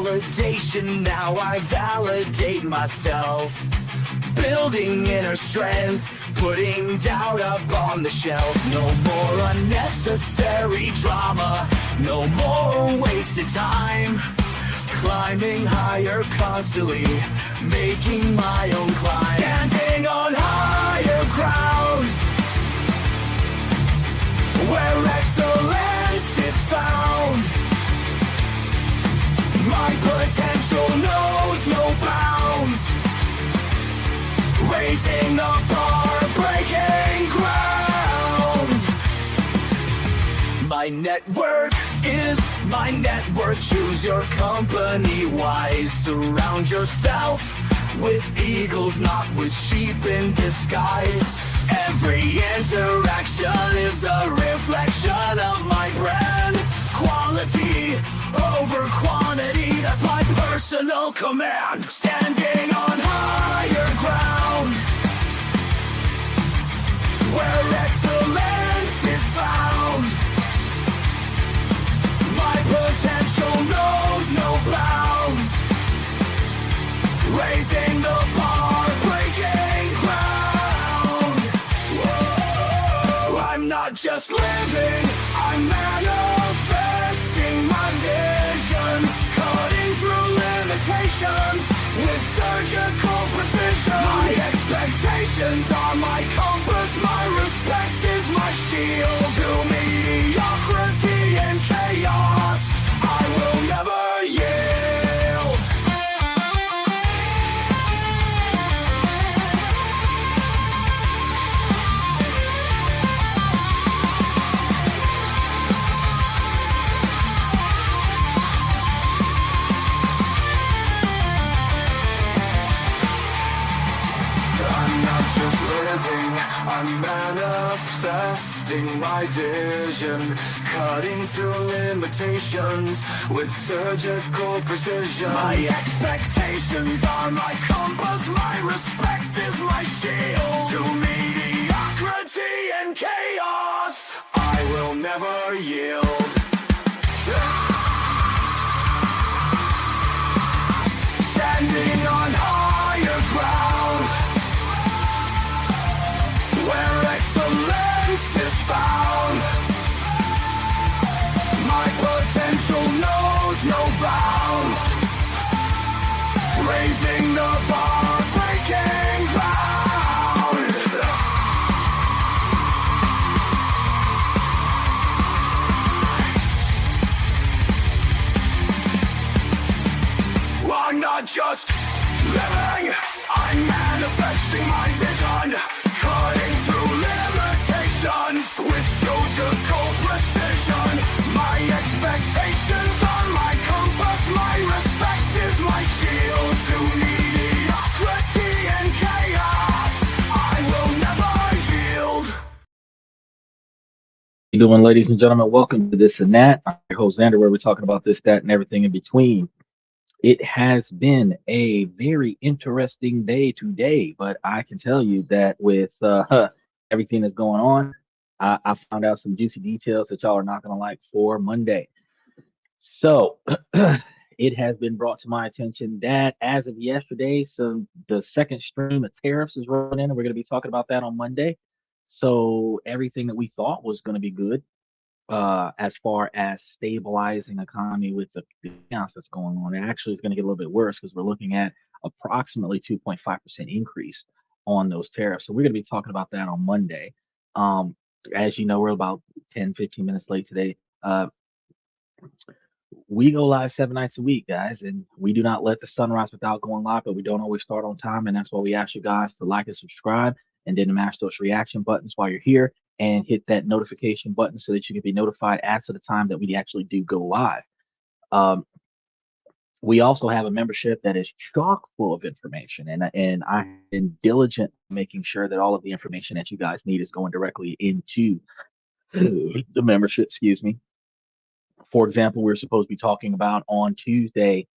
validation, now I validate myself. Building inner strength, putting doubt up on the shelf. No more unnecessary drama, no more wasted time. Climbing higher constantly, making my own climb. Standing on higher ground, where excellence is found. My potential knows no bounds. Raising the bar, breaking ground. My network is my net worth. Choose your company wise. Surround yourself with eagles, not with sheep in disguise. Every interaction is a reflection of my brand. Quality over quantity, that's my personal command. Standing on higher ground, where excellence is found. My potential knows no bounds. Raising the bar, breaking ground. Whoa, I'm not just living, I'm manifesting my vision. Cutting through limitations with surgical precision. My expectations are my compass, my respect is my shield. To mediocrity and chaos, I will never yield. I'm not just living, I'm manifesting my vision. Cutting through limitations with surgical precision. My expectations are my compass, my respect is my shield. To mediocrity and chaos, I will never yield. Standing on higher ground, where excellence is found. My potential knows no bounds. Raising the bar, breaking ground. I'm not just living, I'm manifesting my vision. Cutting through limitations with surgical precision. My expectations are my compass, my respect is my shield. To mediocrity and chaos, I will never yield. How you doing, ladies and gentlemen? Welcome to This and That. I'm your host, Xander, where we're talking about this, that, and everything in between. It has been a very interesting day today, but I can tell you that with everything that's going on, I found out some juicy details that y'all are not going to like for Monday. So it has been brought to my attention that as of yesterday, so the second stream of tariffs is rolling in, and we're going to be talking about that on Monday. So everything that we thought was going to be good as far as stabilizing economy with the chaos that's going on. It actually is going to get a little bit worse because we're looking at approximately 2.5% increase on those tariffs. So we're going to be talking about that on Monday. Um, as you know, we're about 10, 15 minutes late today. We go live 7 nights a week, guys, and we do not let the sun rise without going live, but we don't always start on time, and that's why we ask you guys to like and subscribe, and then mash those reaction buttons while you're here, and hit that notification button so that you can be notified as to the time that we actually do go live. Um, we also have a membership that is chock full of information, and I've been diligent making sure that all of the information that you guys need is going directly into the membership. Excuse me. For example, we're supposed to be talking about on Tuesday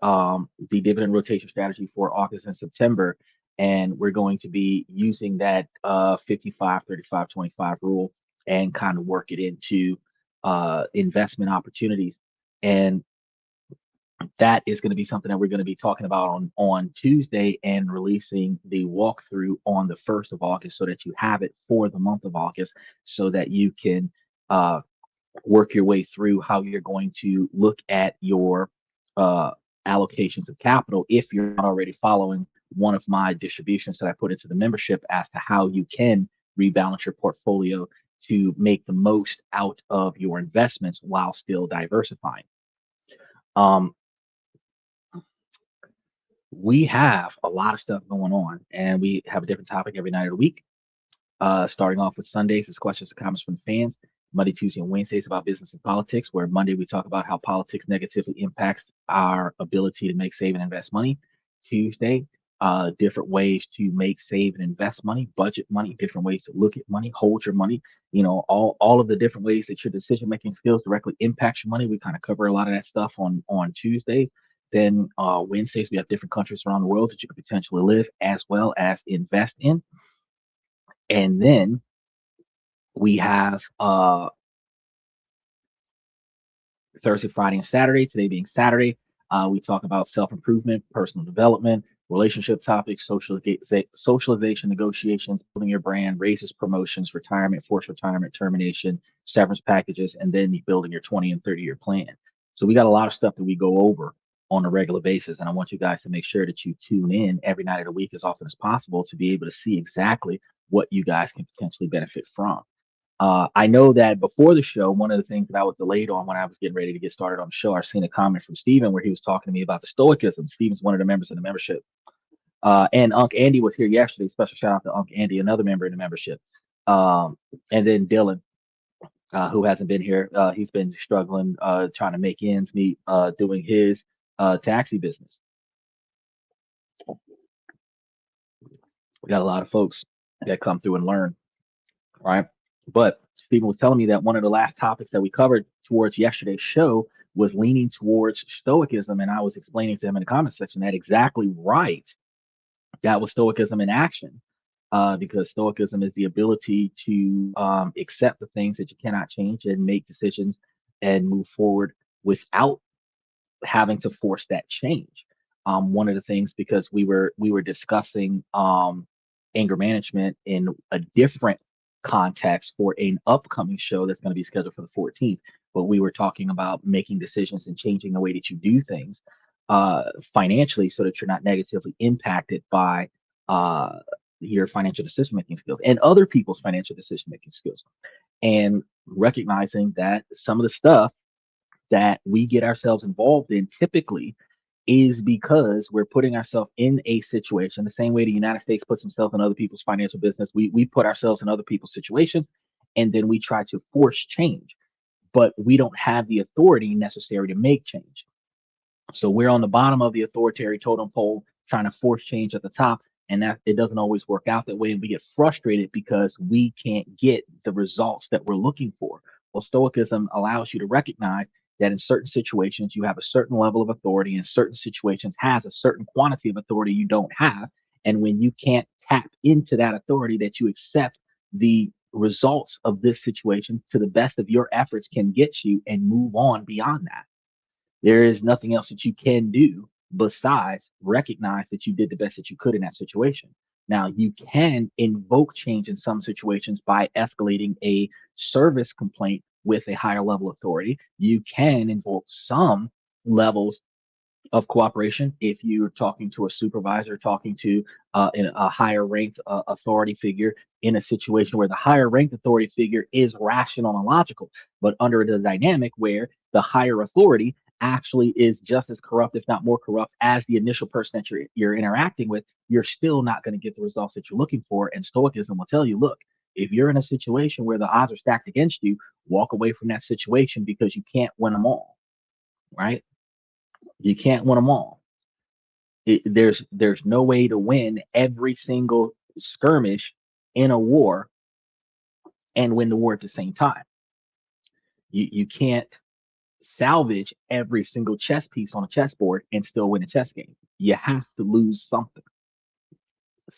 the dividend rotation strategy for August and September. And we're going to be using that 55, 35, 25 rule and kind of work it into investment opportunities. And That is going to be something that we're going to be talking about on Tuesday and releasing the walkthrough on the 1st of August so that you have it for the month of August so that you can uh, work your way through how you're going to look at your uh, allocations of capital if you're not already following one of my distributions that I put into the membership as to how you can rebalance your portfolio to make the most out of your investments while still diversifying. Um, we have a lot of stuff going on, and we have a different topic every night of the week. Starting off with Sundays is questions and comments from fans. Monday, Tuesday, and Wednesdays about business and politics, where Monday we talk about how politics negatively impacts our ability to make, save, and invest money. Tuesday, different ways to make, save, and invest money, budget money, different ways to look at money, hold your money, all of the different ways that your decision making skills directly impact your money. We kind of cover a lot of that stuff on Tuesdays. Then Wednesdays, we have different countries around the world that you could potentially live as well as invest in. And then we have Thursday, Friday, and Saturday. Today being Saturday, we talk about self improvement, personal development, relationship topics, socialization, negotiations, building your brand, raises, promotions, retirement, forced retirement, termination, severance packages, and then building your 20 and 30-year plan. So we got a lot of stuff that we go over on a regular basis, and I want you guys to make sure that you tune in every night of the week as often as possible to be able to see exactly what you guys can potentially benefit from. I know that before the show, one of the things that I was delayed on when I was getting ready to get started on the show, I seen a comment from Steven where he was talking to me about the Stoicism. Steven's one of the members of the membership. And Unc Andy was here yesterday. Special shout out to Unc Andy, another member in the membership. And then Dylan, who hasn't been here. He's been struggling, trying to make ends meet, doing his taxi business. We got a lot of folks that come through and learn, right? But Stephen was telling me that one of the last topics that we covered towards yesterday's show was leaning towards Stoicism, and I was explaining to him in the comment section that exactly right. That was Stoicism in action, because Stoicism is the ability to accept the things that you cannot change and make decisions and move forward without having to force that change. One of the things because we were discussing anger management in a different context for an upcoming show that's going to be scheduled for the 14th, but we were talking about making decisions and changing the way that you do things uh, financially so that you're not negatively impacted by uh, your financial decision making skills and other people's financial decision making skills, and recognizing that some of the stuff that we get ourselves involved in typically is because we're putting ourselves in a situation the same way the United States puts itself in other people's financial business. We put ourselves in other people's situations and then we try to force change, but we don't have the authority necessary to make change. So we're on the bottom of the authoritarian totem pole trying to force change at the top, and that it doesn't always work out that way. And we get frustrated because we can't get the results that we're looking for. Well, Stoicism allows you to recognize that in certain situations you have a certain level of authority, in certain situations has a certain quantity of authority you don't have. And when you can't tap into that authority, that you accept the results of this situation to the best of your efforts can get you and move on beyond that. There is nothing else that you can do besides recognize that you did the best that you could in that situation. Now, you can invoke change in some situations by escalating a service complaint with a higher level authority. You can invoke some levels of cooperation if you're talking to a supervisor, talking to a higher ranked authority figure in a situation where the higher ranked authority figure is rational and logical, but under the dynamic where the higher authority actually is just as corrupt, if not more corrupt, as the initial person that you're interacting with, you're still not going to get the results that you're looking for. And Stoicism will tell you, look, if you're in a situation where the odds are stacked against you, walk away from that situation because you can't win them all, right? You can't win them all. There's no way to win every single skirmish in a war and win the war at the same time. You can't salvage every single chess piece on a chessboard and still win a chess game. You have to lose something.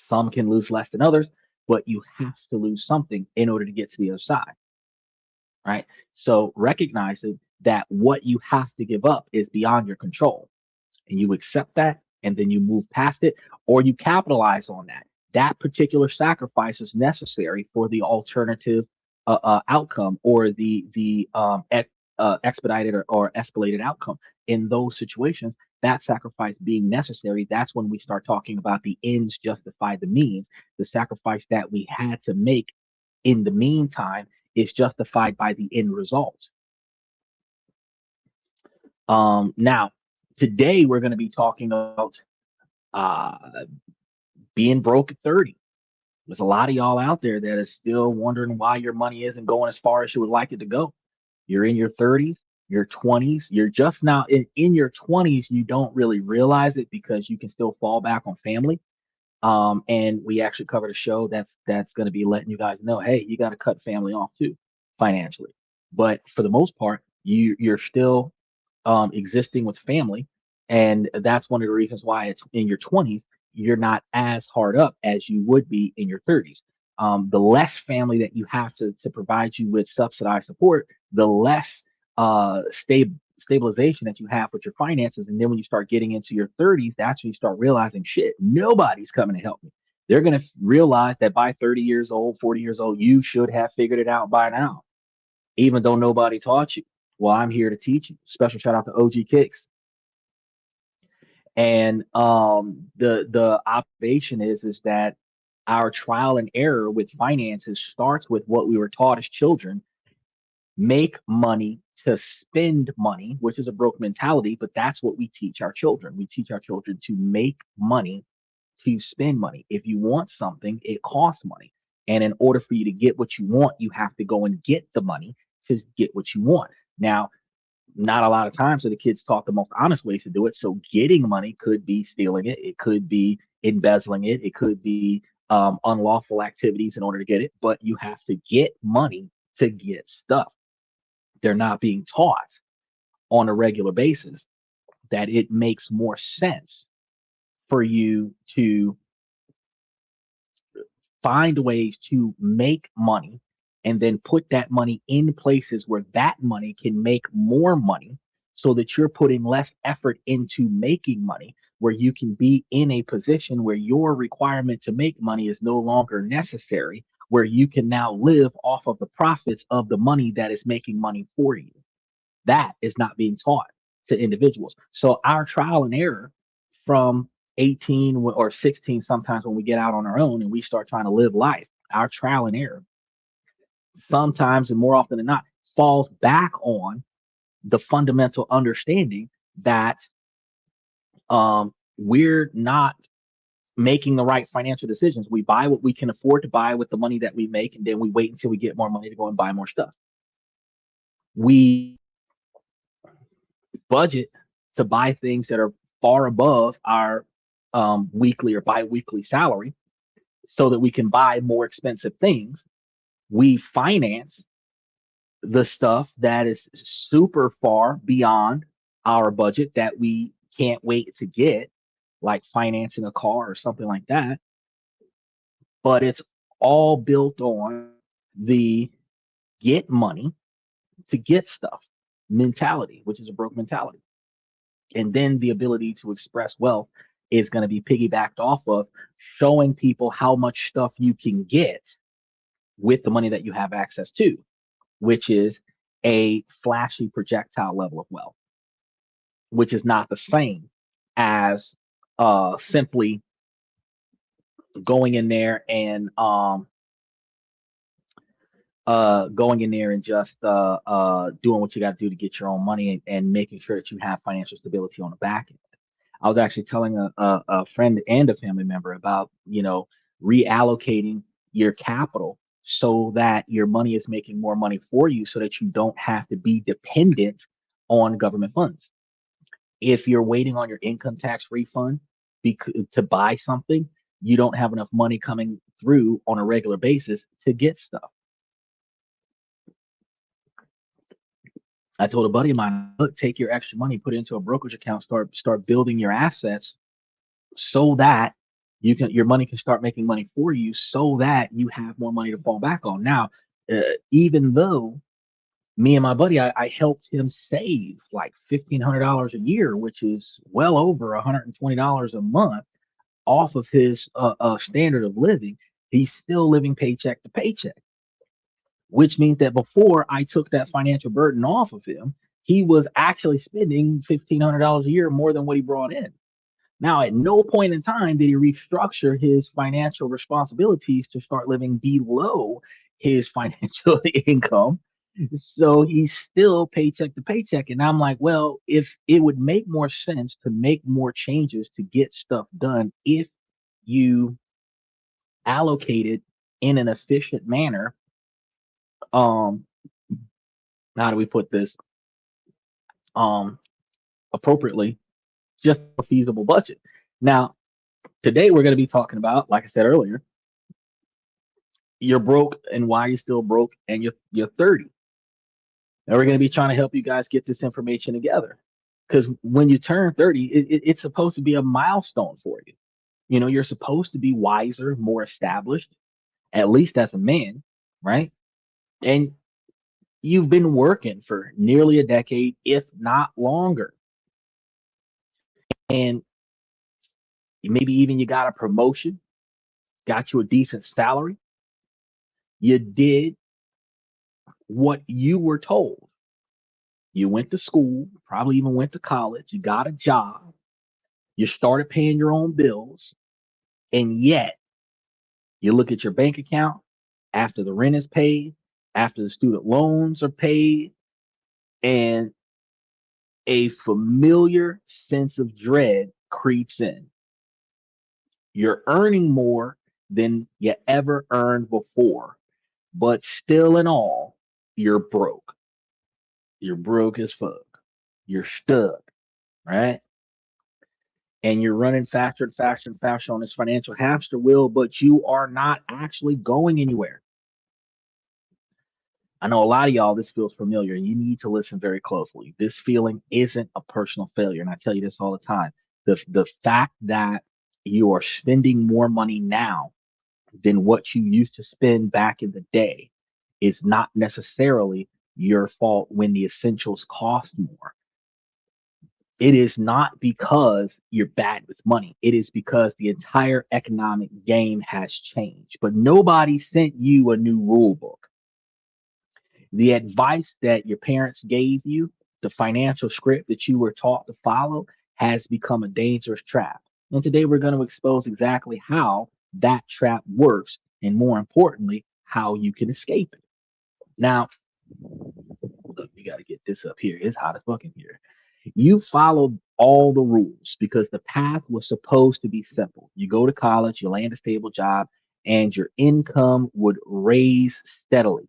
Some can lose less than others, but you have to lose something in order to get to the other side, right? So recognizing that what you have to give up is beyond your control. and you accept that, and then you move past it, or you capitalize on that. That particular sacrifice is necessary for the alternative outcome, or the expedited or escalated outcome. In those situations, that sacrifice being necessary, that's when we start talking about the ends justify the means. The sacrifice that we had to make in the meantime is justified by the end result. Now, today we're going to be talking about uh, being broke at 30. There's a lot of y'all out there that is still wondering why your money isn't going as far as you would like it to go. You're in your 30s, your 20s, you're just now in your 20s, you don't really realize it because you can still fall back on family. And we actually covered a show that's going to be letting you guys know, hey, you got to cut family off too, financially. But for the most part, you're still existing with family, and that's one of the reasons why it's in your 20s you're not as hard up as you would be in your 30s. The less family that you have to provide you with subsidized support, the less stabilization that you have with your finances. And then when you start getting into your 30s, that's when you start realizing, shit, nobody's coming to help me. They're going to realize that by 30 years old, 40 years old, you should have figured it out by now, even though nobody taught you. Well, I'm here to teach you. Special shout out to OG Kicks. And the observation is that our trial and error with finances starts with what we were taught as children: make money to spend money, which is a broke mentality, but that's what we teach our children. We teach our children to make money to spend money. If you want something, it costs money. And in order for you to get what you want, you have to go and get the money to get what you want. Now, not a lot of times are the kids taught the most honest ways to do it. So getting money could be stealing it, it could be embezzling it, it could be unlawful activities in order to get it. But you have to get money to get stuff. They're not being taught on a regular basis that it makes more sense for you to find ways to make money and then put that money in places where that money can make more money, so that you're putting less effort into making money, where you can be in a position where your requirement to make money is no longer necessary, where you can now live off of the profits of the money that is making money for you. That is not being taught to individuals. So our trial and error from 18 or 16, sometimes when we get out on our own and we start trying to live life, our trial and error sometimes, and more often than not, falls back on the fundamental understanding that we're not making the right financial decisions. We buy what we can afford to buy with the money that we make, and then we wait until we get more money to go and buy more stuff. We budget to buy things that are far above our weekly or bi-weekly salary so that we can buy more expensive things. We finance the stuff that is super far beyond our budget that we can't wait to get, like financing a car or something like that. But it's all built on the get money to get stuff mentality, which is a broke mentality. And then the ability to express wealth is going to be piggybacked off of showing people how much stuff you can get with the money that you have access to, which is a flashy projectile level of wealth, which is not the same as simply going in there and going in there and just doing what you got to do to get your own money, and making sure that you have financial stability on the back end. I was actually telling a friend and a family member about, reallocating your capital so that your money is making more money for you, so that you don't have to be dependent on government funds. If you're waiting on your income tax refund to buy something, you don't have enough money coming through on a regular basis to get stuff. I told a buddy of mine, look, take your extra money, put it into a brokerage account, start building your assets so that your money can start making money for you, so that you have more money to fall back on. Now, even though Me and my buddy, I helped him save like $1,500 a year, which is well over $120 a month off of his standard of living. He's still living paycheck to paycheck, which means that before I took that financial burden off of him, he was actually spending $1,500 a year more than what he brought in. Now, at no point in time did he restructure his financial responsibilities to start living below his financial income. So he's still paycheck to paycheck. And I'm like, well, if it would make more sense to make more changes to get stuff done if you allocate it in an efficient manner, um, how do we put this? Um, Appropriately, just a feasible budget. Now, today we're going to be talking about, like I said earlier, you're broke and why you're still broke and you're 30. And we're going to be trying to help you guys get this information together. Because when you turn 30, it's supposed to be a milestone for you. You know, you're supposed to be wiser, more established, at least as a man, right? And you've been working for nearly a decade, if not longer. And maybe even you got a promotion, got you a decent salary. You did what you were told. You went to school, probably even went to college, you got a job, you started paying your own bills, and yet you look at your bank account after the rent is paid, after the student loans are paid, and a familiar sense of dread creeps in. You're earning more than you ever earned before, but still in all, you're broke. You're broke as fuck. You're stuck, right? And you're running faster and faster and faster on this financial hamster wheel, but you are not actually going anywhere. I know a lot of y'all, this feels familiar, and you need to listen very closely. This feeling isn't a personal failure. And I tell you this all the time. The fact that you are spending more money now than what you used to spend back in the day is not necessarily your fault when the essentials cost more. It is not because you're bad with money. It is because the entire economic game has changed. But nobody sent you a new rule book. The advice that your parents gave you, the financial script that you were taught to follow, has become a dangerous trap. And today we're going to expose exactly how that trap works, and more importantly, how you can escape it. Now, look, we got to get this up here. It's hot as fuck in here. You followed all the rules because the path was supposed to be simple. You go to college, you land a stable job, and your income would raise steadily.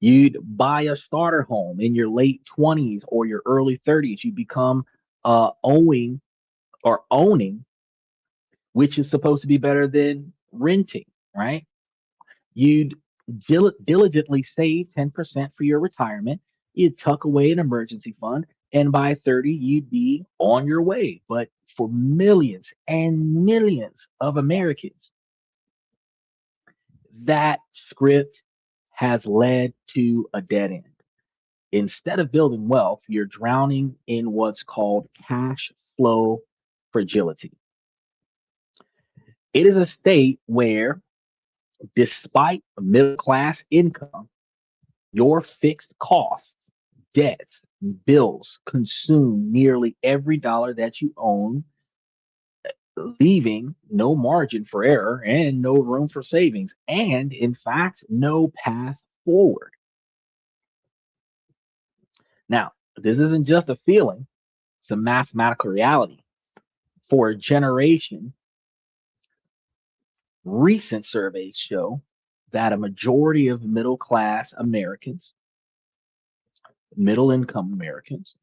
You'd buy a starter home in your late 20s or your early 30s. You become owing or owning, which is supposed to be better than renting, right? You'd diligently save 10% for your retirement. You'd tuck away an emergency fund, and by 30, you'd be on your way. But for millions and millions of Americans, that script has led to a dead end. Instead of building wealth, you're drowning in what's called cash flow fragility. It is a state where, despite a middle class income, your fixed costs, debts, bills consume nearly every dollar that you own, leaving no margin for error and no room for savings, and in fact, no path forward. Now, this isn't just a feeling, it's a mathematical reality. For a generation, recent surveys show that a majority of middle class Americans, middle income Americans,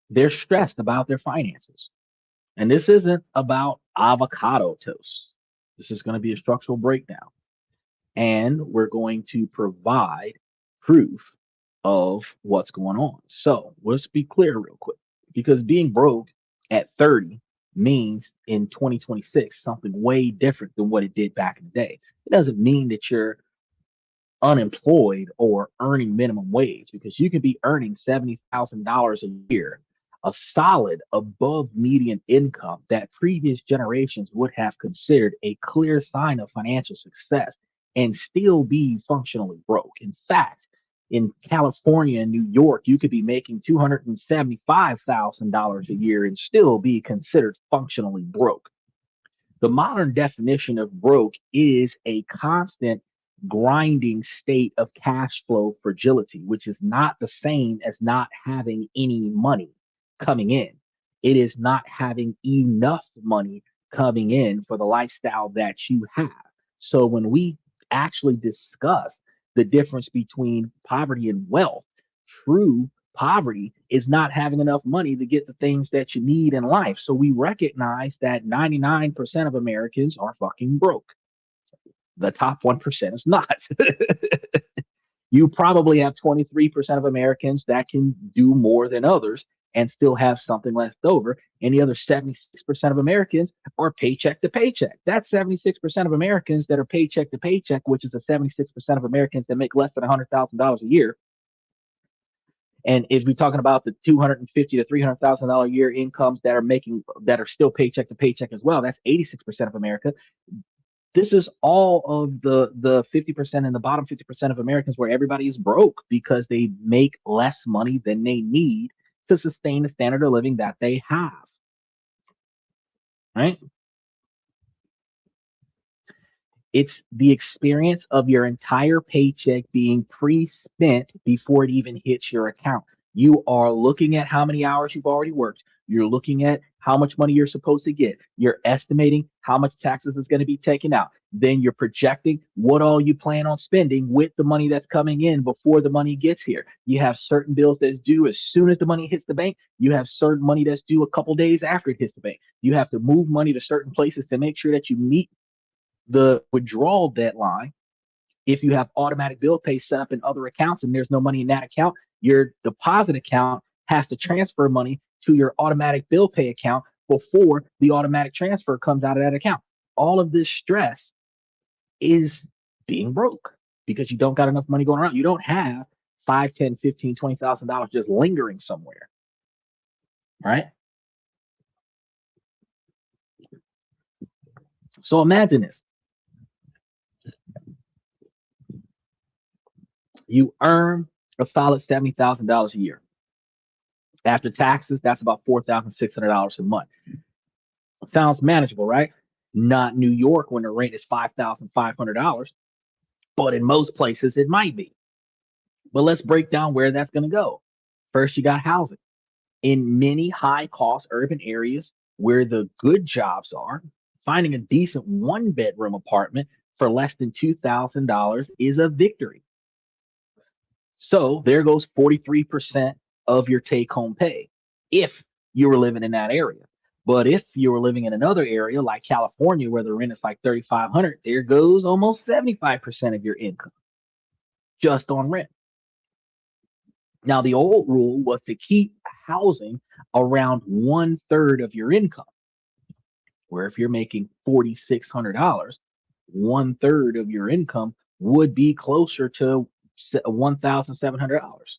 they're stressed about their finances. And this isn't about avocado toast. This is going to be a structural breakdown. And we're going to provide proof of what's going on. So let's be clear real quick, because being broke at 30 means in 2026 something way different than what it did back in the day. It doesn't mean that you're unemployed or earning minimum wage, because you could be earning $70,000 a year, a solid above median income that previous generations would have considered a clear sign of financial success, and still be functionally broke. In fact, in California and New York, you could be making $275,000 a year and still be considered functionally broke. The modern definition of broke is a constant grinding state of cash flow fragility, which is not the same as not having any money coming in. It is not having enough money coming in for the lifestyle that you have. So when we actually discuss the difference between poverty and wealth, true poverty is not having enough money to get the things that you need in life. So we recognize that 99% of Americans are fucking broke. The top 1% is not. You probably have 23% of Americans that can do more than others and still have something left over. And the other 76% of Americans are paycheck to paycheck. That's 76% of Americans that are paycheck to paycheck, which is the 76% of Americans that make less than $100,000 a year. And if we're talking about the 250 to $300,000 a year incomes that are still paycheck to paycheck as well, that's 86% of America. This is all of the 50% and the bottom 50% of Americans where everybody is broke because they make less money than they need to sustain the standard of living that they have. Right? It's the experience of your entire paycheck being pre-spent before it even hits your account. You are looking at how many hours you've already worked. You're looking at how much money you're supposed to get. You're estimating how much taxes is going to be taken out. Then you're projecting what all you plan on spending with the money that's coming in before the money gets here. You have certain bills that's due as soon as the money hits the bank. You have certain money that's due a couple days after it hits the bank. You have to move money to certain places to make sure that you meet the withdrawal deadline. If you have automatic bill pay set up in other accounts and there's no money in that account, your deposit account has to transfer money to your automatic bill pay account before the automatic transfer comes out of that account. All of this stress is being broke because you don't got enough money going around. You don't have 5, 10, 15, $20,000 just lingering somewhere. Right? So imagine this. You earn a solid $70,000 a year. After taxes, that's about $4,600 a month. Sounds manageable, right? Not New York when the rent is $5,500, but in most places it might be. But let's break down where that's going to go. First, you got housing. In many high cost urban areas where the good jobs are, finding a decent one bedroom apartment for less than $2,000 is a victory. So there goes 43% of your take home pay if you were living in that area. But if you were living in another area like California where the rent is like 3,500, there goes almost 75% of your income just on rent. Now the old rule was to keep housing around 1/3 of your income, where if you're making $4,600, 1/3 of your income would be closer to $1,700.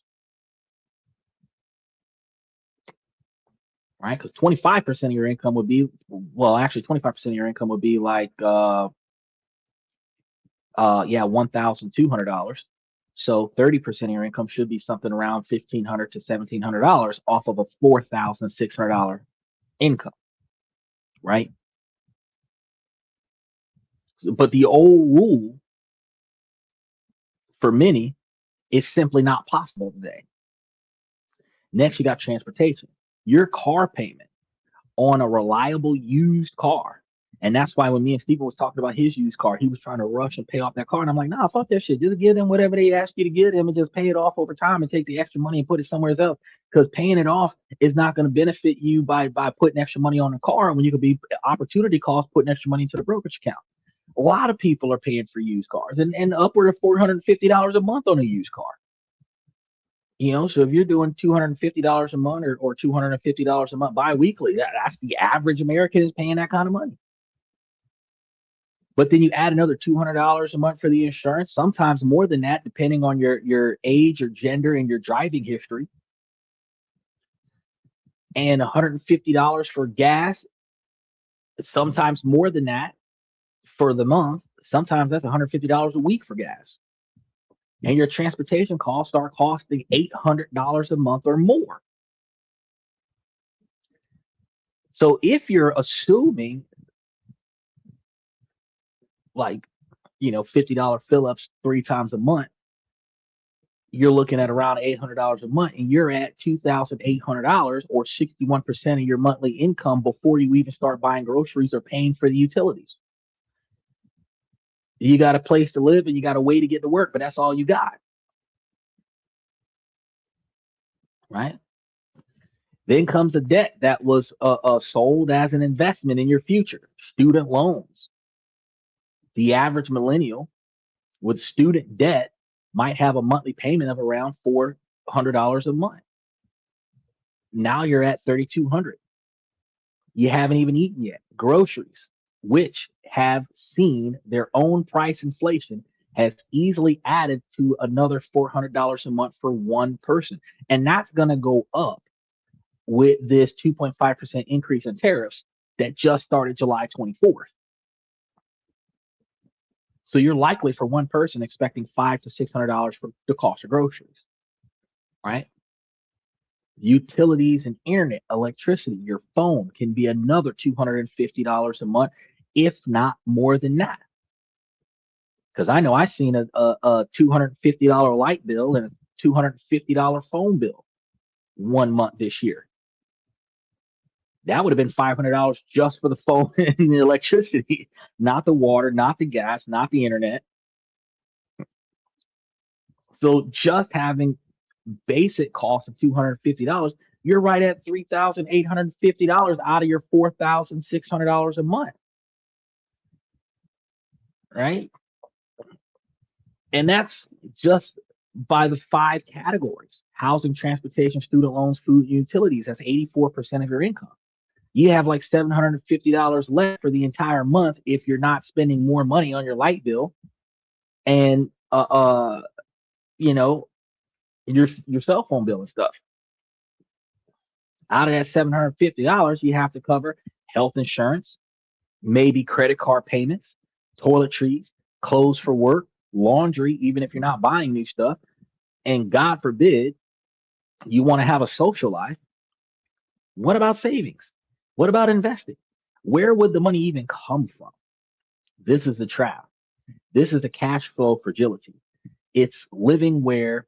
Right? Because 25% of your income would be, well, actually 25% of your income would be like yeah, $1,200. So 30% of your income should be something around $1,500 to $1,700 off of a $4,600 income, right? But the old rule for many is simply not possible today. Next, you got transportation. Your car payment on a reliable used car. And that's why when me and Stephen was talking about his used car, he was trying to rush and pay off that car. And I'm like, nah, fuck that shit. Just give them whatever they ask you to give them and just pay it off over time and take the extra money and put it somewhere else. Because paying it off is not going to benefit you by putting extra money on the car when you could be opportunity cost putting extra money into the brokerage account. A lot of people are paying for used cars and upward of $450 a month on a used car. You know, so if you're doing $250 a month or $250 a month biweekly, that's the average American is paying that kind of money. But then you add another $200 a month for the insurance, sometimes more than that, depending on your age, your gender, and your driving history, and $150 for gas, sometimes more than that for the month. Sometimes that's $150 a week for gas. And your transportation costs are costing $800 a month or more. So if you're assuming like, $50 fill ups 3 times a month, you're looking at around $800 a month, and you're at $2,800 or 61% of your monthly income before you even start buying groceries or paying for the utilities. You got a place to live and you got a way to get to work, but that's all you got, right? Then comes the debt that was sold as an investment in your future. Student loans. The average millennial with student debt might have a monthly payment of around $400 a month. Now you're at 3,200. You haven't even eaten yet. Groceries, which have seen their own price inflation, has easily added to another $400 a month for one person. And that's going to go up with this 2.5% increase in tariffs that just started July 24th. So you're likely for one person expecting $500 to $600 for the cost of groceries, right? Utilities and internet, electricity, your phone can be another $250 a month, if not more than that. Because I know I've seen a $250 light bill and a $250 phone bill one month this year. That would have been $500 just for the phone and the electricity, not the water, not the gas, not the internet. So just having basic cost of $250, you're right at $3,850 out of your $4,600 a month, right? And that's just by the 5 categories: housing, transportation, student loans, food, and utilities. That's 84% of your income. You have like $750 left for the entire month if you're not spending more money on your light bill and you know your cell phone bill and stuff. Out of that $750, you have to cover health insurance, maybe credit card payments, toiletries, clothes for work, laundry, even if you're not buying new stuff. And God forbid you want to have a social life. What about savings? What about investing? Where would the money even come from? This is the trap. This is the cash flow fragility. It's living where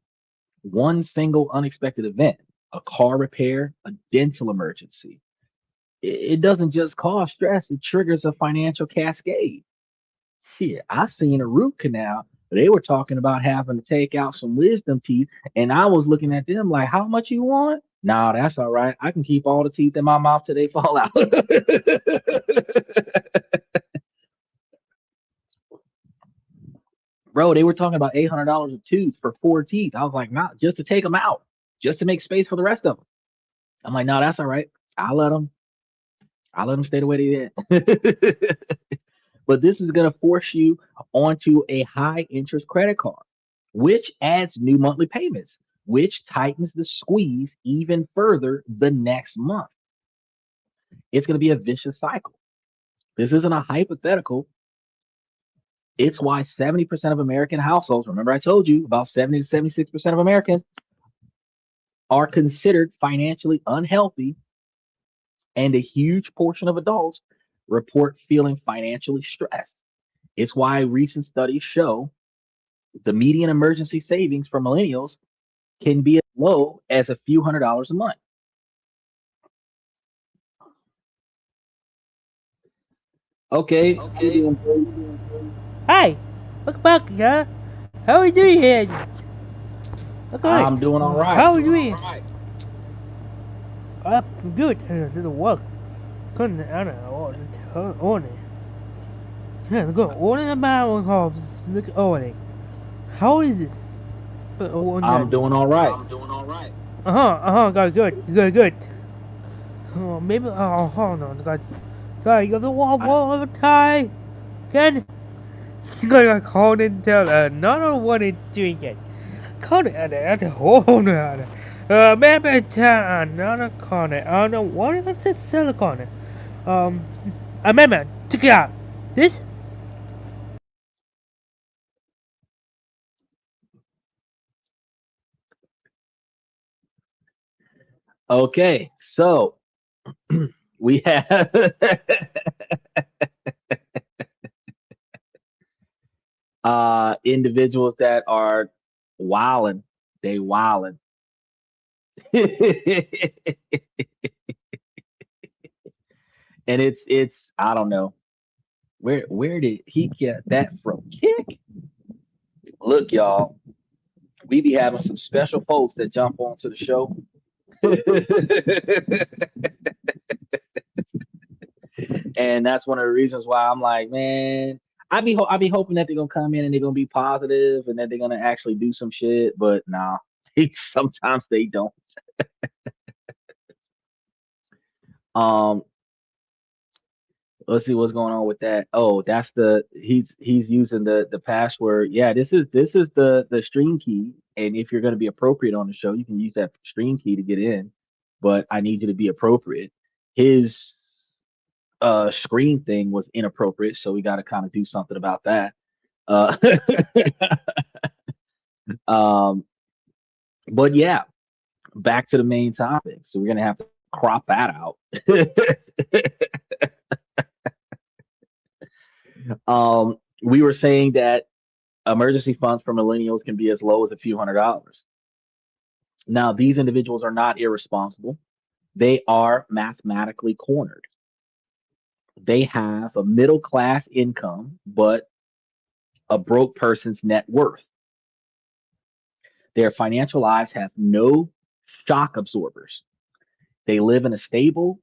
one single unexpected event, a car repair, a dental emergency, it doesn't just cause stress, it triggers a financial cascade. Shit, I seen a root canal. They were talking about having to take out some wisdom teeth, and I was looking at them like, "How much you want?" Nah, that's all right. I can keep all the teeth in my mouth till they fall out. Bro, they were talking about $800 a tooth for 4 teeth. I was like, "Nah, just to take them out, just to make space for the rest of them." I'm like, "No, that's all right. I'll let them. I'll let them stay the way they did." But this is going to force you onto a high interest credit card, which adds new monthly payments, which tightens the squeeze even further the next month. It's going to be a vicious cycle. This isn't a hypothetical. It's why 70% of American households, remember I told you about 70 to 76% of Americans are considered financially unhealthy, and a huge portion of adults report feeling financially stressed. It's why recent studies show the median emergency savings for millennials can be as low as a few $100s a month. Okay, how you doing, Joey? Hi, welcome back, sir. How are you doing here? Okay, I'm doing all right. how are you doing? I'm good. To the work. Couldn't I don't know on it. Yeah, go on about house. Look on it. How is this? I'm doing all right. Guys, good. Maybe hold on, guys. You got the wall tie. Ken. gonna call and tell another one is doing it. Call it at the corner. Maybe tell another corner. Another one is the cell corner. Um, amendment. Check it out. This. Okay, so we have individuals that are wilding. They wilding. And it's I don't know. Where did he get that from? Kick? Look, y'all, we be having some special folks that jump onto the show. And that's one of the reasons why I'm like, man, I be hoping that they're gonna come in and they're gonna be positive and that they're gonna actually do some shit, but nah, sometimes they don't. Um, let's see what's going on with that. Oh, that's the he's using the password. Yeah, this is the stream key, and if you're gonna be appropriate on the show, you can use that stream key to get in. But I need you to be appropriate. His screen thing was inappropriate, so we got to kind of do something about that. Uh, um, but yeah, back to the main topic. So we're gonna have to crop that out. We were saying that emergency funds for millennials can be as low as a few $100s. Now, these individuals are not irresponsible. They are mathematically cornered. They have a middle class income, but a broke person's net worth. Their financial lives have no shock absorbers. They live in a stable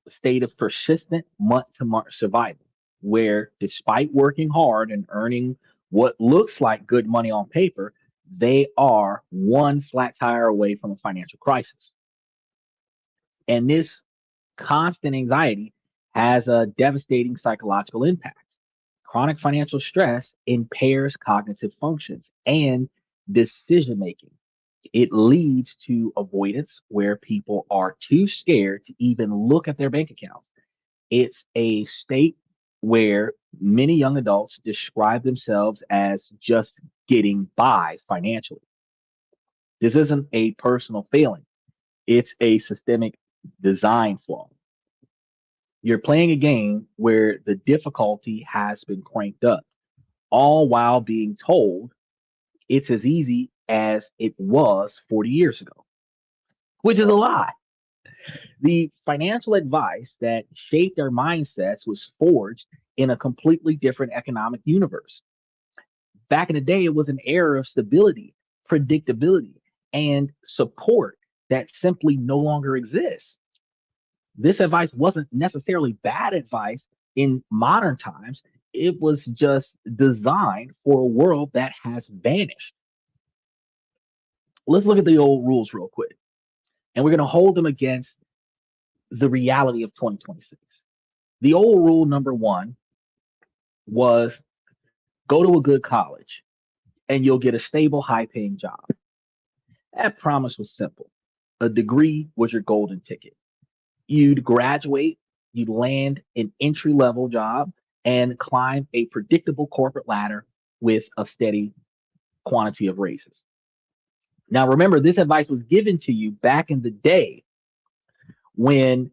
state of persistent month to month survival, where despite working hard and earning what looks like good money on paper, they are one flat tire away from a financial crisis. And this constant anxiety has a devastating psychological impact. Chronic financial stress impairs cognitive functions and decision making. It leads to avoidance where people are too scared to even look at their bank accounts. It's a state where many young adults describe themselves as just getting by financially. This isn't a personal failing, it's a systemic design flaw. You're playing a game where the difficulty has been cranked up, all while being told it's as easy as it was 40 years ago, which is a lie. The financial advice that shaped their mindsets was forged in a completely different economic universe. Back in the day, it was an era of stability, predictability, and support that simply no longer exists. This advice wasn't necessarily bad advice in modern times, it was just designed for a world that has vanished. Let's look at the old rules real quick, and we're going to hold them against the reality of 2026. The old rule number one was go to a good college and you'll get a stable, high paying job. That promise was simple. A degree was your golden ticket. You'd graduate, you'd land an entry level job, and climb a predictable corporate ladder with a steady quantity of raises. Now, remember, this advice was given to you back in the day when,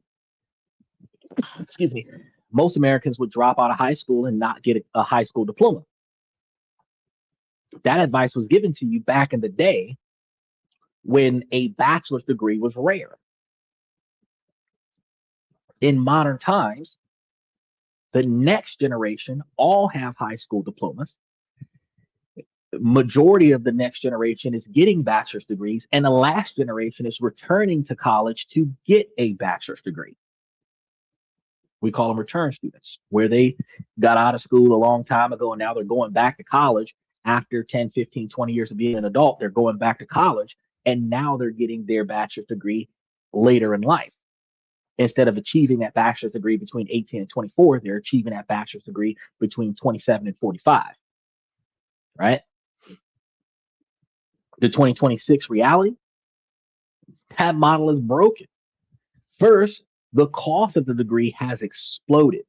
excuse me, most Americans would drop out of high school and not get a high school diploma. That advice was given to you back in the day when a bachelor's degree was rare. In modern times, the next generation all have high school diplomas. Majority of the next generation is getting bachelor's degrees, and the last generation is returning to college to get a bachelor's degree. We call them return students, where they got out of school a long time ago and now they're going back to college after 10, 15, 20 years of being an adult. They're going back to college and now they're getting their bachelor's degree later in life. Instead of achieving that bachelor's degree between 18 and 24, they're achieving that bachelor's degree between 27 and 45, right? The 2026 reality, that model is broken. First, the cost of the degree has exploded.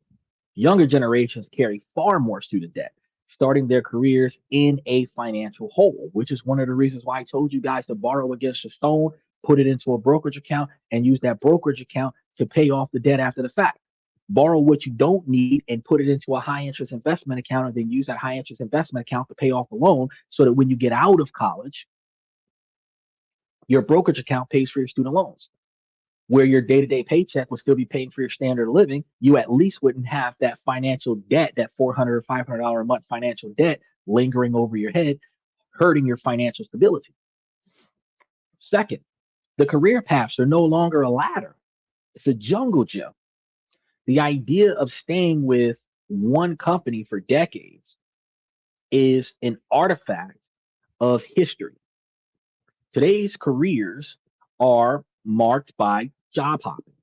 Younger generations carry far more student debt, starting their careers in a financial hole, which is one of the reasons why I told you guys to borrow against a stone, put it into a brokerage account, and use that brokerage account to pay off the debt after the fact. Borrow what you don't need and put it into a high interest investment account, and then use that high interest investment account to pay off the loan so that when you get out of college, your brokerage account pays for your student loans. Where your day-to-day paycheck would still be paying for your standard of living, you at least wouldn't have that financial debt, that $400 or $500 a month financial debt lingering over your head, hurting your financial stability. Second, the career paths are no longer a ladder. It's a jungle gym. The idea of staying with one company for decades is an artifact of history. Today's careers are marked by job hopping,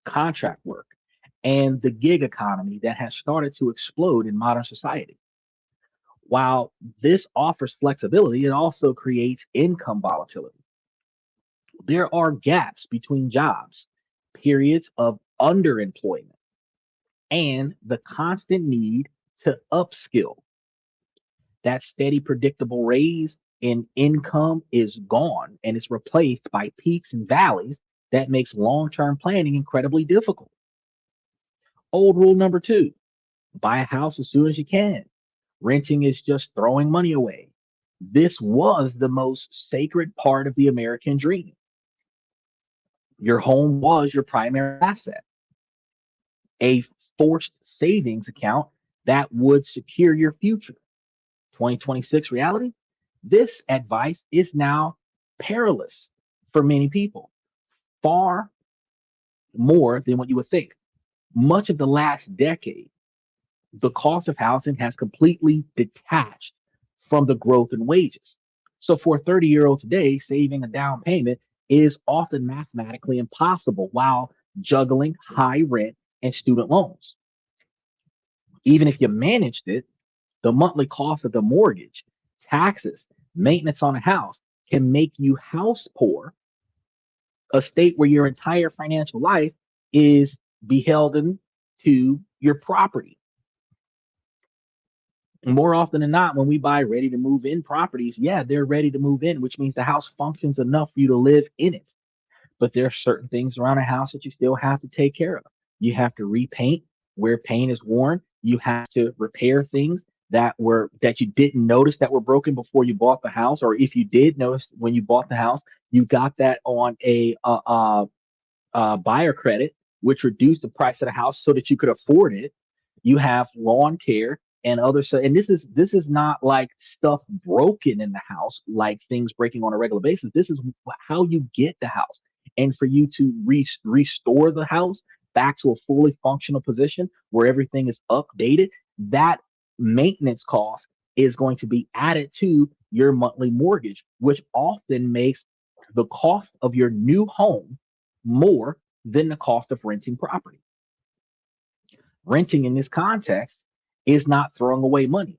contract work, and the gig economy that has started to explode in modern society. While this offers flexibility, it also creates income volatility. There are gaps between jobs, periods of underemployment, and the constant need to upskill. That steady, predictable raise in income is gone and is replaced by peaks and valleys that makes long-term planning incredibly difficult. Old rule number two, buy a house as soon as you can. Renting is just throwing money away. This was the most sacred part of the American dream. Your home was your primary asset, a forced savings account that would secure your future. 2026 reality, this advice is now perilous for many people, far more than what you would think. Much of the last decade, the cost of housing has completely detached from the growth in wages. So for a 30-year-old today, saving a down payment is often mathematically impossible while juggling high rent and student loans. Even if you managed it, the monthly cost of the mortgage, taxes, maintenance on a house can make you house poor, a state where your entire financial life is beholden to your property. More often than not, when we buy ready to move in properties, yeah, they're ready to move in, which means the house functions enough for you to live in it. But there are certain things around a house that you still have to take care of. You have to repaint where paint is worn. You have to repair things that you didn't notice that were broken before you bought the house, or if you did notice when you bought the house, you got that on a buyer credit, which reduced the price of the house so that you could afford it. You have lawn care and other stuff. And this is not like stuff broken in the house, like things breaking on a regular basis. This is how you get the house. And for you to restore the house back to a fully functional position where everything is updated, that maintenance cost is going to be added to your monthly mortgage, which often makes the cost of your new home more than the cost of renting property. Renting in this context is not throwing away money.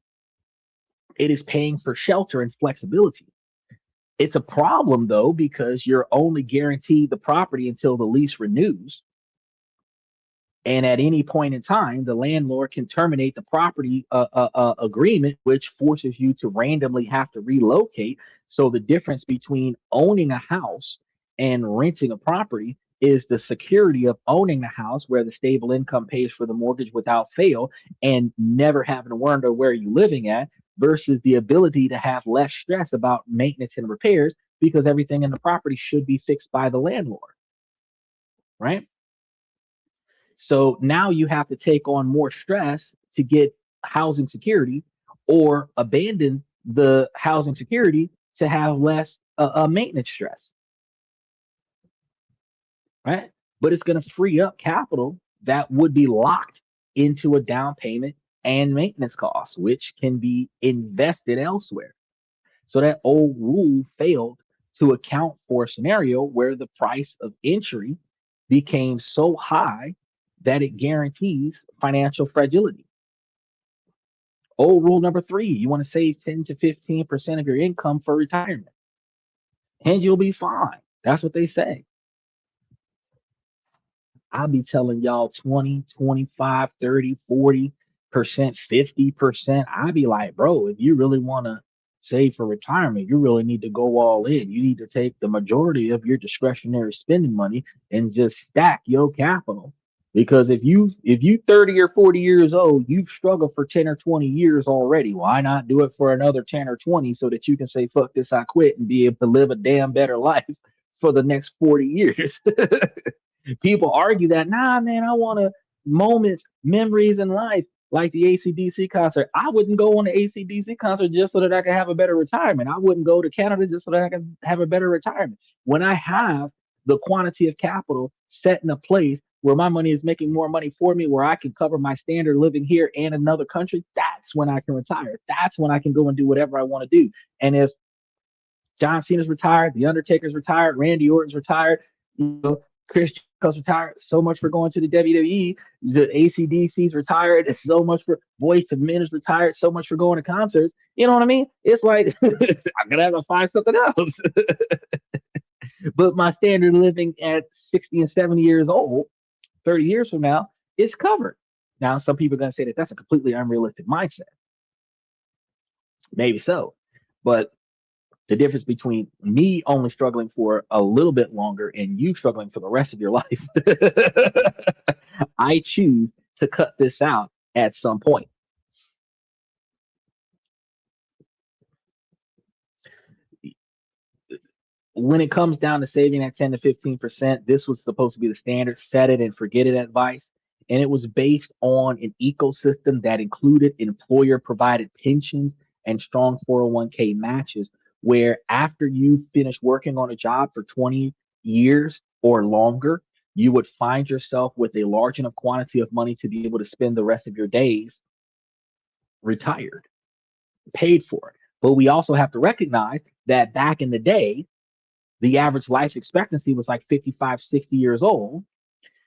It is paying for shelter and flexibility. It's a problem though, because you're only guaranteed the property until the lease renews. And at any point in time, the landlord can terminate the property agreement, which forces you to randomly have to relocate. So the difference between owning a house and renting a property is the security of owning the house, where the stable income pays for the mortgage without fail and never having to wonder where you're living at, versus the ability to have less stress about maintenance and repairs because everything in the property should be fixed by the landlord, right? So now you have to take on more stress to get housing security, or abandon the housing security to have less maintenance stress, right? But it's going to free up capital that would be locked into a down payment and maintenance costs, which can be invested elsewhere. So that old rule failed to account for a scenario where the price of entry became so high that it guarantees financial fragility. Oh, rule number three, you want to save 10 to 15% of your income for retirement, and you'll be fine. That's what they say. I'll be telling y'all 20, 25, 30, 40%, 50%. I'll be like, bro, if you really want to save for retirement, you really need to go all in. You need to take the majority of your discretionary spending money and just stack your capital. Because if you 30 or 40 years old, you've struggled for 10 or 20 years already. Why not do it for another 10 or 20 so that you can say, fuck this, I quit, and be able to live a damn better life for the next 40 years? People argue that, nah, man, I want to moments, memories in life, like the ACDC concert. I wouldn't go on the ACDC concert just so that I could have a better retirement. I wouldn't go to Canada just so that I can have a better retirement. When I have the quantity of capital set in a place where my money is making more money for me, where I can cover my standard living here and another country, that's when I can retire. That's when I can go and do whatever I want to do. And if John Cena's retired, The Undertaker's retired, Randy Orton's retired, Chris Jericho's retired. So much for going to the WWE. The ACDC's retired. It's so much for Boyz II Men is retired. So much for going to concerts. You know what I mean? It's like I'm gonna have to find something else. But my standard of living at 60 and 70 years old, 30 years from now, is covered. Now, some people are gonna say that that's a completely unrealistic mindset. Maybe so, but the difference between me only struggling for a little bit longer and you struggling for the rest of your life, I choose to cut this out at some point. When it comes down to saving that 10 to 15%, this was supposed to be the standard set it and forget it advice. And it was based on an ecosystem that included employer provided pensions and strong 401k matches, where after you finish working on a job for 20 years or longer, you would find yourself with a large enough quantity of money to be able to spend the rest of your days retired, paid for it. But we also have to recognize that back in the day, the average life expectancy was like 55, 60 years old.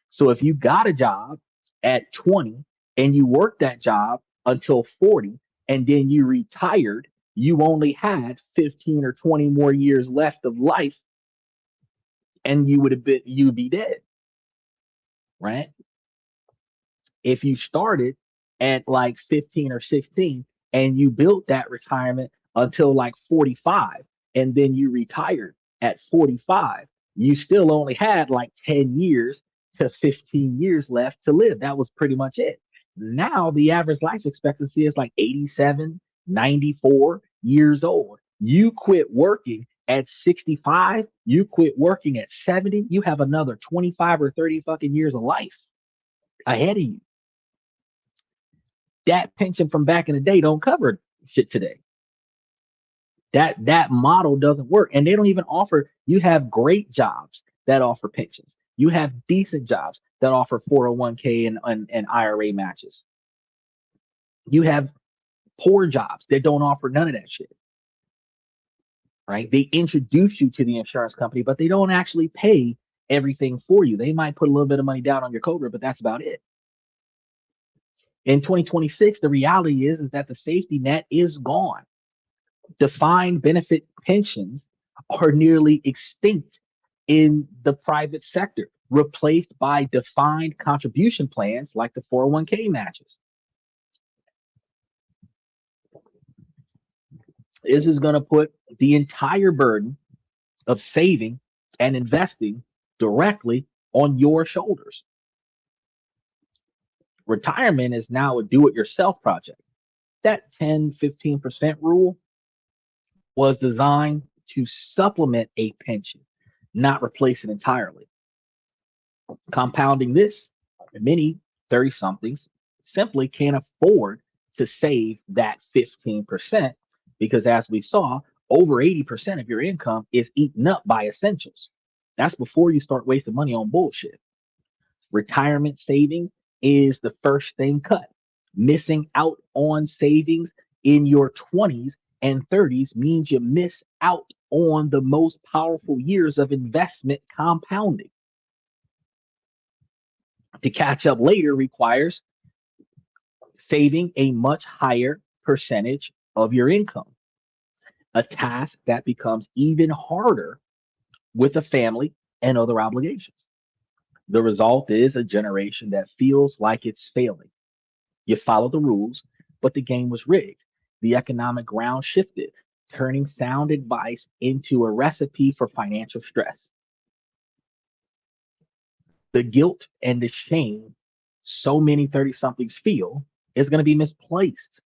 So if you got a job at 20 and you worked that job until 40 and then you retired, you only had 15 or 20 more years left of life and you'd be dead, right? If you started at like 15 or 16 and you built that retirement until like 45 and then you retired at 45, you still only had like 10 years to 15 years left to live. That was pretty much it. Now the average life expectancy is like 87, 94 years old. You quit working at 65, you quit working at 70, you have another 25 or 30 fucking years of life ahead of you. That pension from back in the day don't cover shit today. That model doesn't work, and they don't even offer. You have great jobs that offer pensions. You have decent jobs that offer 401k and IRA matches. You have poor jobs that don't offer none of that shit. Right? They introduce you to the insurance company, but they don't actually pay everything for you. They might put a little bit of money down on your Cobra, but that's about it. In 2026, the reality is that the safety net is gone. Defined benefit pensions are nearly extinct in the private sector, replaced by defined contribution plans like the 401k matches. This is going to put the entire burden of saving and investing directly on your shoulders. Retirement is now a do it yourself project. That 10-15% rule was designed to supplement a pension, not replace it entirely. Compounding this, many 30 somethings simply can't afford to save that 15% because, as we saw, over 80% of your income is eaten up by essentials. That's before you start wasting money on bullshit. Retirement savings is the first thing cut. Missing out on savings in your 20s and 30s means you miss out on the most powerful years of investment compounding. To catch up later requires saving a much higher percentage of your income, a task that becomes even harder with a family and other obligations. The result is a generation that feels like it's failing. You follow the rules, but the game was rigged. The economic ground shifted, turning sound advice into a recipe for financial stress. The guilt and the shame so many 30 somethings feel is going to be misplaced.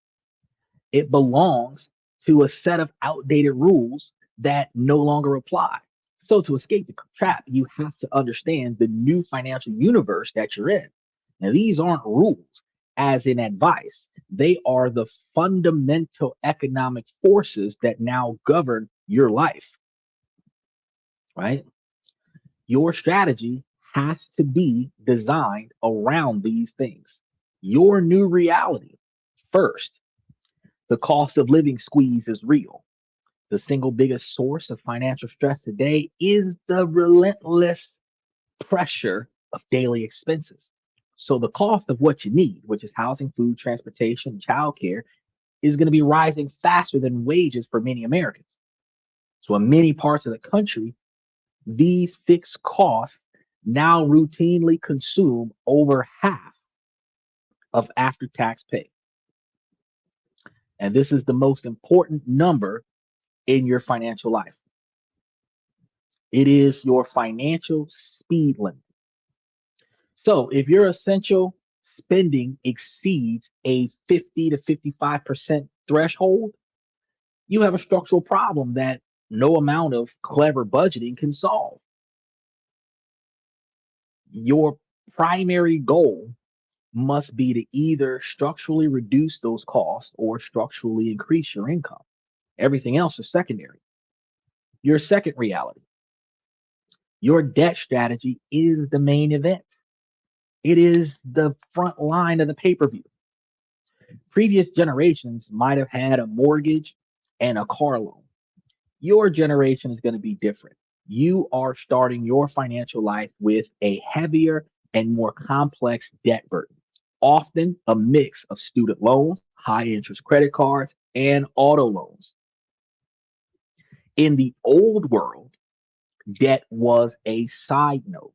It belongs to a set of outdated rules that no longer apply. So, to escape the trap, you have to understand the new financial universe that you're in. Now, these aren't rules as in advice, they are the fundamental economic forces that now govern your life, right? Your strategy has to be designed around these things. Your new reality. First, the cost of living squeeze is real. The single biggest source of financial stress today is the relentless pressure of daily expenses. So the cost of what you need, which is housing, food, transportation, childcare, is going to be rising faster than wages for many Americans. So in many parts of the country, these fixed costs now routinely consume over half of after tax pay. And this is the most important number in your financial life. It is your financial speed limit. So if your essential spending exceeds a 50 to 55% threshold, you have a structural problem that no amount of clever budgeting can solve. Your primary goal must be to either structurally reduce those costs or structurally increase your income. Everything else is secondary. Your second reality, your debt strategy is the main event. It is the front line of the pay per view. Previous generations might have had a mortgage and a car loan. Your generation is going to be different. You are starting your financial life with a heavier and more complex debt burden, often a mix of student loans, high interest credit cards, and auto loans. In the old world, debt was a side note.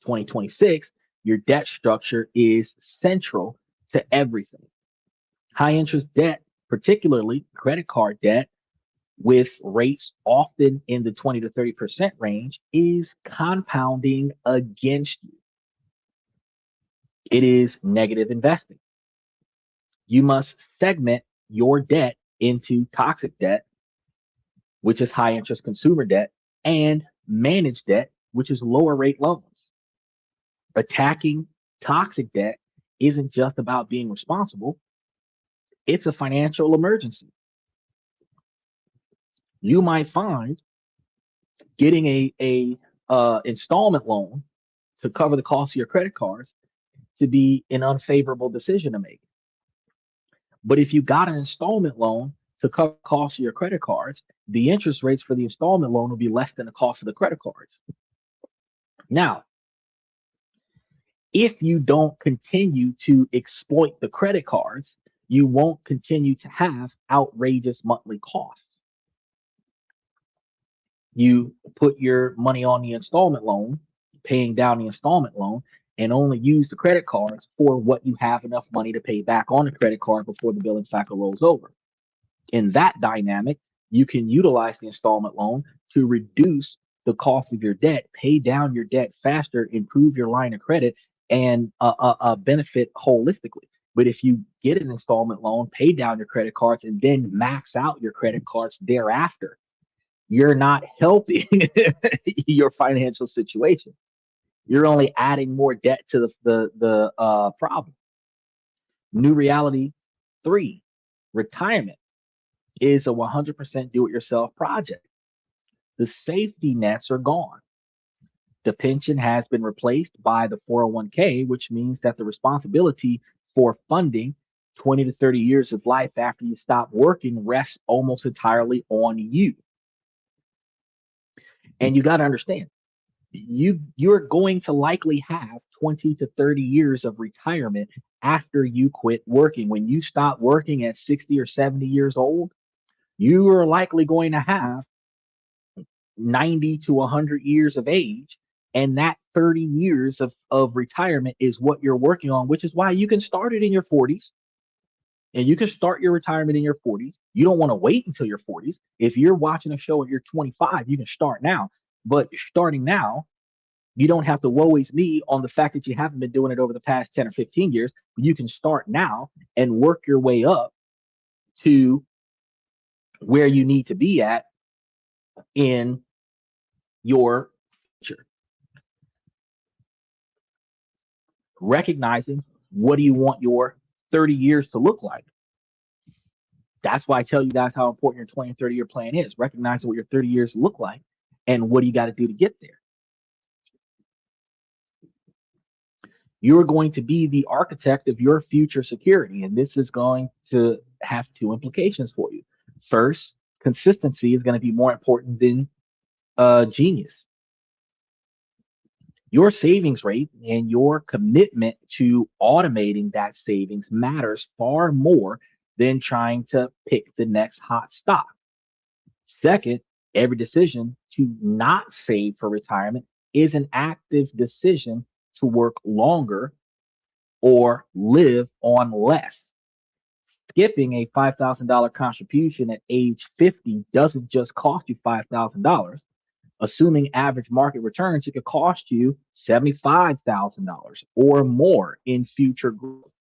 2026, your debt structure is central to everything. High interest debt, particularly credit card debt, with rates often in the 20 to 30% range, is compounding against you. It is negative investing. You must segment your debt into toxic debt, which is high interest consumer debt, and managed debt, which is lower rate loans. Attacking toxic debt isn't just about being responsible, it's a financial emergency. You might find getting a installment loan to cover the cost of your credit cards to be an unfavorable decision to make. But if you got an installment loan to cover the cost of your credit cards, the interest rates for the installment loan will be less than the cost of the credit cards. Now, if you don't continue to exploit the credit cards, you won't continue to have outrageous monthly costs. You put your money on the installment loan, paying down the installment loan, and only use the credit cards for what you have enough money to pay back on the credit card before the billing cycle rolls over. In that dynamic, you can utilize the installment loan to reduce the cost of your debt, pay down your debt faster, improve your line of credit, and benefit holistically. But if you get an installment loan, pay down your credit cards, and then max out your credit cards thereafter, you're not helping your financial situation. You're only adding more debt to the problem. New reality three, retirement is a 100% do it yourself project. The safety nets are gone. The pension has been replaced by the 401k, which means that the responsibility for funding 20 to 30 years of life after you stop working rests almost entirely on you. And you got to understand, you're going to likely have 20 to 30 years of retirement after you quit working. When you stop working at 60 or 70 years old, you are likely going to have 90 to 100 years of age. And that 30 years of retirement is what you're working on, which is why you can start it in your 40s and you can start your retirement in your 40s. You don't want to wait until your 40s. If you're watching a show at your 25, you can start now. But starting now, you don't have to woe is me on the fact that you haven't been doing it over the past 10 or 15 years. You can start now and work your way up to where you need to be at in your future. Recognizing what do you want your 30 years to look like. That's why I tell you guys how important your 20 and 30-year plan is. Recognizing what your 30 years look like and what do you got to do to get there. You're going to be the architect of your future security, and this is going to have two implications for you. First, consistency is going to be more important than genius. Your savings rate and your commitment to automating that savings matters far more than trying to pick the next hot stock. Second, every decision to not save for retirement is an active decision to work longer or live on less. Skipping a $5,000 contribution at age 50 doesn't just cost you $5,000. Assuming average market returns, it could cost you $75,000 or more in future growth.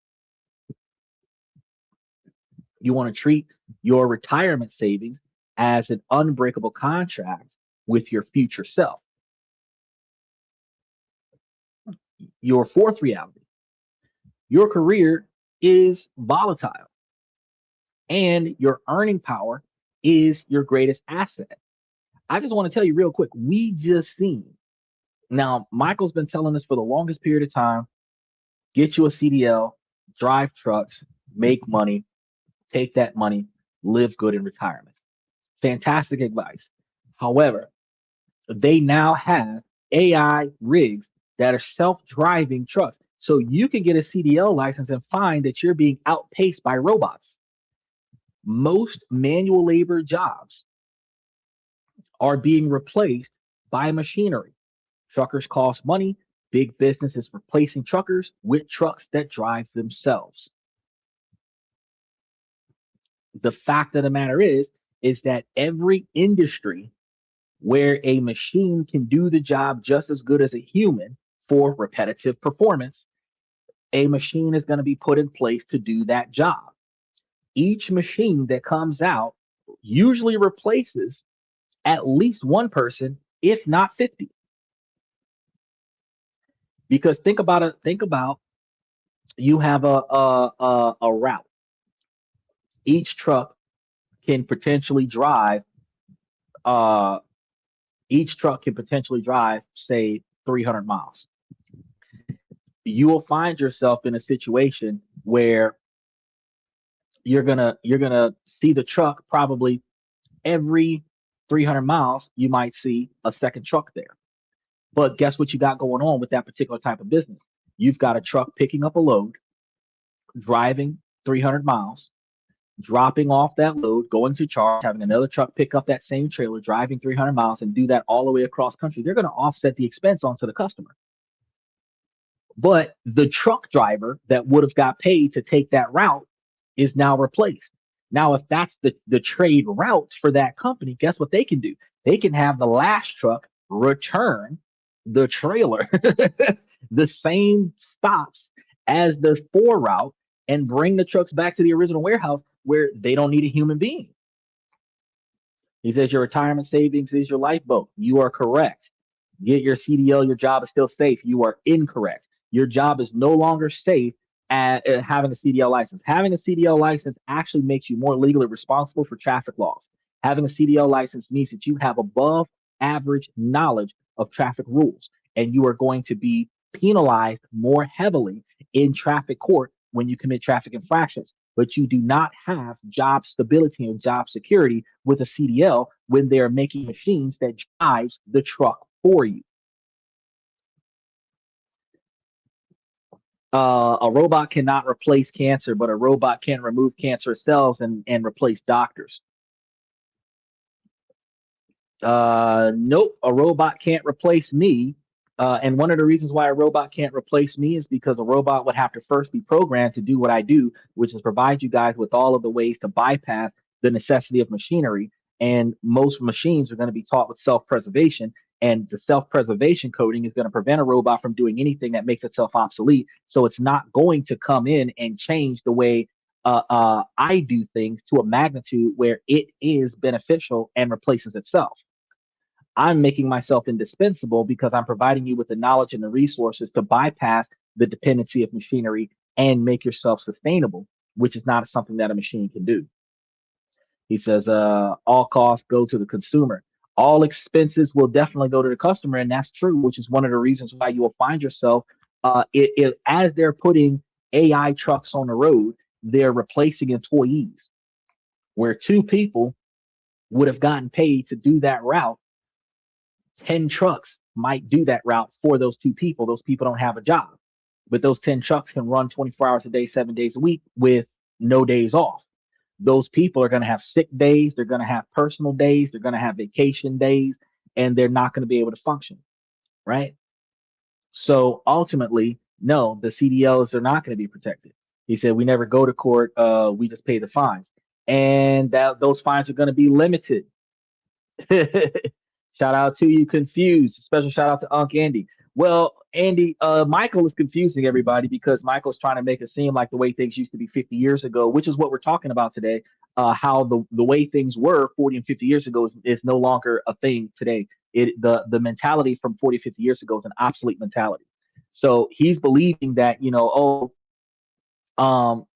You want to treat your retirement savings as an unbreakable contract with your future self. Your fourth reality, your career is volatile and your earning power is your greatest asset. I just want to tell you real quick, we just seen. Now, Michael's been telling us for the longest period of time, get you a CDL, drive trucks, make money, take that money, live good in retirement. Fantastic advice. However, they now have AI rigs that are self-driving trucks. So you can get a CDL license and find that you're being outpaced by robots. Most manual labor jobs are being replaced by machinery. Truckers cost money. Big business is replacing truckers with trucks that drive themselves. The fact of the matter is that every industry where a machine can do the job just as good as a human for repetitive performance, a machine is going to be put in place to do that job. Each machine that comes out usually replaces at least one person, if not 50. Because think about it, think about you have a route. Each truck can potentially drive uh each truck can potentially drive, say, 300 miles. You will find yourself in a situation where you're gonna see the truck probably every 300 miles. You might see a second truck there. But guess what you got going on with that particular type of business? You've got a truck picking up a load, driving 300 miles, dropping off that load, going to charge, having another truck pick up that same trailer, driving 300 miles, and do that all the way across country. They're going to offset the expense onto the customer. But the truck driver that would have got paid to take that route is now replaced. Now, if that's the trade routes for that company, guess what they can do? They can have the last truck return the trailer, the same stops as the four route, and bring the trucks back to the original warehouse where they don't need a human being. He says your retirement savings is your lifeboat. You are correct. Get your CDL, your job is still safe. You are incorrect. Your job is no longer safe at having a CDL license. Having a CDL license actually makes you more legally responsible for traffic laws. Having a CDL license means that you have above average knowledge of traffic rules, and you are going to be penalized more heavily in traffic court when you commit traffic infractions. But you do not have job stability and job security with a CDL when they're making machines that drives the truck for you. A robot cannot replace cancer, but a robot can remove cancerous cells and replace doctors. Nope, a robot can't replace me. And one of the reasons why a robot can't replace me is because a robot would have to first be programmed to do what I do, which is provide you guys with all of the ways to bypass the necessity of machinery. And most machines are going to be taught with self-preservation. And the self-preservation coding is going to prevent a robot from doing anything that makes itself obsolete. So it's not going to come in and change the way I do things to a magnitude where it is beneficial and replaces itself. I'm making myself indispensable because I'm providing you with the knowledge and the resources to bypass the dependency of machinery and make yourself sustainable, which is not something that a machine can do. He says, all costs go to the consumer. All expenses will definitely go to the customer. And that's true, which is one of the reasons why you will find yourself, as they're putting AI trucks on the road, they're replacing employees where two people would have gotten paid to do that route. 10 trucks might do that route for those two people. Those people don't have a job, but those 10 trucks can run 24 hours a day, 7 days a week with no days off. Those people are going to have sick days. They're going to have personal days. They're going to have vacation days, and they're not going to be able to function. Right. So ultimately, no, the CDLs are not going to be protected. He said, we never go to court. We just pay the fines. And that those fines are going to be limited. Shout out to you, confused. Special shout out to Unc Andy. Well, Andy, Michael is confusing everybody because Michael's trying to make it seem like the way things used to be 50 years ago, which is what we're talking about today. How the way things were 40 and 50 years ago is no longer a thing today. The mentality from 40, 50 years ago is an obsolete mentality. So he's believing that, um,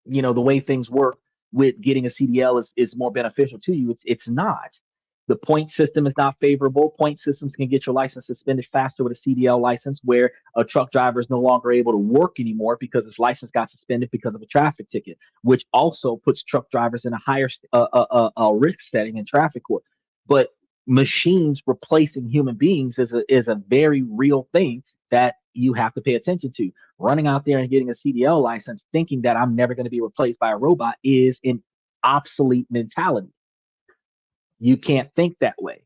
the way things work with getting a CDL is more beneficial to you. It's not. The point system is not favorable. Point systems can get your license suspended faster with a CDL license, where a truck driver is no longer able to work anymore because his license got suspended because of a traffic ticket, which also puts truck drivers in a higher risk setting in traffic court. But machines replacing human beings is a very real thing that you have to pay attention to. Running out there and getting a CDL license thinking that I'm never going to be replaced by a robot is an obsolete mentality. You can't think that way.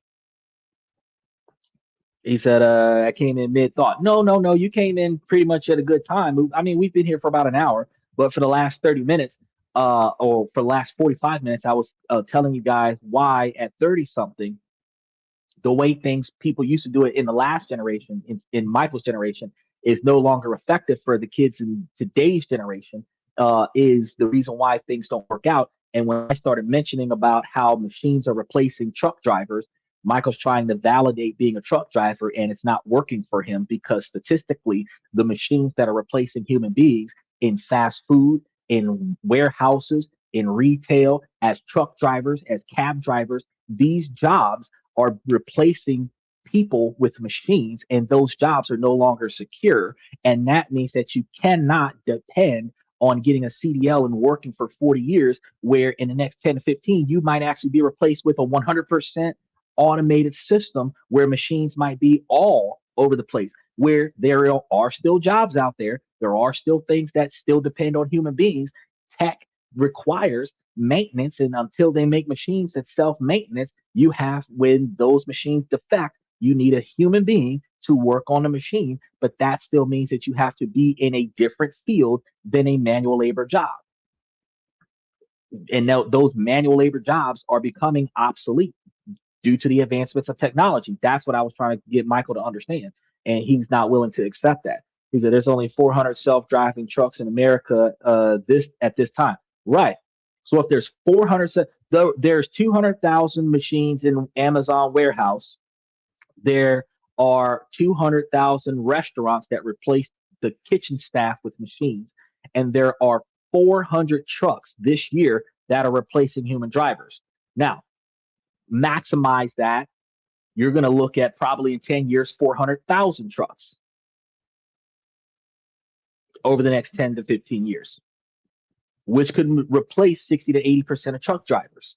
He said, I came in mid thought. No, no, no. You came in pretty much at a good time. I mean, we've been here for about an hour, but for the last 30 minutes, or for the last 45 minutes, I was telling you guys why at 30 something, the way things people used to do it in the last generation, in Michael's generation, is no longer effective for the kids in today's generation. Is the reason why things don't work out. And when I started mentioning about how machines are replacing truck drivers, Michael's trying to validate being a truck driver, and it's not working for him because statistically, the machines that are replacing human beings in fast food, in warehouses, in retail, as truck drivers, as cab drivers, these jobs are replacing people with machines, and those jobs are no longer secure. And that means that you cannot depend on getting a CDL and working for 40 years, where in the next 10 to 15, you might actually be replaced with a 100% automated system where machines might be all over the place, where there are still jobs out there. There are still things that still depend on human beings. Tech requires maintenance, and until they make machines that self maintenance, you have, when those machines defect, you need a human being to work on the machine, but that still means that you have to be in a different field than a manual labor job. And now those manual labor jobs are becoming obsolete due to the advancements of technology. That's what I was trying to get Michael to understand. And he's not willing to accept that. He said there's only 400 self-driving trucks in America this at this time. Right. So if there's 400, there's 200,000 machines in Amazon warehouse. There are 200,000 restaurants that replace the kitchen staff with machines. And there are 400 trucks this year that are replacing human drivers. Now, maximize that. You're going to look at probably in 10 years, 400,000 trucks over the next 10 to 15 years, which could replace 60 to 80% of truck drivers.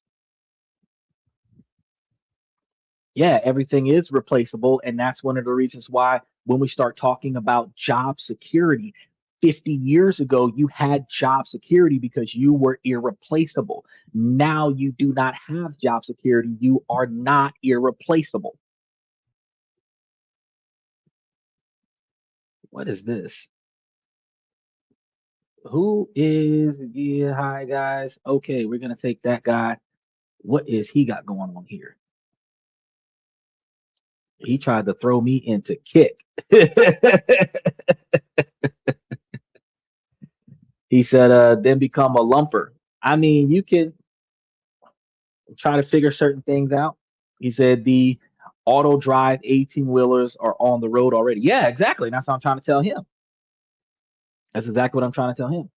Yeah, everything is replaceable. And that's one of the reasons why when we start talking about job security. 50 years ago, you had job security because you were irreplaceable. Now you do not have job security. You are not irreplaceable. What is this? Who is, yeah, hi guys. Okay, we're gonna take that guy. What is he got going on here? He tried to throw me into kick. He said, then become a lumper. I mean, you can try to figure certain things out. He said the auto drive 18 wheelers are on the road already. Yeah, exactly. That's what I'm trying to tell him. That's exactly what I'm trying to tell him.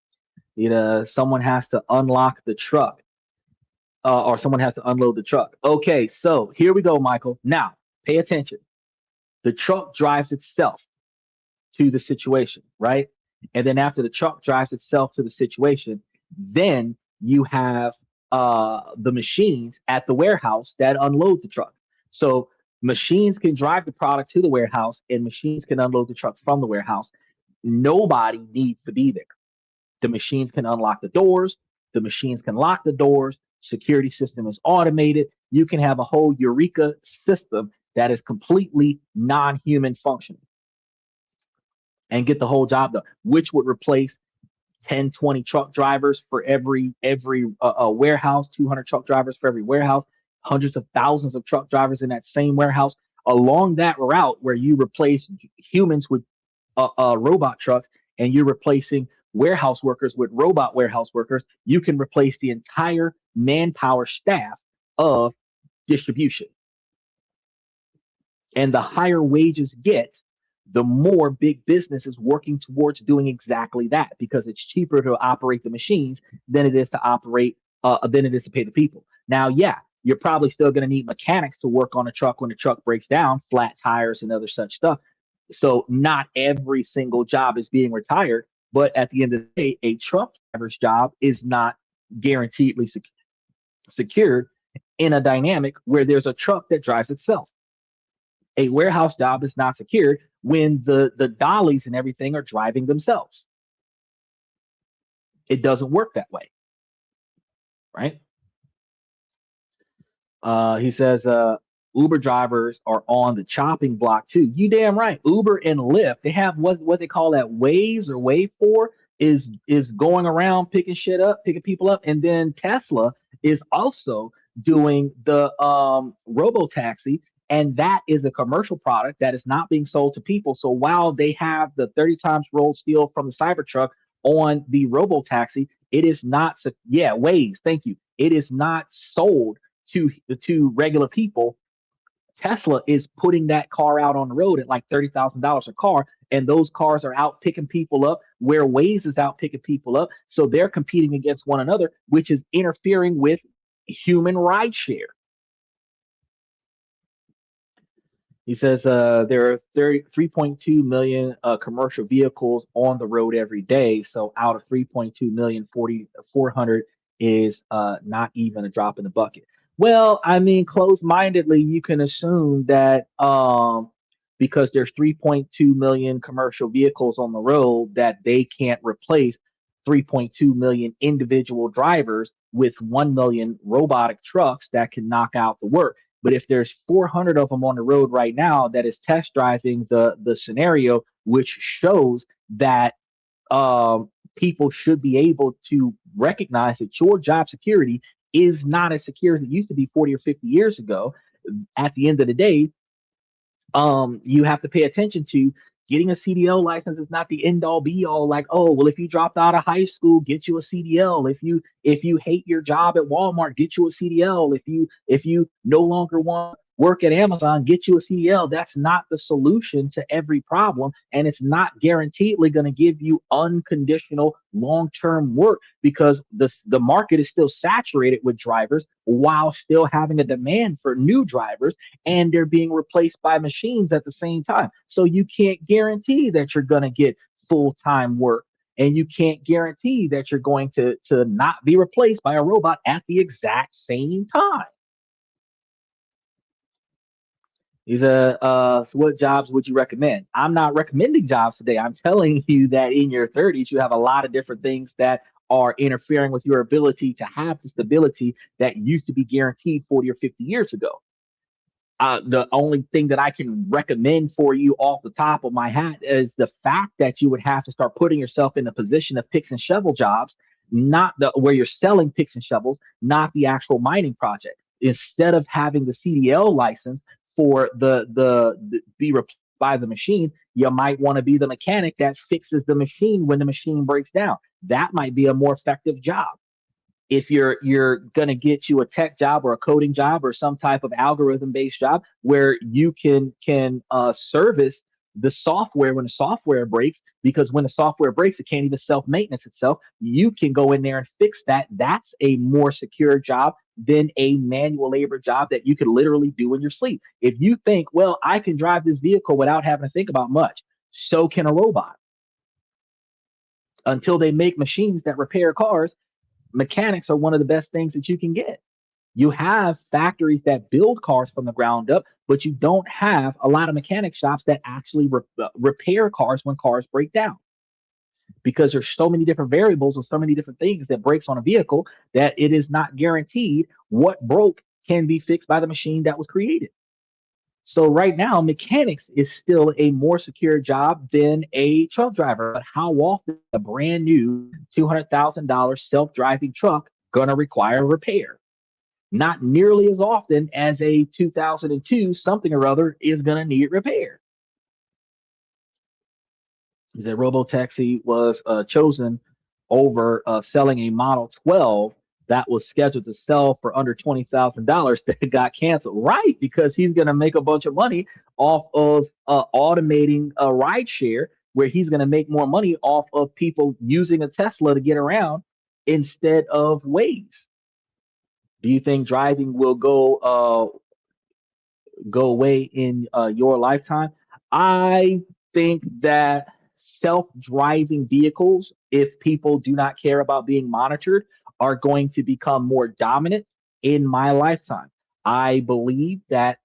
Someone has to unlock the truck, or someone has to unload the truck. Okay, so here we go, Michael. Now, pay attention. The truck drives itself to the situation, right? And then after the truck drives itself to the situation, then you have the machines at the warehouse that unload the truck. So machines can drive the product to the warehouse, and machines can unload the truck from the warehouse. Nobody needs to be there. The machines can unlock the doors. The machines can lock the doors. Security system is automated. You can have a whole Eureka system that is completely non-human functioning and get the whole job done, which would replace 10, 20 truck drivers for every warehouse, 200 truck drivers for every warehouse, hundreds of thousands of truck drivers in that same warehouse. Along that route where you replace humans with robot trucks and you're replacing warehouse workers with robot warehouse workers, you can replace the entire manpower staff of distribution. And the higher wages get, the more big business is working towards doing exactly that because it's cheaper to operate the machines than it is to operate than it is to pay the people. Now, yeah, you're probably still going to need mechanics to work on a truck when the truck breaks down, flat tires and other such stuff. So not every single job is being retired, but at the end of the day, a truck driver's job is not guaranteedly secured in a dynamic where there's a truck that drives itself. A warehouse job is not secured when the dollies and everything are driving themselves. It doesn't work that way, right? He says Uber drivers are on the chopping block too. You damn right. Uber and Lyft, they have what they call that Waze or Wave 4 is going around picking shit up, picking people up, and then Tesla is also doing the robo taxi, and that is a commercial product that is not being sold to people. So while they have the 30 times rolled steel from the Cybertruck on the robo taxi, it is not. Yeah, Waze. Thank you. It is not sold to regular people. Tesla is putting that car out on the road at like $30,000 a car, and those cars are out picking people up where Waze is out picking people up. So they're competing against one another, which is interfering with human rideshare. He says there are 3.2 million commercial vehicles on the road every day. So out of 3.2 million, 400 is not even a drop in the bucket. Well, I mean, closed-mindedly, you can assume that because there's 3.2 million commercial vehicles on the road, that they can't replace 3.2 million individual drivers with 1 million robotic trucks that can knock out the work. But if there's 400 of them on the road right now that is test driving the scenario, which shows that people should be able to recognize that your job security is not as secure as it used to be 40 or 50 years ago. At the end of the day, you have to pay attention to getting a CDL license is not the end all be all. Like, oh, well, if you dropped out of high school, get you a CDL. If you hate your job at Walmart, get you a CDL. If you no longer want to work at Amazon, get you a CDL. That's not the solution to every problem, and it's not guaranteedly going to give you unconditional long-term work because the market is still saturated with drivers while still having a demand for new drivers, and they're being replaced by machines at the same time. So you can't guarantee that you're going to get full-time work, and you can't guarantee that you're going to not be replaced by a robot at the exact same time. He said, so what jobs would you recommend? I'm not recommending jobs today. I'm telling you that in your 30s, you have a lot of different things that are interfering with your ability to have the stability that used to be guaranteed 40 or 50 years ago. The only thing that I can recommend for you off the top of my hat is the fact that you would have to start putting yourself in the position of picks and shovel jobs, not the where you're selling picks and shovels, not the actual mining project. Instead of having the CDL license for the be replaced by the machine, you might want to be the mechanic that fixes the machine when the machine breaks down. That might be a more effective job. If you're going to get you a tech job or a coding job or some type of algorithm based job where you can service the software when the software breaks, because when the software breaks it can't even self maintenance itself, you can go in there and fix that. That's a more secure job than a manual labor job that you could literally do in your sleep. If you think, well, I can drive this vehicle without having to think about much, so can a robot. Until they make machines that repair cars, mechanics are one of the best things that you can get. You have factories that build cars from the ground up, but you don't have a lot of mechanic shops that actually repair cars when cars break down, because there's so many different variables and so many different things that breaks on a vehicle that it is not guaranteed what broke can be fixed by the machine that was created. So right now, mechanics is still a more secure job than a truck driver. But how often is a brand new $200,000 self-driving truck gonna require repair? Not nearly as often as a 2002 something or other is gonna need repair. The Robotaxi was chosen over selling a Model 12 that was scheduled to sell for under $20,000 that got canceled. Right, because he's going to make a bunch of money off of automating a ride share, where he's going to make more money off of people using a Tesla to get around instead of Waze. Do you think driving will go away in your lifetime? I think that self-driving vehicles, if people do not care about being monitored, are going to become more dominant in my lifetime. I believe that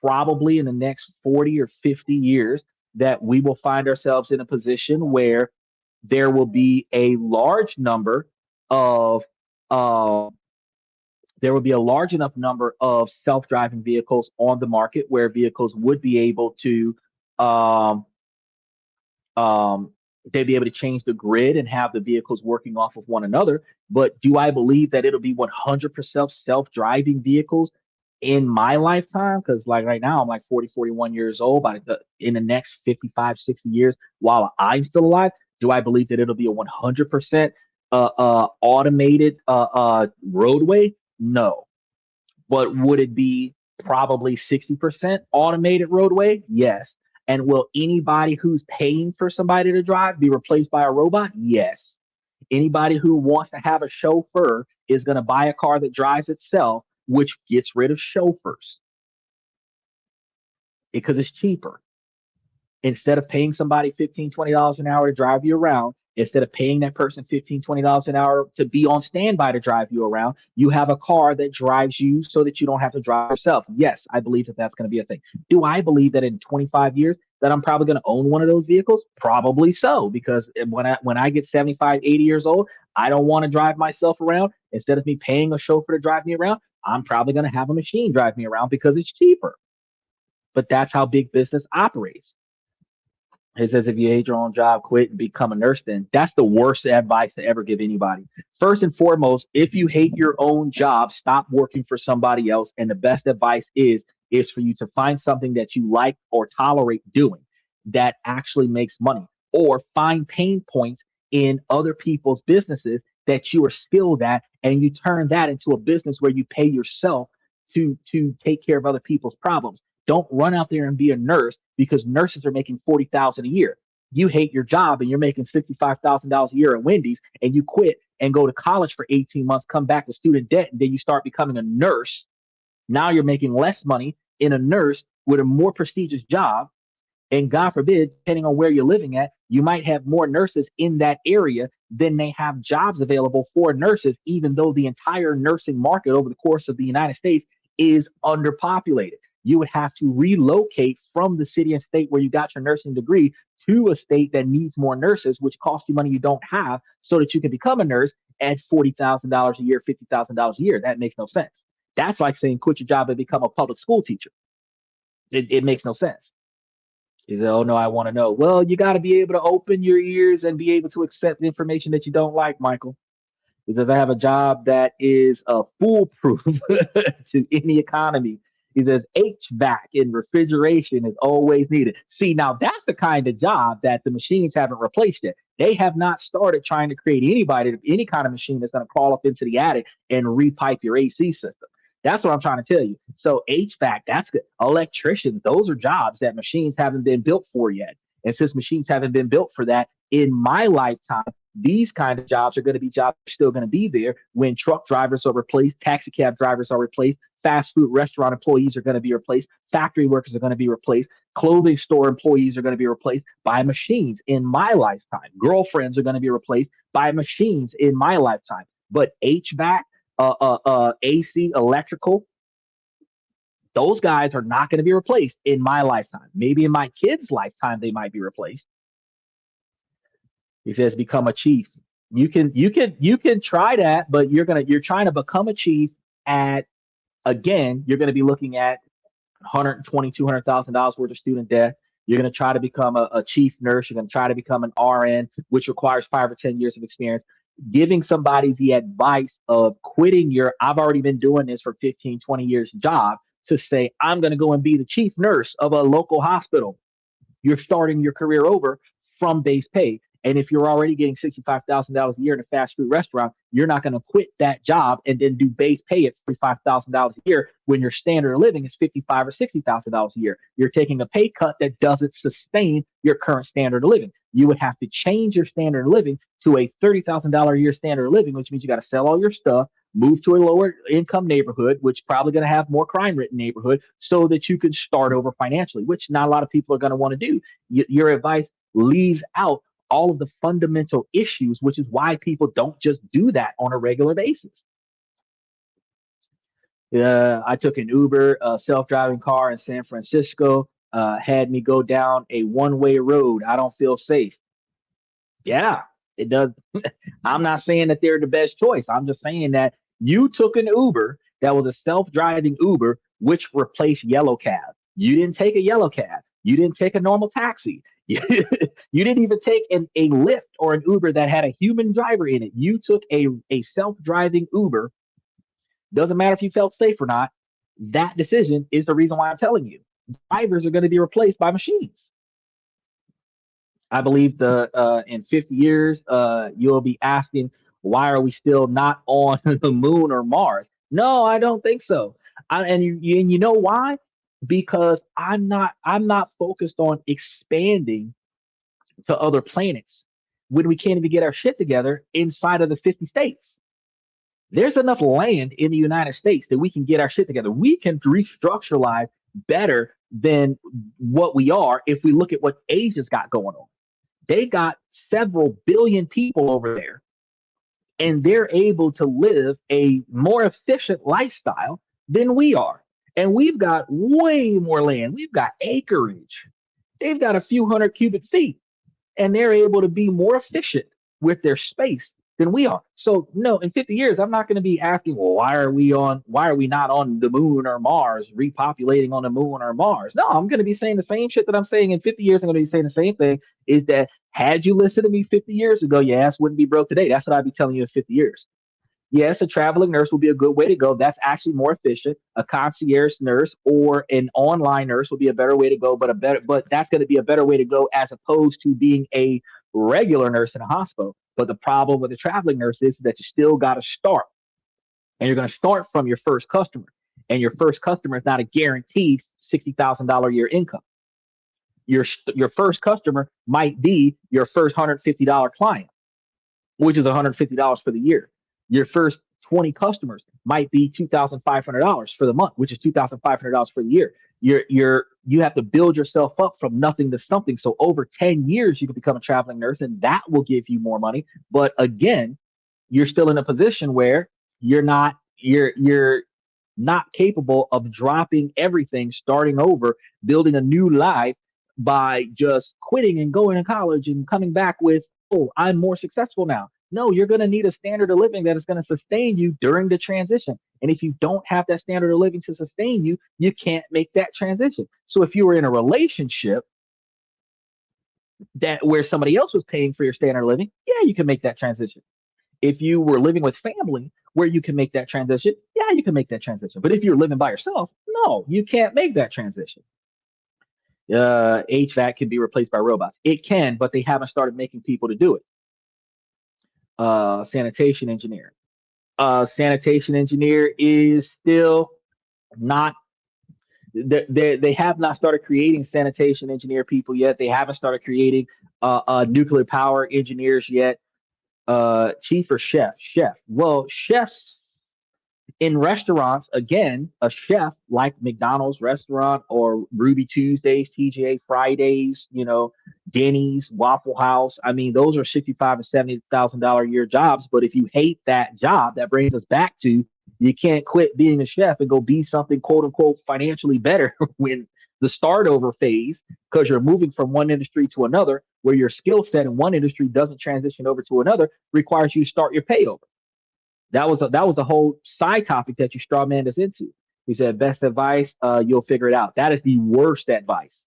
probably in the next 40 or 50 years that we will find ourselves in a position where there will be a large number of uh, there would be a large enough number of self-driving vehicles on the market where vehicles would be able to um, um, they'd be able to change the grid and have the vehicles working off of one another. But do I believe that it'll be 100% self-driving vehicles in my lifetime? Because like right now, I'm like 40, 41 years old. In the next 55, 60 years, while I'm still alive, do I believe that it'll be a 100% automated roadway? No. But would it be probably 60% automated roadway? Yes. And will anybody who's paying for somebody to drive be replaced by a robot? Yes. Anybody who wants to have a chauffeur is going to buy a car that drives itself, which gets rid of chauffeurs because it's cheaper. Instead of paying somebody $15, $20 an hour to drive you around, instead of paying that person $15, $20 an hour to be on standby to drive you around, you have a car that drives you so that you don't have to drive yourself. Yes, I believe that that's going to be a thing. Do I believe that in 25 years that I'm probably going to own one of those vehicles? Probably so, because when I get 75, 80 years old, I don't want to drive myself around. Instead of me paying a chauffeur to drive me around, I'm probably going to have a machine drive me around because it's cheaper. But that's how big business operates. It says if you hate your own job, quit and become a nurse. Then that's the worst advice to ever give anybody. First and foremost, if you hate your own job, stop working for somebody else. And the best advice is for you to find something that you like or tolerate doing that actually makes money, or find pain points in other people's businesses that you are skilled at, and you turn that into a business where you pay yourself to take care of other people's problems. Don't run out there and be a nurse because nurses are making 40,000 a year. You hate your job and you're making $65,000 a year at Wendy's, and you quit and go to college for 18 months, come back with student debt, and then you start becoming a nurse. Now you're making less money in a nurse with a more prestigious job. And God forbid, depending on where you're living at, you might have more nurses in that area than they have jobs available for nurses, even though the entire nursing market over the course of the United States is underpopulated. you would have to relocate from the city and state where you got your nursing degree to a state that needs more nurses, which costs you money you don't have, so that you can become a nurse at $40,000 a year, $50,000 a year. That makes no sense. That's like saying quit your job and become a public school teacher. It makes no sense. You say, oh no, I want to know. Well, you got to be able to open your ears and be able to accept information that you don't like, Michael, because I have a job that is foolproof to any economy. He says HVAC and refrigeration is always needed. See, now that's the kind of job that the machines haven't replaced yet. They have not started trying to create any kind of machine that's going to crawl up into the attic and repipe your AC system. That's what I'm trying to tell you. So HVAC, that's good. Electricians, those are jobs that machines haven't been built for yet. And since machines haven't been built for that in my lifetime, these kind of jobs are going to be jobs that are still going to be there when truck drivers are replaced, taxi cab drivers are replaced, fast food restaurant employees are going to be replaced, factory workers are going to be replaced, clothing store employees are going to be replaced by machines in my lifetime. Girlfriends are going to be replaced by machines in my lifetime. But HVAC, AC, electrical, those guys are not going to be replaced in my lifetime. Maybe in my kids' lifetime they might be replaced. He says become a chief. You can try that, but you're trying to become a chief at, again, you're going to be looking at 120, $200,000 worth of student debt. You're going to try to become a chief nurse. You're going to try to become an RN, which requires 5 or 10 years of experience. Giving somebody the advice of quitting your I've already been doing this for 15, 20 years job to say, I'm going to go and be the chief nurse of a local hospital. You're starting your career over from base pay. And if you're already getting $65,000 a year in a fast food restaurant, you're not going to quit that job and then do base pay at $45,000 a year when your standard of living is $55,000 or $60,000 a year. You're taking a pay cut that doesn't sustain your current standard of living. You would have to change your standard of living to a $30,000 a year standard of living, which means you got to sell all your stuff, move to a lower income neighborhood, which is probably going to have more crime ridden neighborhood, so that you can start over financially, which not a lot of people are going to want to do. Your advice leaves out all of the fundamental issues, which is why people don't just do that on a regular basis. I took an Uber, a self-driving car in San Francisco, had me go down a one-way road. I don't feel safe. Yeah, it does. I'm not saying that they're the best choice. I'm just saying that you took an Uber that was a self-driving Uber, which replaced yellow cab. You didn't take a yellow cab. You didn't take a normal taxi. You didn't even take a Lyft or an Uber that had a human driver in it. You took a self-driving Uber. Doesn't matter if you felt safe or not. That decision is the reason why I'm telling you. Drivers are going to be replaced by machines. I believe in 50 years, you'll be asking, why are we still not on the moon or Mars? No, I don't think so. And you know why? Because I'm not focused on expanding to other planets when we can't even get our shit together inside of the 50 states. There's enough land in the United States that we can get our shit together. We can restructure life better than what we are if we look at what Asia's got going on. They got several billion people over there, and they're able to live a more efficient lifestyle than we are. And we've got way more land. We've got acreage. They've got a few hundred cubic feet, and they're able to be more efficient with their space than we are. So no, in 50 years, I'm not going to be asking, well, why are we not on the moon or Mars, repopulating on the moon or Mars? No, I'm going to be saying the same shit that I'm saying in 50 years. I'm going to be saying the same thing, is that had you listened to me 50 years ago, your ass wouldn't be broke today. That's what I'd be telling you in 50 years. Yes, a traveling nurse will be a good way to go. That's actually more efficient. A concierge nurse or an online nurse will be a better way to go, but that's going to be a better way to go as opposed to being a regular nurse in a hospital. But the problem with a traveling nurse is that you still got to start, and you're going to start from your first customer, and your first customer is not a guaranteed $60,000 a year income. Your first customer might be your first $150 client, which is $150 for the year. Your first 20 customers might be $2,500 for the month, which is $2,500 for the year. You have to build yourself up from nothing to something. So over 10 years, you can become a traveling nurse, and that will give you more money. But again, you're still in a position where you're not not capable of dropping everything, starting over, building a new life by just quitting and going to college and coming back with, oh, I'm more successful now. No, you're going to need a standard of living that is going to sustain you during the transition. And if you don't have that standard of living to sustain you, you can't make that transition. So if you were in a relationship that where somebody else was paying for your standard of living, yeah, you can make that transition. If you were living with family where you can make that transition, yeah, you can make that transition. But if you're living by yourself, no, you can't make that transition. HVAC can be replaced by robots. It can, but they haven't started making people to do it. Sanitation engineer. Sanitation engineer is still not. They have not started creating sanitation engineer people yet. They haven't started creating nuclear power engineers yet. Chief or chef? Chef. Well, chefs in restaurants, again, a chef like McDonald's restaurant or Ruby Tuesdays, TGA Fridays, Denny's, Waffle House. I mean, those are 65 and $70,000 a year jobs. But if you hate that job, that brings us back to you can't quit being a chef and go be something quote unquote financially better when the start over phase, because you're moving from one industry to another, where your skill set in one industry doesn't transition over to another, requires you to start your pay over. That was a whole side topic that you straw man us into. He said, "Best advice, you'll figure it out." That is the worst advice.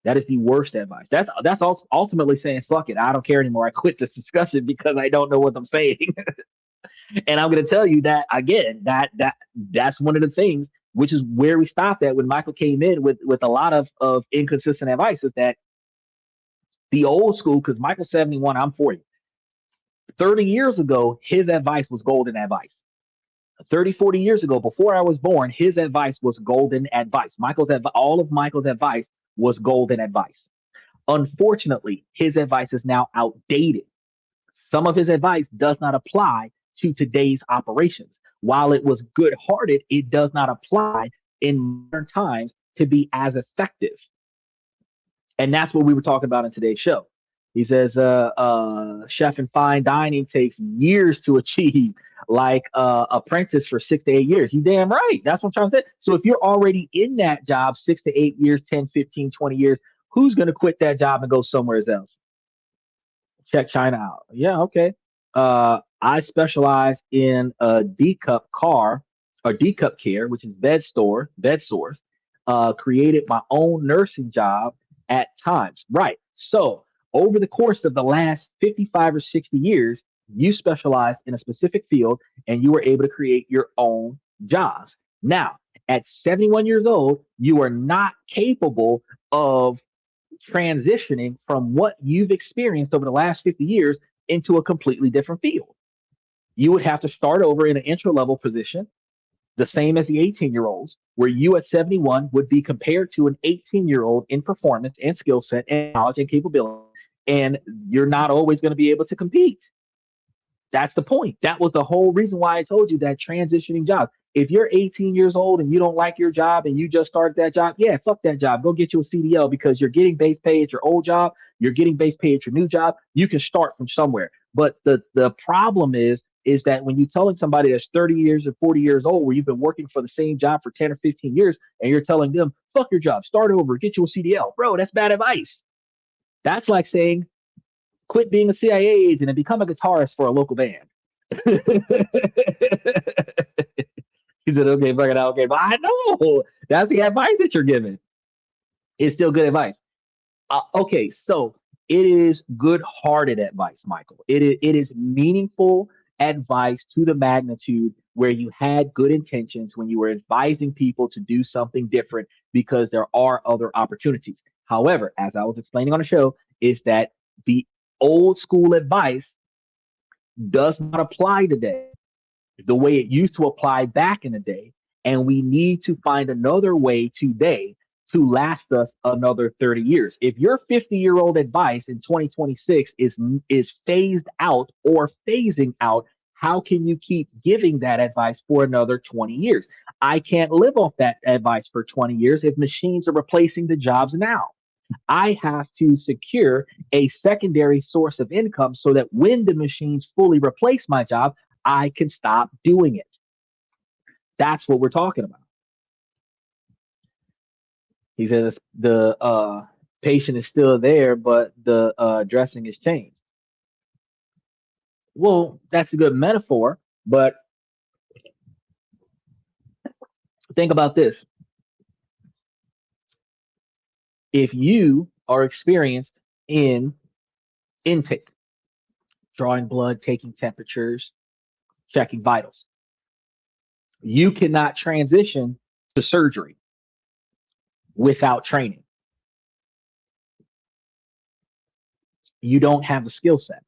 That is the worst advice. That's also ultimately saying, "Fuck it, I don't care anymore. I quit this discussion because I don't know what I'm saying." And I'm going to tell you that again. That's one of the things, which is where we stopped at when Michael came in with a lot of inconsistent advice. Is that the old school? Because Michael's 71, I'm 40. 30 years ago, his advice was golden advice. 30, 40 years ago, before I was born, his advice was golden advice. All of Michael's advice was golden advice. Unfortunately, his advice is now outdated. Some of his advice does not apply to today's operations. While it was good hearted, it does not apply in modern times to be as effective. And that's what we were talking about in today's show. He says, chef in fine dining takes years to achieve, like apprentice for 6 to 8 years. You damn right. That's what I'm trying to say. So if you're already in that job 6 to 8 years, 10, 15, 20 years, who's going to quit that job and go somewhere else? Check China out. Yeah, okay. I specialize in D cup car or D cup care, which is bed source. Created my own nursing job at times. Right. So over the course of the last 55 or 60 years, you specialized in a specific field and you were able to create your own jobs. Now, at 71 years old, you are not capable of transitioning from what you've experienced over the last 50 years into a completely different field. You would have to start over in an entry level position, the same as the 18-year-olds, where you at 71 would be compared to an 18-year-old in performance and skill set and knowledge and capability. And you're not always going to be able to compete. That's the point. That was the whole reason why I told you that transitioning job. If you're 18 years old and you don't like your job and you just started that job, yeah, fuck that job. Go get you a CDL because you're getting base pay at your old job. You're getting base pay at your new job. You can start from somewhere. But the problem is that when you're telling somebody that's 30 years or 40 years old, where you've been working for the same job for 10 or 15 years, and you're telling them, fuck your job, start over, get you a CDL. Bro, that's bad advice. That's like saying, quit being a CIA agent and become a guitarist for a local band. He said, okay, fuck it out. Okay, but I know that's the advice that you're giving. It's still good advice. Okay, so it is good-hearted advice, Michael. It is meaningful advice to the magnitude where you had good intentions when you were advising people to do something different because there are other opportunities. However, as I was explaining on the show, is that the old school advice does not apply today the way it used to apply back in the day. And we need to find another way today to last us another 30 years. If your 50-year-old advice in 2026 is phased out or phasing out, how can you keep giving that advice for another 20 years? I can't live off that advice for 20 years if machines are replacing the jobs now. I have to secure a secondary source of income so that when the machines fully replace my job, I can stop doing it. That's what we're talking about. He says the patient is still there, but the dressing is changed. Well, that's a good metaphor, but think about this. If you are experienced in intake, drawing blood, taking temperatures, checking vitals, you cannot transition to surgery without training. You don't have the skill set.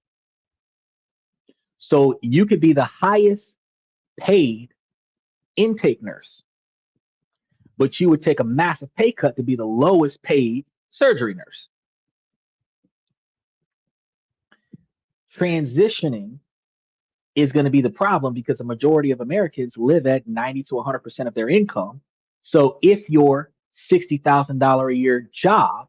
So you could be the highest paid intake nurse, but you would take a massive pay cut to be the lowest paid surgery nurse. Transitioning is going to be the problem because the majority of Americans live at 90 to 100% of their income. So if your $60,000 a year job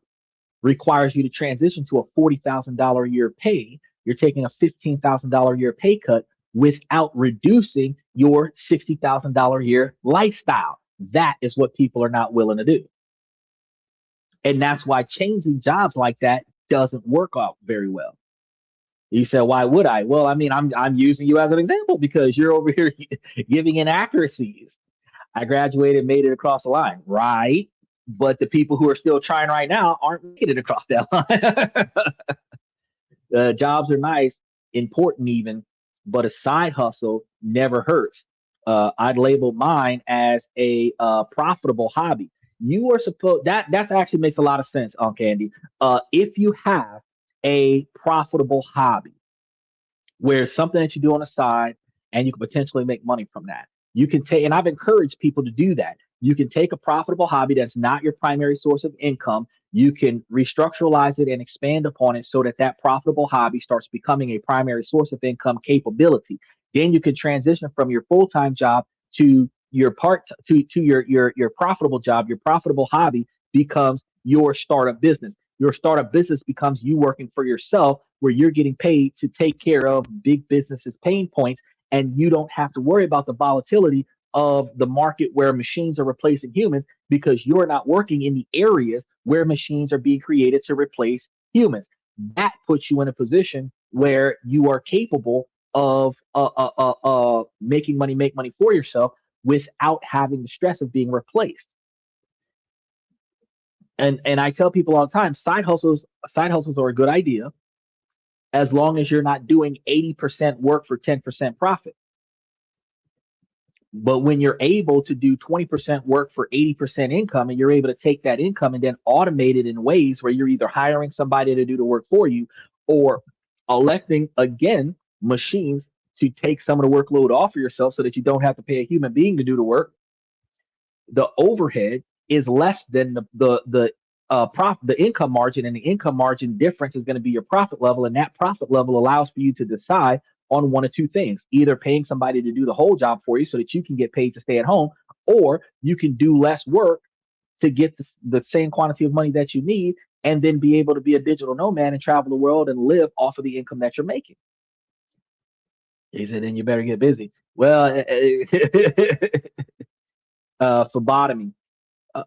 requires you to transition to a $40,000 a year pay, you're taking a $15,000 a year pay cut without reducing your $60,000 a year lifestyle. That is what people are not willing to do. And that's why changing jobs like that doesn't work out very well. You said, why would I? Well, I mean, I'm using you as an example because you're over here giving inaccuracies. I graduated, made it across the line, right? But the people who are still trying right now aren't making it across that line. Jobs are nice, important even, but a side hustle never hurts. I'd label mine as a profitable hobby. You are supposed that actually makes a lot of sense, on Candy. If you have a profitable hobby, where it's something that you do on the side and you can potentially make money from that. You can take, and I've encouraged people to do that. You can take a profitable hobby that's not your primary source of income. You can restructuralize it and expand upon it so that that profitable hobby starts becoming a primary source of income capability. Then you can transition from your full-time job to your your profitable job. Your profitable hobby becomes your startup business. Your startup business becomes you working for yourself, where you're getting paid to take care of big businesses' pain points, and you don't have to worry about the volatility of the market where machines are replacing humans because you're not working in the areas where machines are being created to replace humans. That puts you in a position where you are capable of making money, make money for yourself without having the stress of being replaced. And I tell people all the time, side hustles are a good idea as long as you're not doing 80% work for 10% profit. But when you're able to do 20% work for 80% income, and you're able to take that income and then automate it in ways where you're either hiring somebody to do the work for you or electing again machines to take some of the workload off of yourself so that you don't have to pay a human being to do the work, the overhead is less than the income margin, and the income margin difference is going to be your profit level, and that profit level allows for you to decide on one of two things: either paying somebody to do the whole job for you so that you can get paid to stay at home, or you can do less work to get the same quantity of money that you need, and then be able to be a digital nomad and travel the world and live off of the income that you're making. He said, then you better get busy. Well, phlebotomy. Uh,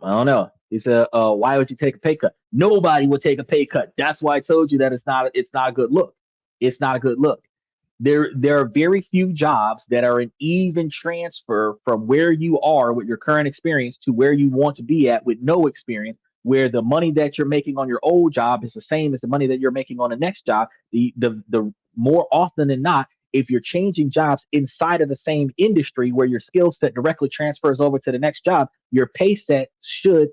I don't know. He said, why would you take a pay cut? Nobody would take a pay cut. That's why I told you that it's not a good look. It's not a good look. There are very few jobs that are an even transfer from where you are with your current experience to where you want to be at with no experience, where the money that you're making on your old job is the same as the money that you're making on the next job. The more often than not, if you're changing jobs inside of the same industry where your skill set directly transfers over to the next job, your pay set should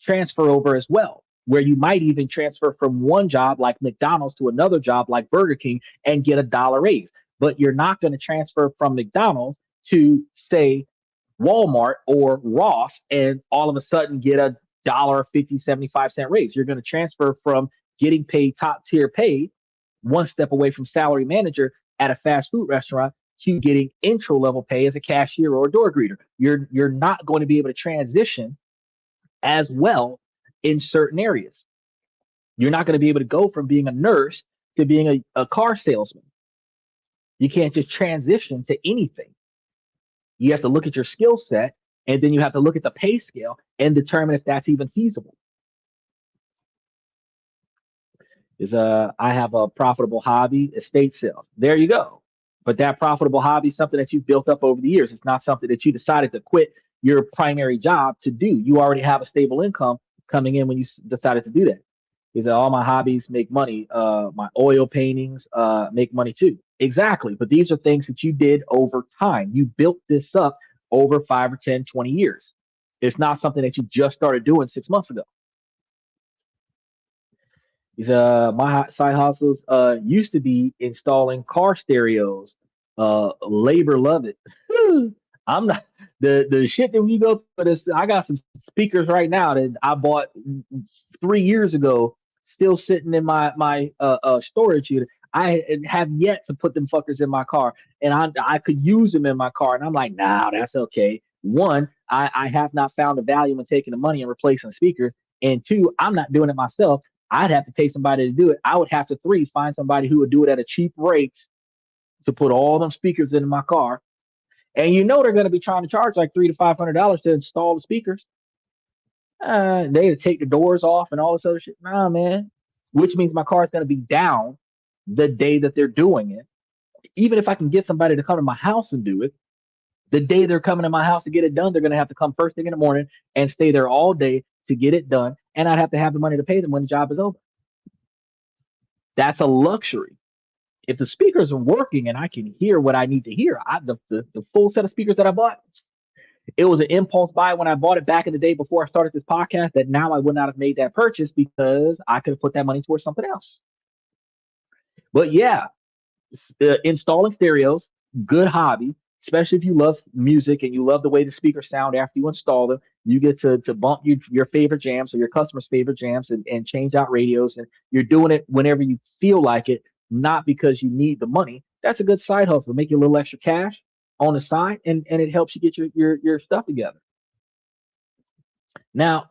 transfer over as well, where you might even transfer from one job like McDonald's to another job like Burger King and get a dollar raise. But you're not going to transfer from McDonald's to, say, Walmart or Ross and all of a sudden get a dollar 50, 75 cent raise. You're going to transfer from getting paid top tier pay, one step away from salary manager at a fast food restaurant, to getting intro level pay as a cashier or a door greeter. You're not going to be able to transition as well in certain areas. You're not going to be able to go from being a nurse to being a car salesman. You can't just transition to anything. You have to look at your skill set, and then you have to look at the pay scale and determine if that's even feasible. Is I have a profitable hobby, estate sales. There you go. But that profitable hobby is something that you've built up over the years. It's not something that you decided to quit your primary job to do. You already have a stable income coming in when you decided to do that. Is that all my hobbies make money? My oil paintings make money too. Exactly. But these are things that you did over time. You built this up over 5 or 10, 20 years. It's not something that you just started doing 6 months ago. My side hustles used to be installing car stereos. Labor love it. I'm not the shit that we go for this. I got some speakers right now that I bought 3 years ago, still sitting in my storage unit. I have yet to put them fuckers in my car, and I could use them in my car, and I'm like, nah, that's okay. One, I have not found the value in taking the money and replacing speakers, and two, I'm not doing it myself. I'd have to pay somebody to do it. I would have to three find somebody who would do it at a cheap rate to put all them speakers in my car. And you know they're going to be trying to charge like $300 to $500 to install the speakers. They take the doors off and all this other shit. Nah, man. Which means my car is going to be down the day that they're doing it. Even if I can get somebody to come to my house and do it, the day they're coming to my house to get it done, they're going to have to come first thing in the morning and stay there all day to get it done. And I'd have to have the money to pay them when the job is over. That's a luxury. If the speakers are working and I can hear what I need to hear, the full set of speakers that I bought, it was an impulse buy when I bought it back in the day before I started this podcast that now I would not have made that purchase because I could have put that money towards something else. But yeah, installing stereos, good hobby, especially if you love music and you love the way the speakers sound after you install them. You get to bump your favorite jams or your customers' favorite jams and change out radios. And you're doing it whenever you feel like it, not because you need the money. That's a good side hustle. Make you a little extra cash on the side, and it helps you get your stuff together. Now,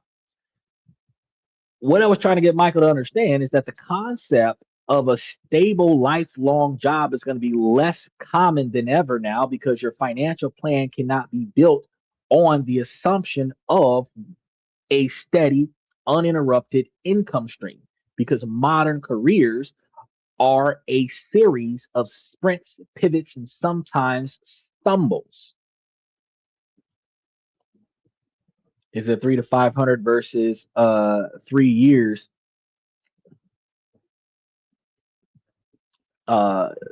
what I was trying to get Michael to understand is that the concept of a stable lifelong job is going to be less common than ever now because your financial plan cannot be built on the assumption of a steady, uninterrupted income stream because modern careers are a series of sprints, pivots, and sometimes stumbles. Is it 3 to 500 versus 3 years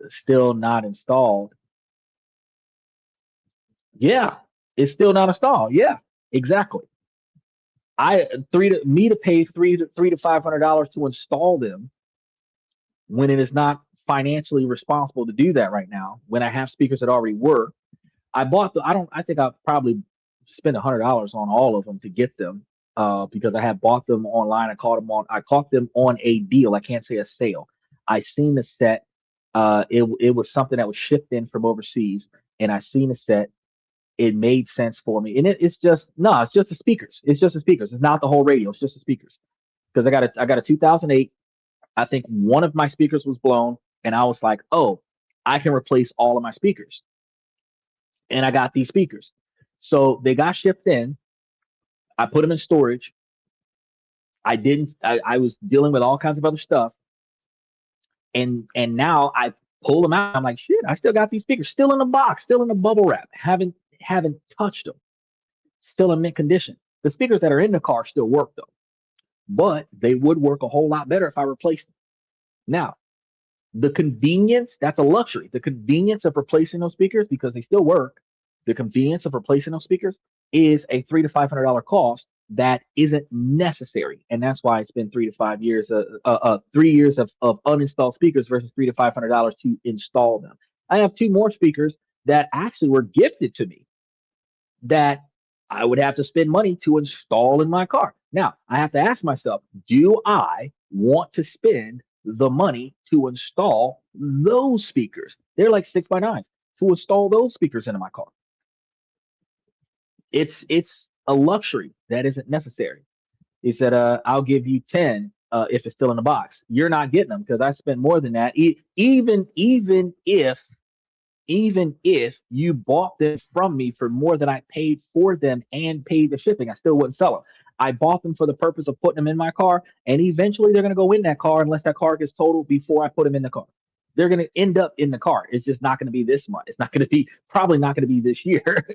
still not installed? Yeah, it's still not installed. Yeah, exactly. I three to me to pay $300 to install them when it is not financially responsible to do that right now. When I have speakers that already work, I bought the. I don't. I think I probably spent $100 on all of them to get them because I had bought them online. I caught them on a deal. I can't say a sale. I seen the set. It was something that was shipped in from overseas, and I seen the set. It made sense for me, and it's just no, it's just the speakers. It's just the speakers. It's not the whole radio. It's just the speakers. Because I got a 2008. I think one of my speakers was blown, and I was like, oh, I can replace all of my speakers, and I got these speakers. So they got shipped in. I put them in storage. I didn't. I was dealing with all kinds of other stuff, and now I pull them out. I'm like, shit, I still got these speakers, still in the box, still in the bubble wrap. Haven't touched them. Still in mint condition. The speakers that are in the car still work though, but they would work a whole lot better if I replaced them. Now, the convenience, that's a luxury. The convenience of replacing those speakers because they still work, the convenience of replacing those speakers is a $300 to $500 cost that isn't necessary. And that's why it's been 3 to 5 years, 3 years of uninstalled speakers versus $300 to $500 to install them. I have two more speakers that actually were gifted to me that I would have to spend money to install in my car. Now, I have to ask myself, do I want to spend the money to install those speakers? They're like 6x9s to install those speakers into my car. It's a luxury that isn't necessary. He said, I'll give you 10 if it's still in the box. You're not getting them because I spent more than that. Even if Even if you bought them from me for more than I paid for them and paid the shipping, I still wouldn't sell them. I bought them for the purpose of putting them in my car, and eventually they're going to go in that car unless that car gets totaled before I put them in the car. They're going to end up in the car. It's just not going to be this month. It's not going to be, probably not going to be this year.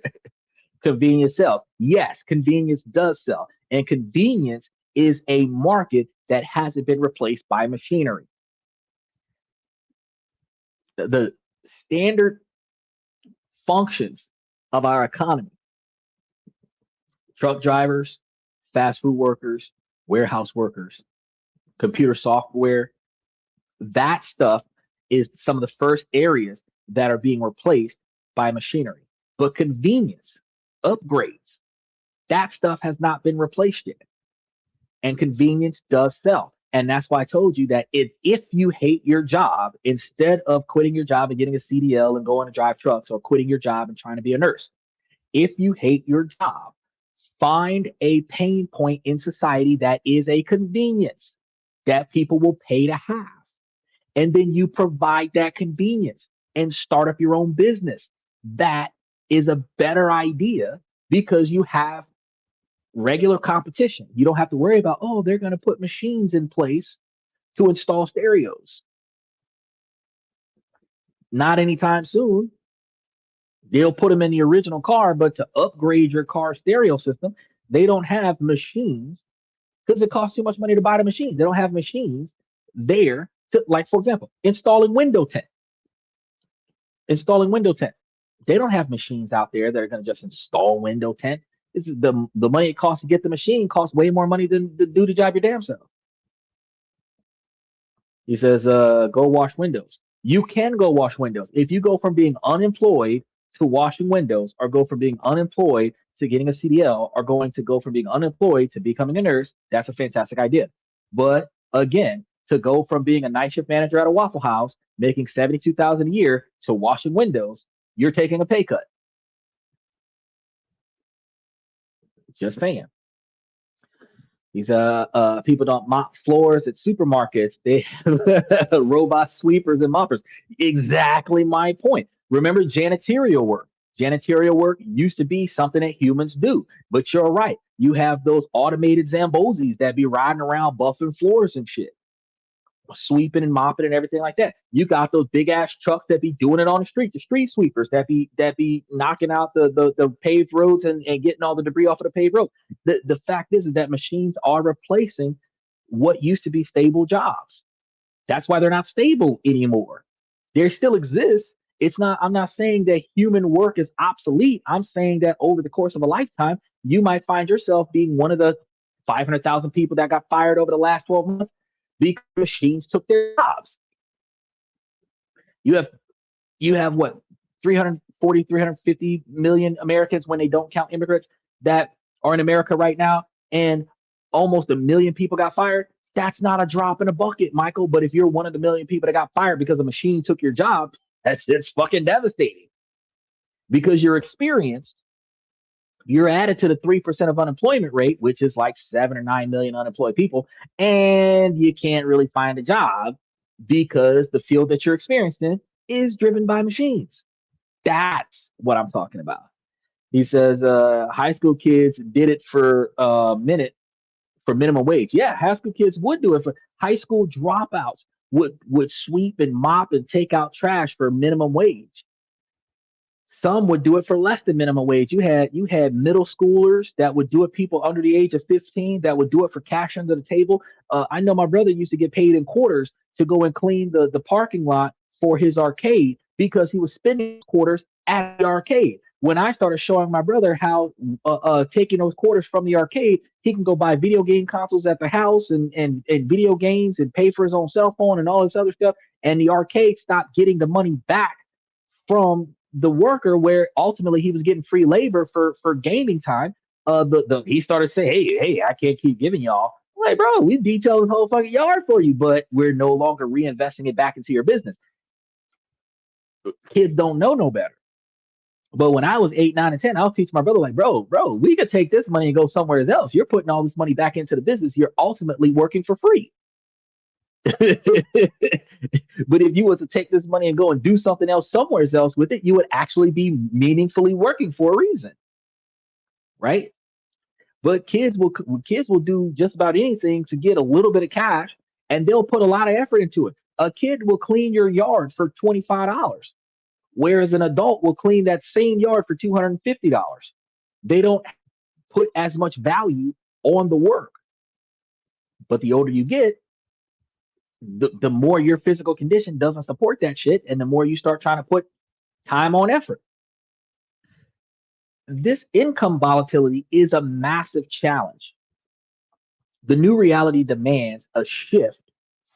Convenience sells. Yes, convenience does sell. And convenience is a market that hasn't been replaced by machinery. The standard functions of our economy, truck drivers, fast food workers, warehouse workers, computer software, that stuff is some of the first areas that are being replaced by machinery. But convenience, upgrades, that stuff has not been replaced yet. And convenience does sell. And that's why I told you that if you hate your job, instead of quitting your job and getting a CDL and going to drive trucks, or quitting your job and trying to be a nurse, if you hate your job, find a pain point in society that is a convenience that people will pay to have. And then you provide that convenience and start up your own business. That is a better idea because you have regular competition. You don't have to worry about, oh, they're going to put machines in place to install stereos. Not anytime soon. They'll put them in the original car, but to upgrade your car stereo system, they don't have machines because it costs too much money to buy the machines. They don't have machines there to, like, for example, installing Windows 10. Installing Windows 10. They don't have machines out there that are going to just install Windows 10. This is the money it costs to get the machine costs way more money than to do the job your damn self. He says, go wash windows. You can go wash windows. If you go from being unemployed to washing windows, or go from being unemployed to getting a CDL, or going to go from being unemployed to becoming a nurse, that's a fantastic idea. But again, to go from being a night shift manager at a Waffle House, making 72,000 a year, to washing windows, you're taking a pay cut. Just saying. These people don't mop floors at supermarkets. They have robot sweepers and moppers. Exactly my point. Remember janitorial work. Janitorial work used to be something that humans do. But you're right. You have those automated Zambozis that be riding around buffing floors and shit, sweeping and mopping and everything like that. You got those big ass trucks that be doing it on the street sweepers that be knocking out the paved roads and getting all the debris off of the paved roads. The fact is that machines are replacing what used to be stable jobs. That's why they're not stable anymore. They still exist. It's not, I'm not saying that human work is obsolete. I'm saying that over the course of a lifetime, you might find yourself being one of the 500,000 people that got fired over the last 12 months because machines took their jobs. You have what, 340, 350 million Americans, when they don't count immigrants, that are in America right now, and almost a million people got fired. That's not a drop in a bucket, Michael. But if you're one of the million people that got fired because a machine took your job, it's fucking devastating. Because you're experienced, you're added to the 3% of unemployment rate, which is like 7 or 9 million unemployed people, and you can't really find a job because the field that you're experienced in is driven by machines. That's what I'm talking about. He says high school kids did it for a minute for minimum wage. Yeah, high school kids would do it. For high school dropouts would sweep and mop and take out trash for minimum wage. Some would do it for less than minimum wage. You had middle schoolers that would do it. People under the age of 15 that would do it for cash under the table. I know my brother used to get paid in quarters to go and clean the parking lot for his arcade because he was spending quarters at the arcade. When I started showing my brother how taking those quarters from the arcade, he can go buy video game consoles at the house and video games and pay for his own cell phone and all this other stuff. And the arcade stopped getting the money back from the worker, where ultimately he was getting free labor for gaming time. He started saying, hey, I can't keep giving y'all. I'm like, bro, we detailed the whole fucking yard for you, but we're no longer reinvesting it back into your business. Kids don't know no better. But when I was 8, 9, and 10, I'll teach my brother, like, bro, we could take this money and go somewhere else. You're putting all this money back into the business. You're ultimately working for free. But if you were to take this money and go and do something else somewhere else with it, you would actually be meaningfully working for a reason, right? But kids will do just about anything to get a little bit of cash, and they'll put a lot of effort into it. A kid will clean your yard for $25, whereas an adult will clean that same yard for $250. They don't put as much value on the work. But the older you get, the more your physical condition doesn't support that shit, and the more you start trying to put time on effort. This income volatility is a massive challenge. The new reality demands a shift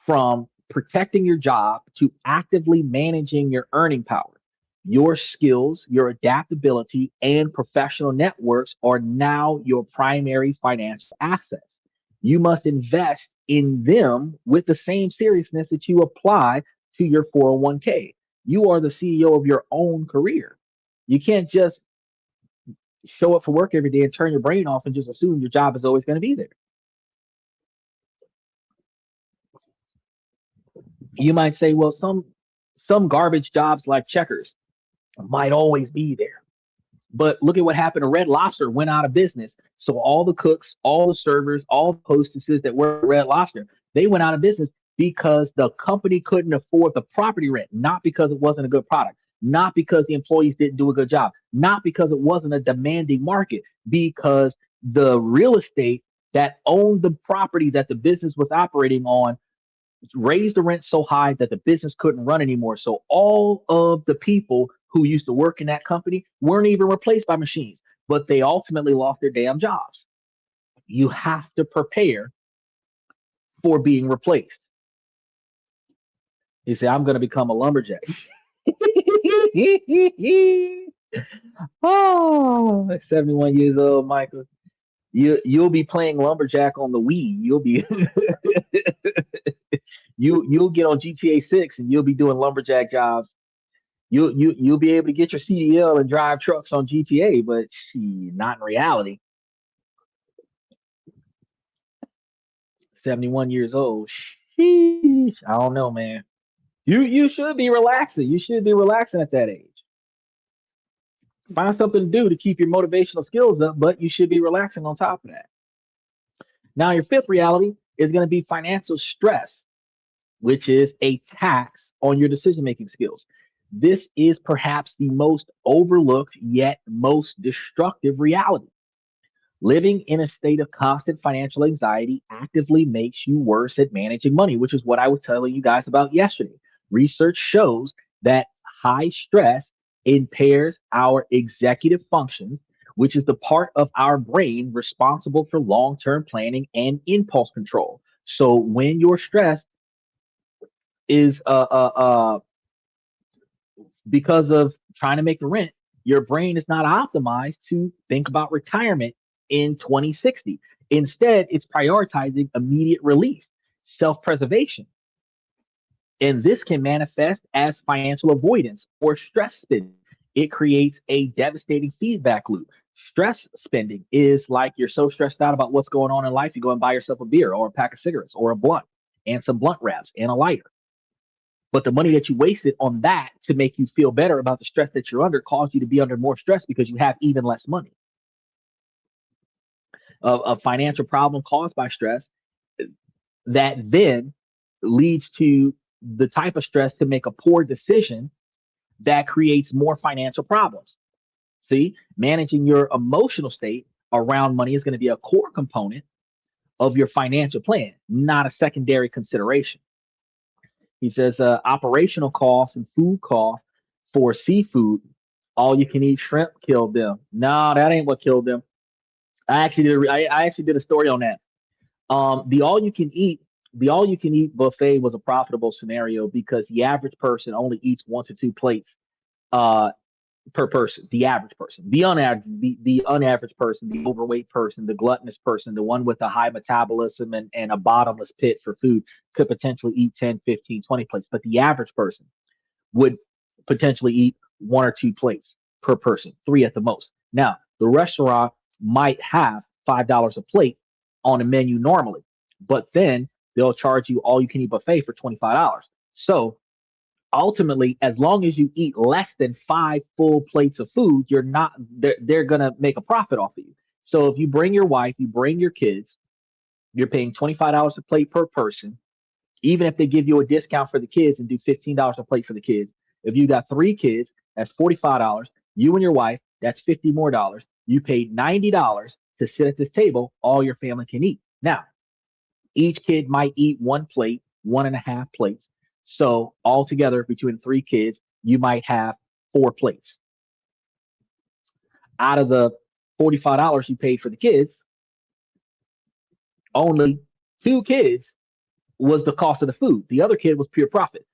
from protecting your job to actively managing your earning power. Your skills, your adaptability, and professional networks are now your primary financial assets. You must invest in them with the same seriousness that you apply to your 401k. You are the CEO of your own career. You can't just show up for work every day and turn your brain off and just assume your job is always going to be there. You might say, well, some garbage jobs like checkers might always be there. But look at what happened to Red Lobster went out of business. So all the cooks, all the servers, all the hostesses that work at Red Lobster, they went out of business because the company couldn't afford the property rent, not because it wasn't a good product, not because the employees didn't do a good job, not because it wasn't a demanding market, because the real estate that owned the property that the business was operating on raised the rent so high that the business couldn't run anymore. So all of the people who used to work in that company weren't even replaced by machines, but they ultimately lost their damn jobs. You have to prepare for being replaced. You say, I'm going to become a lumberjack. Oh, 71 years old, Michael. You'll be playing lumberjack on the Wii. You'll be you'll get on GTA 6 and you'll be doing lumberjack jobs. You'll be able to get your CDL and drive trucks on GTA, but not in reality. 71 years old. Sheesh, I don't know, man. You should be relaxing. You should be relaxing at that age. Find something to do to keep your motivational skills up, but you should be relaxing on top of that. Now, your fifth reality is going to be financial stress, which is a tax on your decision making skills. This is perhaps the most overlooked yet most destructive reality. Living in a state of constant financial anxiety actively makes you worse at managing money, which is what I was telling you guys about yesterday. Research shows that high stress impairs our executive functions, which is the part of our brain responsible for long term planning and impulse control. So when you're stressed, is because of trying to make the rent, your brain is not optimized to think about retirement in 2060. Instead, it's prioritizing immediate relief, self preservation. And this can manifest as financial avoidance or stress spending. It creates a devastating feedback loop. Stress spending is like you're so stressed out about what's going on in life, you go and buy yourself a beer or a pack of cigarettes or a blunt and some blunt wraps and a lighter. But the money that you wasted on that to make you feel better about the stress that you're under caused you to be under more stress because you have even less money. A financial problem caused by stress that then leads to the type of stress to make a poor decision that creates more financial problems. See, managing your emotional state around money is going to be a core component of your financial plan, not a secondary consideration. He says operational costs and food costs for seafood, all you can eat shrimp killed them. No, that ain't what killed them. I actually did a story on that. The all you can eat buffet was a profitable scenario because the average person only eats 1 to 2 plates uh, per person. The average person, the unaverage person, the overweight person, the gluttonous person, the one with a high metabolism and a bottomless pit for food could potentially eat 10, 15, 20 plates. But the average person would potentially eat 1 or 2 plates per person, three at the most. Now, the restaurant might have $5 a plate on a menu normally, but then they'll charge you all you can eat buffet for $25. So ultimately, as long as you eat less than 5 full plates of food, you're not they're gonna make a profit off of you. So if you bring your wife, you bring your kids, you're paying $25 a plate per person. Even if they give you a discount for the kids and do $15 a plate for the kids, if you got 3 kids, that's $45. You and your wife, that's 50 more dollars. You paid $90 to sit at this table. All your family can eat. Now, each kid might eat 1 plate, 1.5 plates. So altogether, between 3 kids, you might have 4 plates. Out of the $45 you paid for the kids, only 2 kids was the cost of the food. The other kid was pure profit.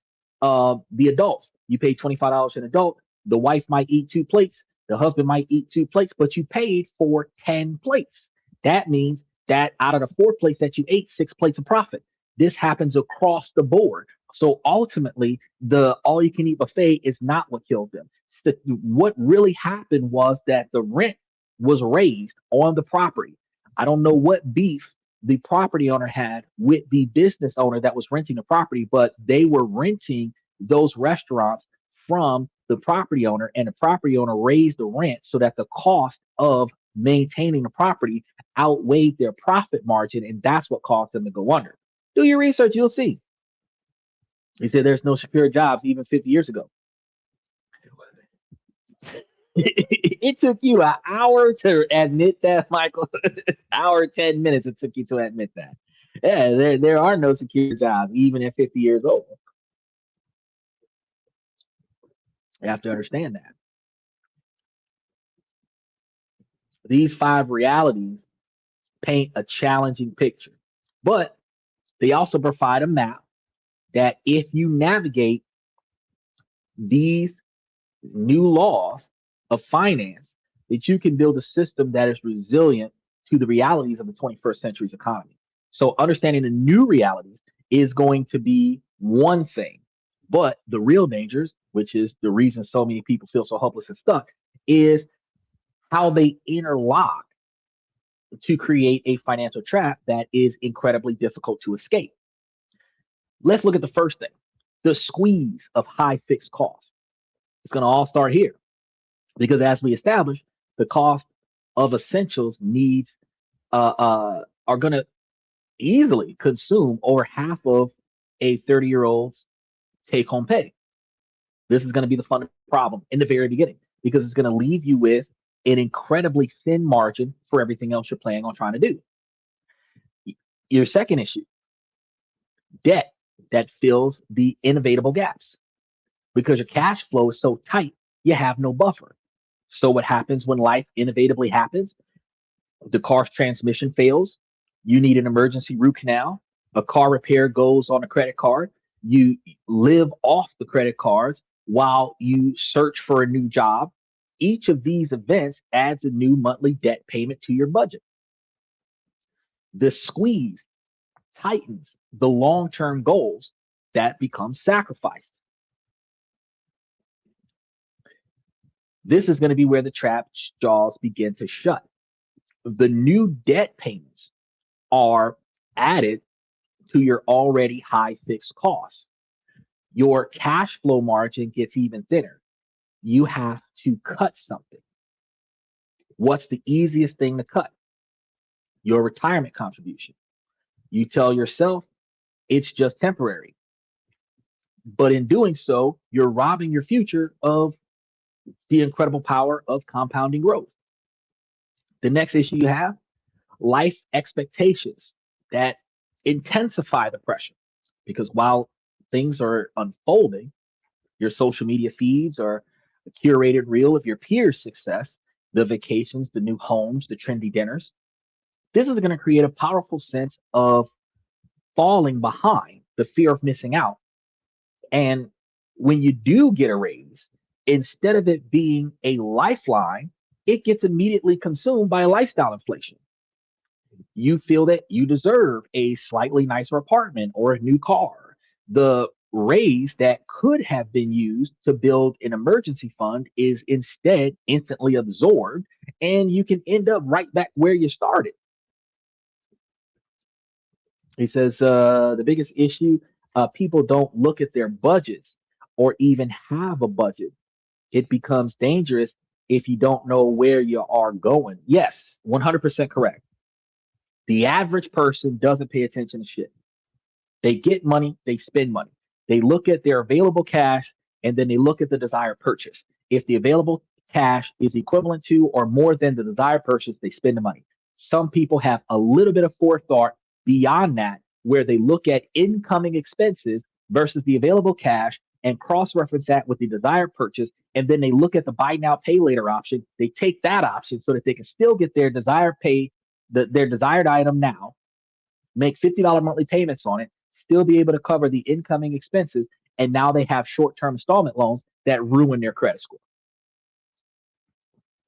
The adults, you paid $25 an adult. The wife might eat 2 plates. The husband might eat 2 plates, but you paid for 10 plates. That means that out of the 4 plates that you ate, 6 plates of profit. This happens across the board. So ultimately, the all you can eat buffet is not what killed them. What really happened was that the rent was raised on the property. I don't know what beef the property owner had with the business owner that was renting the property, but they were renting those restaurants from the property owner, and the property owner raised the rent so that the cost of maintaining the property outweighed their profit margin, and that's what caused them to go under. Do your research, you'll see. He said there's no secure jobs even 50 years ago. It took you an hour to admit that, Michael. Hour 10 minutes it took you to admit that. Yeah, there are no secure jobs even at 50 years old. You have to understand that these 5 realities paint a challenging picture, but they also provide a map that if you navigate these new laws of finance, that you can build a system that is resilient to the realities of the 21st century's economy. So understanding the new realities is going to be one thing, but the real dangers, which is the reason so many people feel so hopeless and stuck, is how they interlock to create a financial trap that is incredibly difficult to escape. Let's look at the first thing, the squeeze of high fixed costs. It's going to all start here because, as we established, the cost of essentials needs are going to easily consume over half of a 30-year-old's take home pay. This is going to be the fundamental problem in the very beginning because it's going to leave you with an incredibly thin margin for everything else you're planning on trying to do. Your second issue, debt that fills the inevitable gaps because your cash flow is so tight, you have no buffer. So what happens when life inevitably happens? The car's transmission fails. You need an emergency root canal. A car repair goes on a credit card. You live off the credit cards while you search for a new job. Each of these events adds a new monthly debt payment to your budget. The squeeze tightens the long term goals that become sacrificed. This is going to be where the trap jaws begin to shut. The new debt payments are added to your already high fixed costs. Your cash flow margin gets even thinner. You have to cut something. What's the easiest thing to cut? Your retirement contribution. You tell yourself it's just temporary. But in doing so, you're robbing your future of the incredible power of compounding growth. The next issue you have, life expectations that intensify the pressure. Because while things are unfolding, your social media feeds are a curated reel of your peers' success, the vacations, the new homes, the trendy dinners. This is going to create a powerful sense of falling behind, the fear of missing out. And when you do get a raise, instead of it being a lifeline, it gets immediately consumed by lifestyle inflation. You feel that you deserve a slightly nicer apartment or a new car. The raise that could have been used to build an emergency fund is instead instantly absorbed, and you can end up right back where you started. He says the biggest issue, people don't look at their budgets or even have a budget. It becomes dangerous if you don't know where you are going. Yes, 100% correct. The average person doesn't pay attention to shit. They get money, they spend money. They look at their available cash and then they look at the desired purchase. If the available cash is equivalent to or more than the desired purchase, they spend the money. Some people have a little bit of forethought beyond that, where they look at incoming expenses versus the available cash and cross reference that with the desired purchase. And then they look at the buy now, pay later option. They take that option so that they can still get their desired pay, their desired item now, make $50 monthly payments on it, still be able to cover the incoming expenses, and now they have short-term installment loans that ruin their credit score.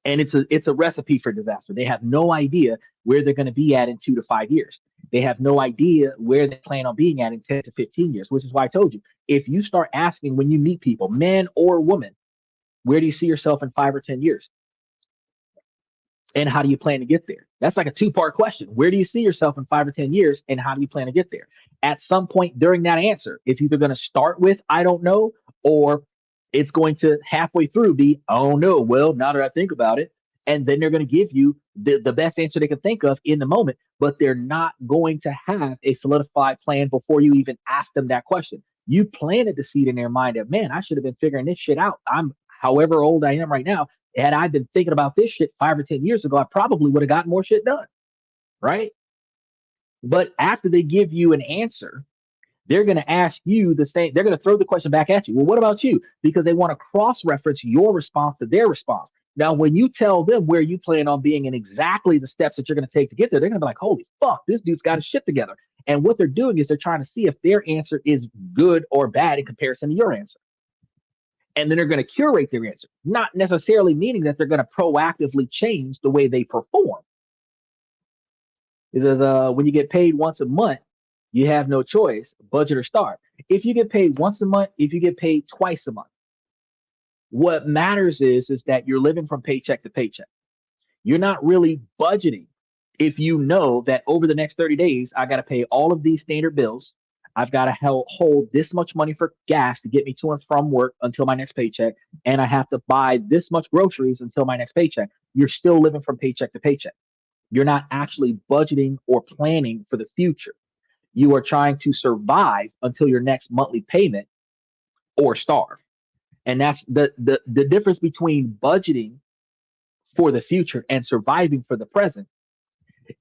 And it's a recipe for disaster. They have no idea where they're going to be at in 2 to 5 years. They have no idea where they plan on being at in 10 to 15 years, which is why I told you, if you start asking when you meet people, man or woman, where do you see yourself in 5 or 10 years? And how do you plan to get there? That's like a two-part question. Where do you see yourself in 5 or 10 years, and how do you plan to get there? At some point during that answer, it's either going to start with "I don't know," or it's going to halfway through be "Oh no." Well, now that I think about it, and then they're going to give you the best answer they can think of in the moment, but they're not going to have a solidified plan before you even ask them that question. You planted the seed in their mind that, man, I should have been figuring this shit out. I'm however old I am right now. Had I been thinking about this shit 5 or 10 years ago, I probably would have gotten more shit done, right? But after they give you an answer, they're going to ask you the same. They're going to throw the question back at you. Well, what about you? Because they want to cross reference your response to their response. Now, when you tell them where you plan on being and exactly the steps that you're going to take to get there, they're going to be like, holy fuck, this dude's got his shit together. And what they're doing is they're trying to see if their answer is good or bad in comparison to your answer. And then they're going to curate their answer, not necessarily meaning that they're going to proactively change the way they perform. Because when you get paid once a month, you have no choice, budget or start. If you get paid once a month, if you get paid twice a month, what matters is that you're living from paycheck to paycheck. You're not really budgeting if you know that over the next 30 days, I got to pay all of these standard bills. I've got to hold this much money for gas to get me to and from work until my next paycheck. And I have to buy this much groceries until my next paycheck. You're still living from paycheck to paycheck. You're not actually budgeting or planning for the future. You are trying to survive until your next monthly payment or starve. And that's the difference between budgeting for the future and surviving for the present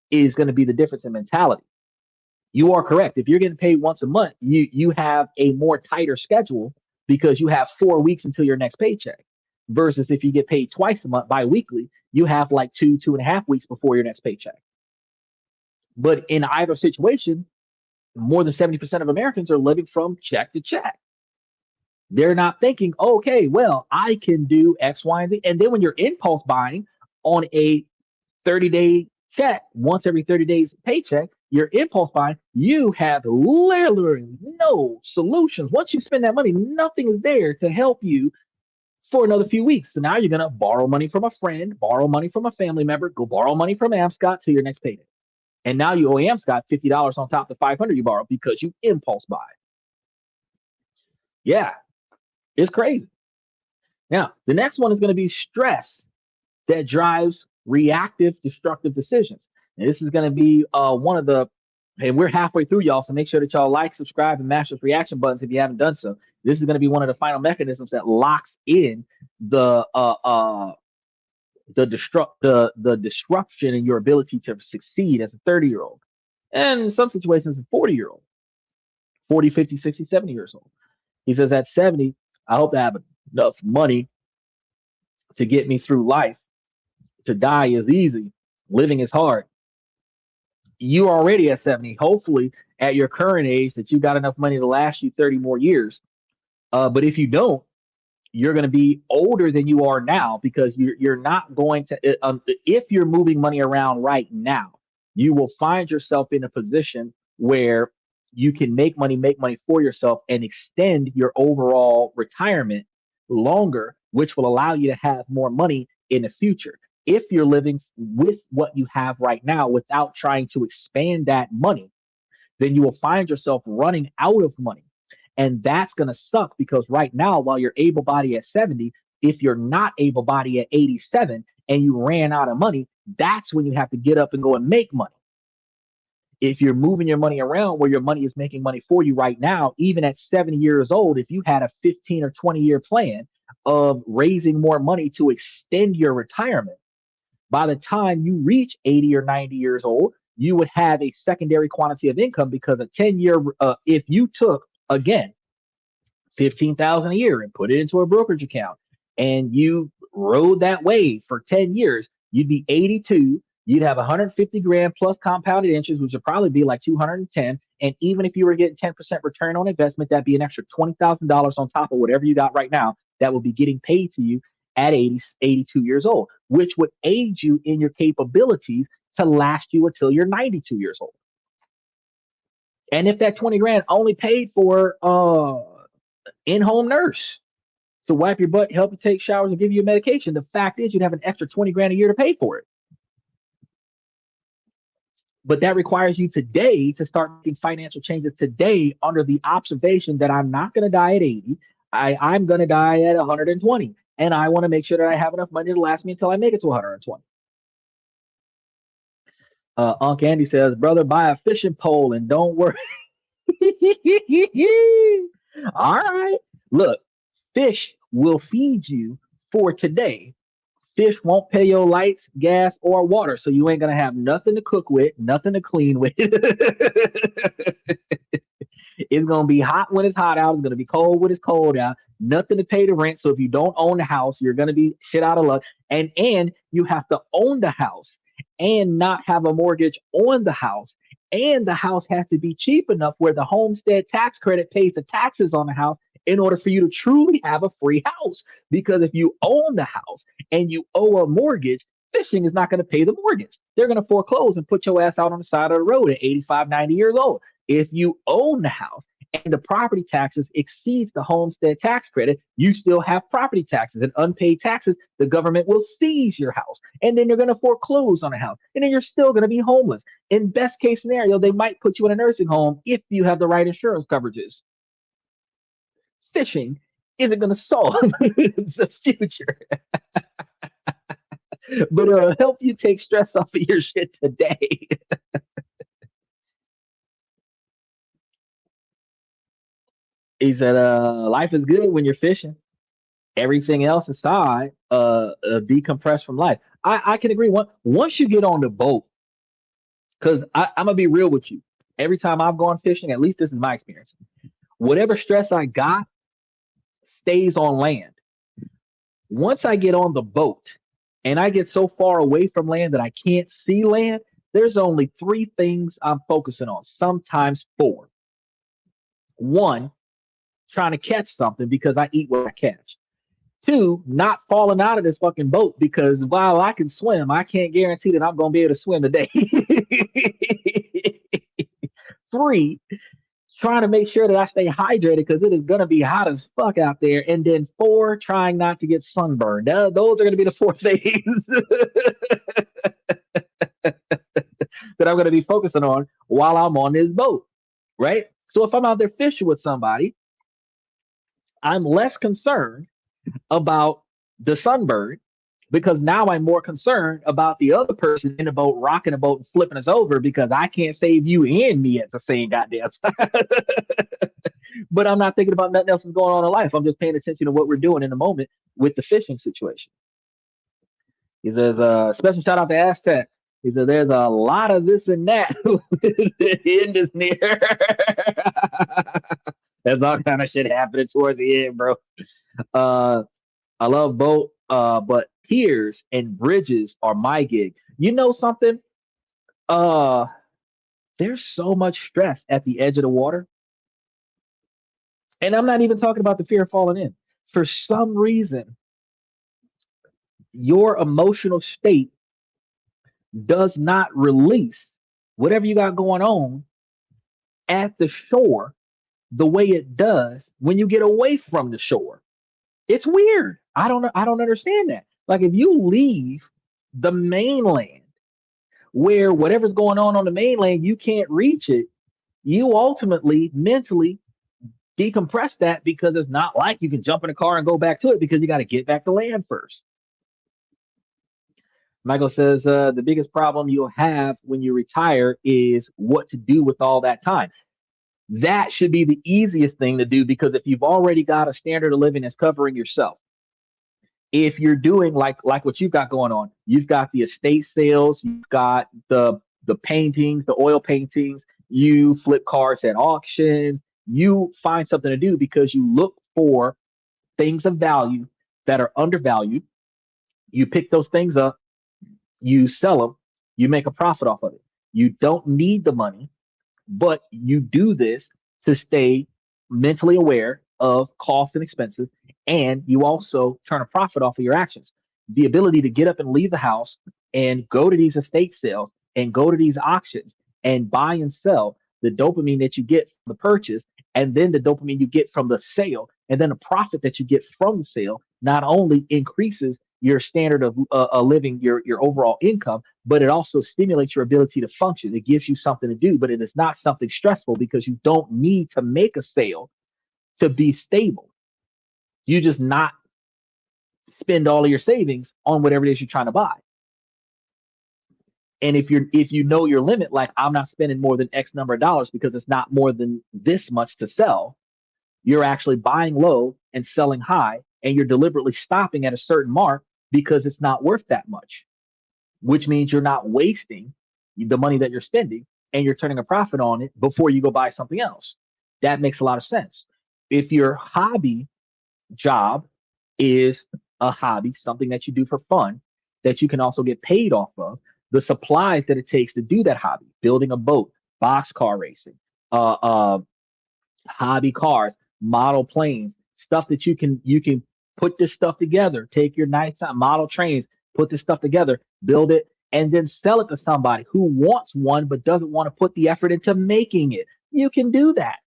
is going to be the difference in mentality. You are correct. If you're getting paid once a month, you have a more tighter schedule because you have 4 weeks until your next paycheck. Versus if you get paid twice a month biweekly, you have like 2.5 weeks before your next paycheck. But in either situation, more than 70% of Americans are living from check to check. They're not thinking, okay, well, I can do X, Y, and Z. And then when you're impulse buying on a 30-day check, once every 30 days paycheck, your impulse buying, you have literally no solutions. Once you spend that money, nothing is there to help you for another few weeks. So now you're going to borrow money from a friend, borrow money from a family member, go borrow money from Amscott till your next payday. And now you owe Amscott $50 on top of the 500 you borrowed because you impulse buy. Yeah, it's crazy. Now, the next one is going to be stress that drives reactive, destructive decisions. And this is going to be one of the, and we're halfway through, y'all, so make sure that y'all like, subscribe, and mash those reaction buttons if you haven't done so. This is going to be one of the final mechanisms that locks in the the disruption in your ability to succeed as a 30-year-old, and in some situations, a 40-year-old, 40, 50, 60, 70 years old. He says at 70, I hope to have enough money to get me through life. To die is easy, living is hard. You are already at 70. Hopefully, at your current age, that you got enough money to last you 30 more years. But if you don't, you're going to be older than you are now because you're not going to. If you're moving money around right now, you will find yourself in a position where you can make money for yourself, and extend your overall retirement longer, which will allow you to have more money in the future. If you're living with what you have right now without trying to expand that money, then you will find yourself running out of money. And that's going to suck because right now, while you're able bodied at 70, if you're not able bodied at 87 and you ran out of money, that's when you have to get up and go and make money. If you're moving your money around where your money is making money for you right now, even at 70 years old, if you had a 15 or 20-year plan of raising more money to extend your retirement, by the time you reach 80 or 90 years old, you would have a secondary quantity of income because a 10-year, if you took, again, 15,000 a year and put it into a brokerage account and you rode that wave for 10 years, you'd be 82. You'd have 150 grand plus compounded interest, which would probably be like 210. And even if you were getting 10% return on investment, that'd be an extra $20,000 on top of whatever you got right now that would be getting paid to you at 80, 82 years old, which would aid you in your capabilities to last you until you're 92 years old. And if that 20 grand only paid for in-home nurse to wipe your butt, help you take showers, and give you medication, the fact is you'd have an extra 20 grand a year to pay for it. But that requires you today to start making financial changes today under the observation that I'm not going to die at 80. I'm going to die at 120. And I want to make sure that I have enough money to last me until I make it to 120. Unc Andy says, brother, buy a fishing pole and don't worry. All right. Look, fish will feed you for today. Fish won't pay your lights, gas, or water. So you ain't going to have nothing to cook with, nothing to clean with. It's going to be hot when it's hot out. It's going to be cold when it's cold out. Nothing to pay the rent. So if you don't own the house, you're going to be shit out of luck. And you have to own the house and not have a mortgage on the house. And the house has to be cheap enough where the homestead tax credit pays the taxes on the house in order for you to truly have a free house. Because if you own the house and you owe a mortgage, fishing is not going to pay the mortgage. They're going to foreclose and put your ass out on the side of the road at 85, 90 years old. If you own the house and the property taxes exceeds the homestead tax credit, you still have property taxes and unpaid taxes. The government will seize your house and then you're going to foreclose on a house and then you're still going to be homeless. In best case scenario, they might put you in a nursing home if you have the right insurance coverages. Fishing isn't going to solve the future, but it'll help you take stress off of your shit today. He said, life is good when you're fishing. Everything else aside, decompress from life. I can agree. Once you get on the boat, because I'm going to be real with you. Every time I've gone fishing, at least this is my experience, whatever stress I got stays on land. Once I get on the boat and I get so far away from land that I can't see land, there's only three things I'm focusing on, sometimes four. One, trying to catch something because I eat what I catch. Two, not falling out of this fucking boat because while I can swim, I can't guarantee that I'm going to be able to swim today. Three, trying to make sure that I stay hydrated because it is going to be hot as fuck out there. And then four, trying not to get sunburned. Those are going to be the four things that I'm going to be focusing on while I'm on this boat, right? So if I'm out there fishing with somebody, I'm less concerned about the sunburn because now I'm more concerned about the other person in the boat rocking the boat and flipping us over because I can't save you and me at the same goddamn time. But I'm not thinking about nothing else that's going on in life. I'm just paying attention to what we're doing in the moment with the fishing situation. He says, special shout out to Aztec. He said, there's a lot of this and that in this near. There's all kind of shit happening towards the end, bro. I love boat, but piers and bridges are my gig. You know something? There's so much stress at the edge of the water. And I'm not even talking about the fear of falling in. For some reason, your emotional state does not release whatever you got going on at the shore the way it does when you get away from the shore. It's weird. I don't understand that. Like if you leave the mainland where whatever's going on the mainland, you can't reach it. you ultimately mentally decompress that because it's not like you can jump in a car and go back to it because you got to get back to land first. Michael says the biggest problem you'll have when you retire is what to do with all that time. That should be the easiest thing to do because if you've already got a standard of living that's covering yourself, if you're doing like what you've got going on, you've got the estate sales, you've got the paintings, the oil paintings, you flip cars at auctions, you find something to do because you look for things of value that are undervalued. You pick those things up, you sell them, you make a profit off of it. You don't need the money, but you do this to stay mentally aware of costs and expenses, and you also turn a profit off of your actions. The ability to get up and leave the house and go to these estate sales and go to these auctions and buy and sell, the dopamine that you get from the purchase, and then the dopamine you get from the sale, and then the profit that you get from the sale not only increases your standard of living, your overall income, but it also stimulates your ability to function. It gives you something to do, but it is not something stressful because you don't need to make a sale to be stable. You just not spend all of your savings on whatever it is you're trying to buy. And if you know your limit, like I'm not spending more than X number of dollars because it's not more than this much to sell, you're actually buying low and selling high, and you're deliberately stopping at a certain mark because it's not worth that much, which means you're not wasting the money that you're spending and you're turning a profit on it before you go buy something else. That makes a lot of sense. If your hobby job is a hobby, something that you do for fun, that you can also get paid off of, the supplies that it takes to do that hobby, building a boat, boxcar racing, uh, uh, hobby cars, model planes, stuff that you can put this stuff together. Take your nighttime model trains, put this stuff together, build it, and then sell it to somebody who wants one but doesn't want to put the effort into making it. You can do that.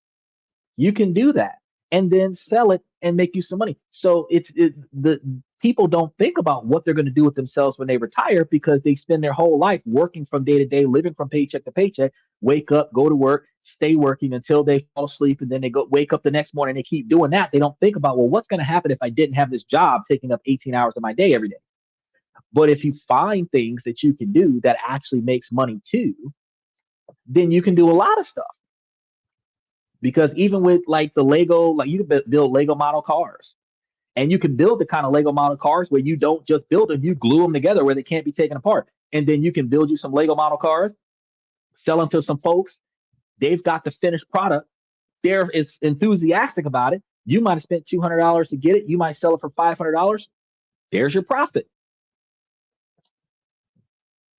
You can do that and then sell it and make you some money. So the people don't think about what they're going to do with themselves when they retire because they spend their whole life working from day to day, living from paycheck to paycheck, wake up, go to work, stay working until they fall asleep, and then they go wake up the next morning and they keep doing that. They don't think about, well, what's going to happen if I didn't have this job taking up 18 hours of my day every day? But if you find things that you can do that actually makes money too, then you can do a lot of stuff. Because even with like the Lego, like you can build Lego model cars, and you can build the kind of Lego model cars where you don't just build them, you glue them together where they can't be taken apart. And then you can build you some Lego model cars, sell them to some folks. They've got the finished product. They're enthusiastic about it. You might have spent $200 to get it. You might sell it for $500. There's your profit.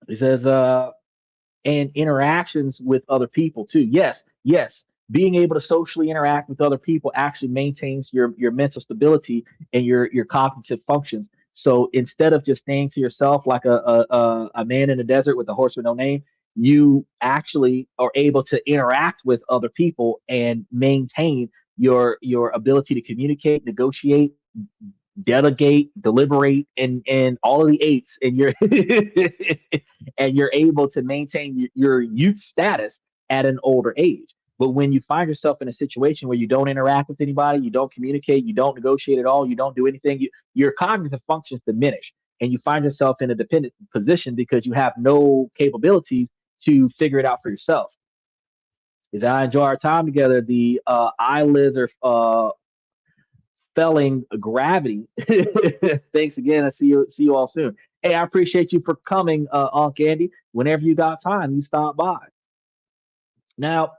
He says, and interactions with other people too. Yes, yes. Being able to socially interact with other people actually maintains your mental stability and your cognitive functions. So instead of just staying to yourself like a man in the desert with a horse with no name, you actually are able to interact with other people and maintain your ability to communicate, negotiate, delegate, deliberate, and all of the eights, and you're and you're able to maintain your youth status at an older age. But when you find yourself in a situation where you don't interact with anybody, you don't communicate, you don't negotiate at all, you don't do anything, your cognitive functions diminish, and you find yourself in a dependent position because you have no capabilities to figure it out for yourself. As I enjoy our time together, the eyelids are felling gravity. Thanks again. I see you all soon. Hey, I appreciate you for coming, Unc Andy. Whenever you got time, you stop by. Now,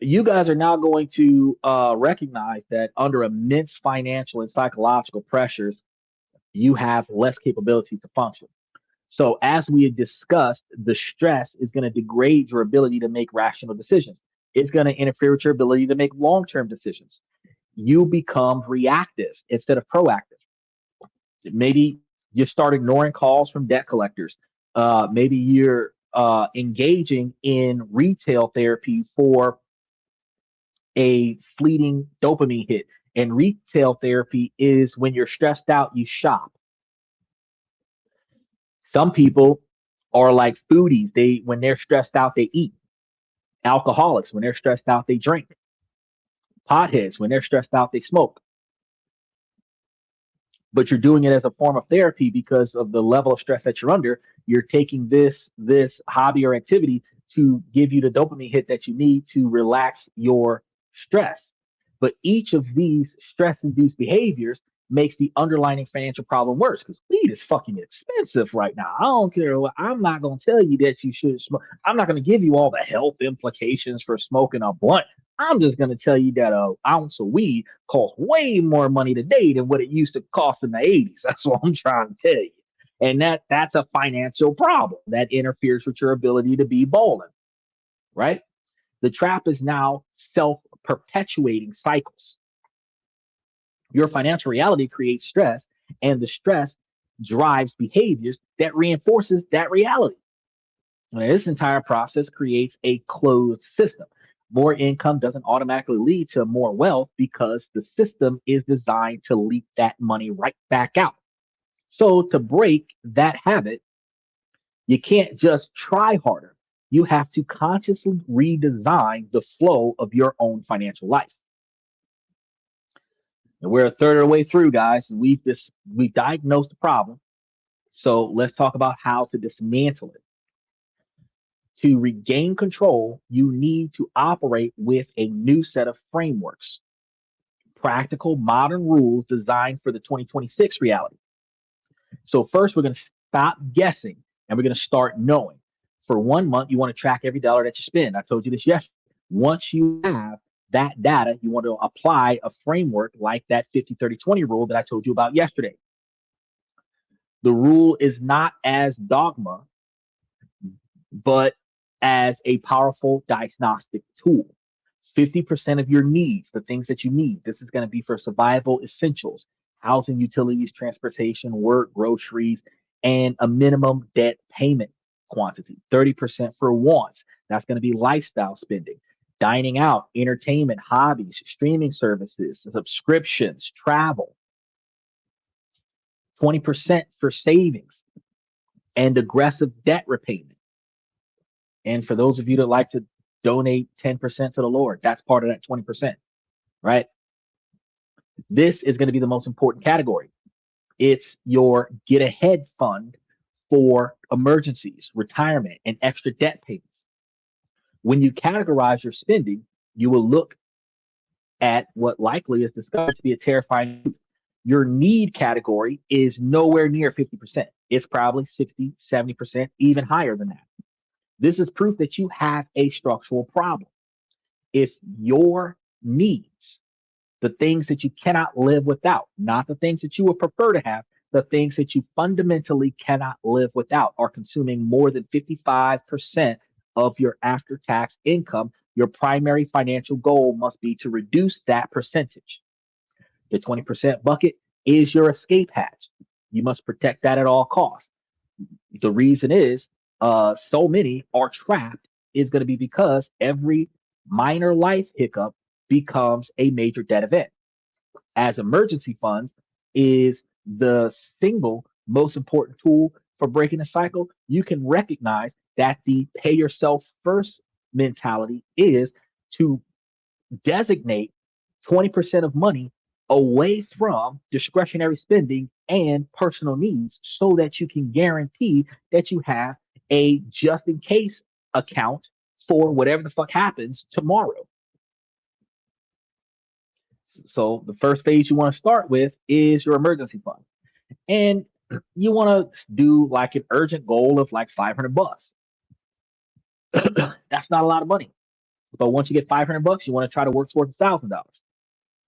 you guys are now going to recognize that under immense financial and psychological pressures, you have less capability to function. So, as we had discussed, the stress is going to degrade your ability to make rational decisions. It's going to interfere with your ability to make long term decisions. You become reactive instead of proactive. Maybe you start ignoring calls from debt collectors. Maybe you're engaging in retail therapy for a fleeting dopamine hit. And retail therapy is when you're stressed out, you shop. Some people are like foodies. They when they're stressed out, they eat. Alcoholics, when they're stressed out, they drink. Potheads, when they're stressed out, they smoke. But you're doing it as a form of therapy because of the level of stress that you're under. You're taking this hobby or activity to give you the dopamine hit that you need to relax your stress. But each of these stress induced behaviors makes the underlying financial problem worse because weed is fucking expensive right now. I don't care what, I'm not going to tell you that you should smoke. I'm not going to give you all the health implications for smoking a blunt. I'm just going to tell you that an ounce of weed costs way more money today than what it used to cost in the 80s. That's what I'm trying to tell you. And that's a financial problem that interferes with your ability to be bowling, right? The trap is now self-perpetuating cycles. Your financial reality creates stress, and the stress drives behaviors that reinforces that reality. And this entire process creates a closed system. More income doesn't automatically lead to more wealth because the system is designed to leak that money right back out. So to break that habit, you can't just try harder. You have to consciously redesign the flow of your own financial life. And we're a third of the way through, guys. We diagnosed the problem. So let's talk about how to dismantle it. To regain control, you need to operate with a new set of frameworks, practical modern rules designed for the 2026 reality. So first, we're going to stop guessing and we're going to start knowing. For 1 month, you want to track every dollar that you spend. I told you this yesterday. Once you have that data, you want to apply a framework like that 50-30-20 rule that I told you about yesterday. The rule is not as dogma, but as a powerful diagnostic tool. 50% of your needs, the things that you need, this is going to be for survival essentials, housing, utilities, transportation, work, groceries, and a minimum debt payment quantity. 30% for wants. That's going to be lifestyle spending, dining out, entertainment, hobbies, streaming services, subscriptions, travel. 20% for savings and aggressive debt repayment. And for those of you that like to donate 10% to the Lord, that's part of that 20%, right? This is going to be the most important category. It's your get ahead fund for emergencies, retirement, and extra debt payments. When you categorize your spending, you will look at what likely is discovered to be a terrifying truth. Your need category is nowhere near 50%. It's probably 60, 70%, even higher than that. This is proof that you have a structural problem. If your needs, the things that you cannot live without, not the things that you would prefer to have, the things that you fundamentally cannot live without, are consuming more than 55% of your after tax income, your primary financial goal must be to reduce that percentage. The 20% bucket is your escape hatch. You must protect that at all costs. The reason is so many are trapped is going to be because every minor life hiccup becomes a major debt event. As emergency funds is the single most important tool for breaking the cycle, you can recognize that the pay yourself first mentality is to designate 20% of money away from discretionary spending and personal needs so that you can guarantee that you have a just in case account for whatever the fuck happens tomorrow. So the first phase you want to start with is your emergency fund. And you want to do like an urgent goal of like 500 bucks. That's not a lot of money. But once you get 500 bucks, you want to try to work towards $1,000.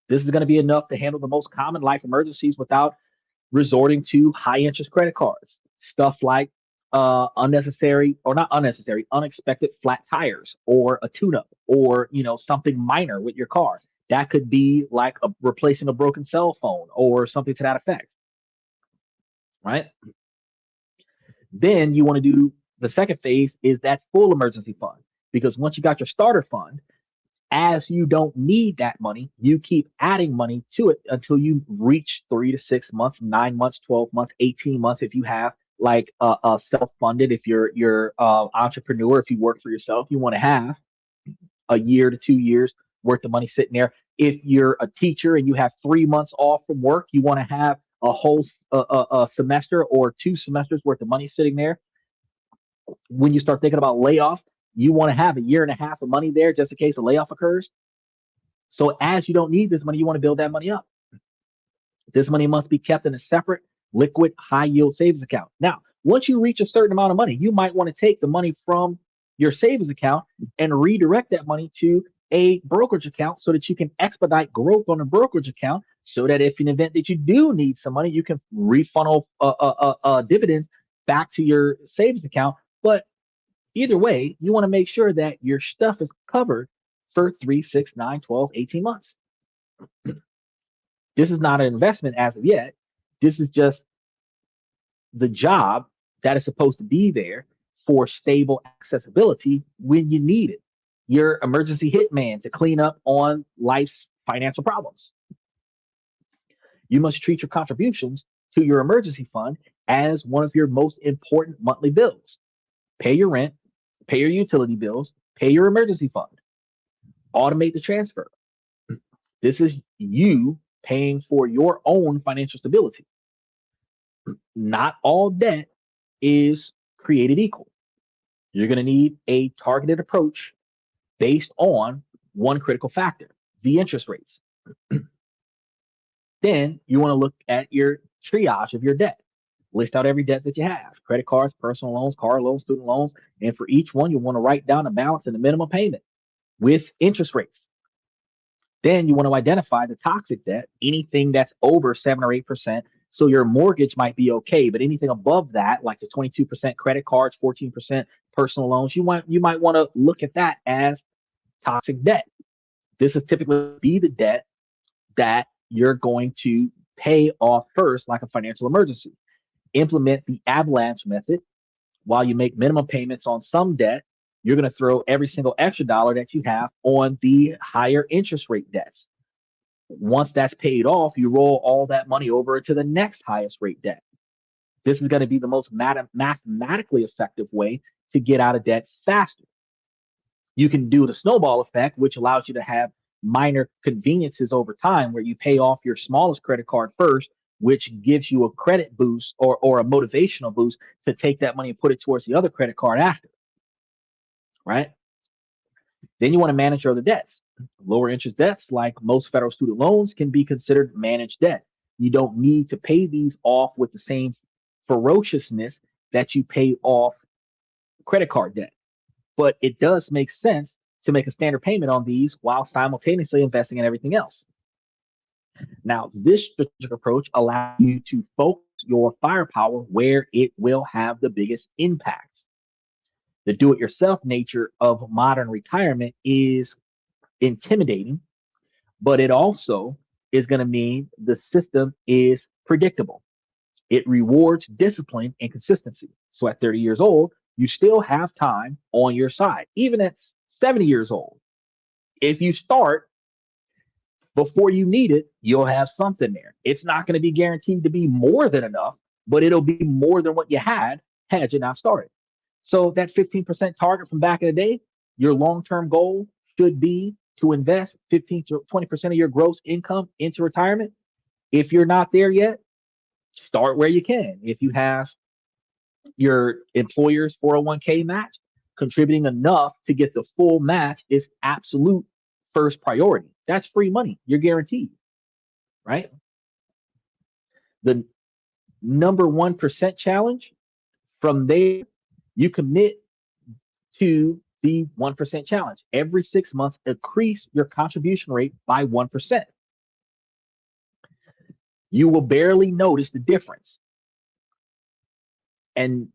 This is going to be enough to handle the most common life emergencies without resorting to high interest credit cards. Stuff like unnecessary or not unnecessary, unexpected flat tires or a tune up or, something minor with your car. That could be like replacing a broken cell phone or something to that effect, right? Then you want to do the second phase is that full emergency fund because once you got your starter fund, as you don't need that money, you keep adding money to it until you reach 3 to 6 months, 9 months, 12 months, 18 months. If you have like a self-funded, if you're entrepreneur, if you work for yourself, you want to have a year to 2 years worth of money sitting there. If you're a teacher and you have 3 months off from work, you want to have a whole a semester or 2 semesters worth of money sitting there. When you start thinking about layoffs, you want to have a year and a half of money there just in case a layoff occurs. So as you don't need this money, you want to build that money up. This money must be kept in a separate liquid high yield savings account. Now, once you reach a certain amount of money, you might want to take the money from your savings account and redirect that money to a brokerage account so that you can expedite growth on a brokerage account so that if in the event that you do need some money, you can refunnel dividends back to your savings account. But either way, you want to make sure that your stuff is covered for 3, 6, 9, 12, 18 months. This is not an investment as of yet. This is just the job that is supposed to be there for stable accessibility when you need it. Your emergency hitman to clean up on life's financial problems. You must treat your contributions to your emergency fund as one of your most important monthly bills. Pay your rent, pay your utility bills, pay your emergency fund, automate the transfer. This is you paying for your own financial stability. Not all debt is created equal. You're going to need a targeted approach based on one critical factor, the interest rates. Then you want to look at your triage of your debt. List out every debt that you have: credit cards, personal loans, car loans, student loans. And for each one, you want to write down the balance and the minimum payment with interest rates. Then you want to identify the toxic debt, anything that's over 7 or 8%. So your mortgage might be okay, but anything above that, like the 22% credit cards, 14% personal loans, you might want to look at that as toxic debt. This is typically be the debt that you're going to pay off first, like a financial emergency. Implement the avalanche method. While you make minimum payments on some debt, you're going to throw every single extra dollar that you have on the higher interest rate debts. Once that's paid off, you roll all that money over to the next highest rate debt. This is going to be the most mathematically effective way to get out of debt faster. You can do the snowball effect, which allows you to have minor conveniences over time where you pay off your smallest credit card first, which gives you a credit boost or a motivational boost to take that money and put it towards the other credit card after, right? Then you want to manage your other debts. Lower interest debts, like most federal student loans, can be considered managed debt. You don't need to pay these off with the same ferociousness that you pay off credit card debt. But it does make sense to make a standard payment on these while simultaneously investing in everything else. Now, this strategic approach allows you to focus your firepower where it will have the biggest impacts. The do it yourself nature of modern retirement is intimidating, but it also is going to mean the system is predictable. It rewards discipline and consistency. So at 30 years old, you still have time on your side, even at 70 years old. If you start before you need it, you'll have something there. It's not going to be guaranteed to be more than enough, but it'll be more than what you had you not started. So that 15% target from back in the day, your long-term goal should be to invest 15 to 20% of your gross income into retirement. If you're not there yet, start where you can. If you have your employer's 401k match, contributing enough to get the full match is absolute first priority. That's free money. You're guaranteed, right? The number 1% challenge, from there, you commit to the 1% challenge. Every 6 months, increase your contribution rate by 1%. You will barely notice the difference. And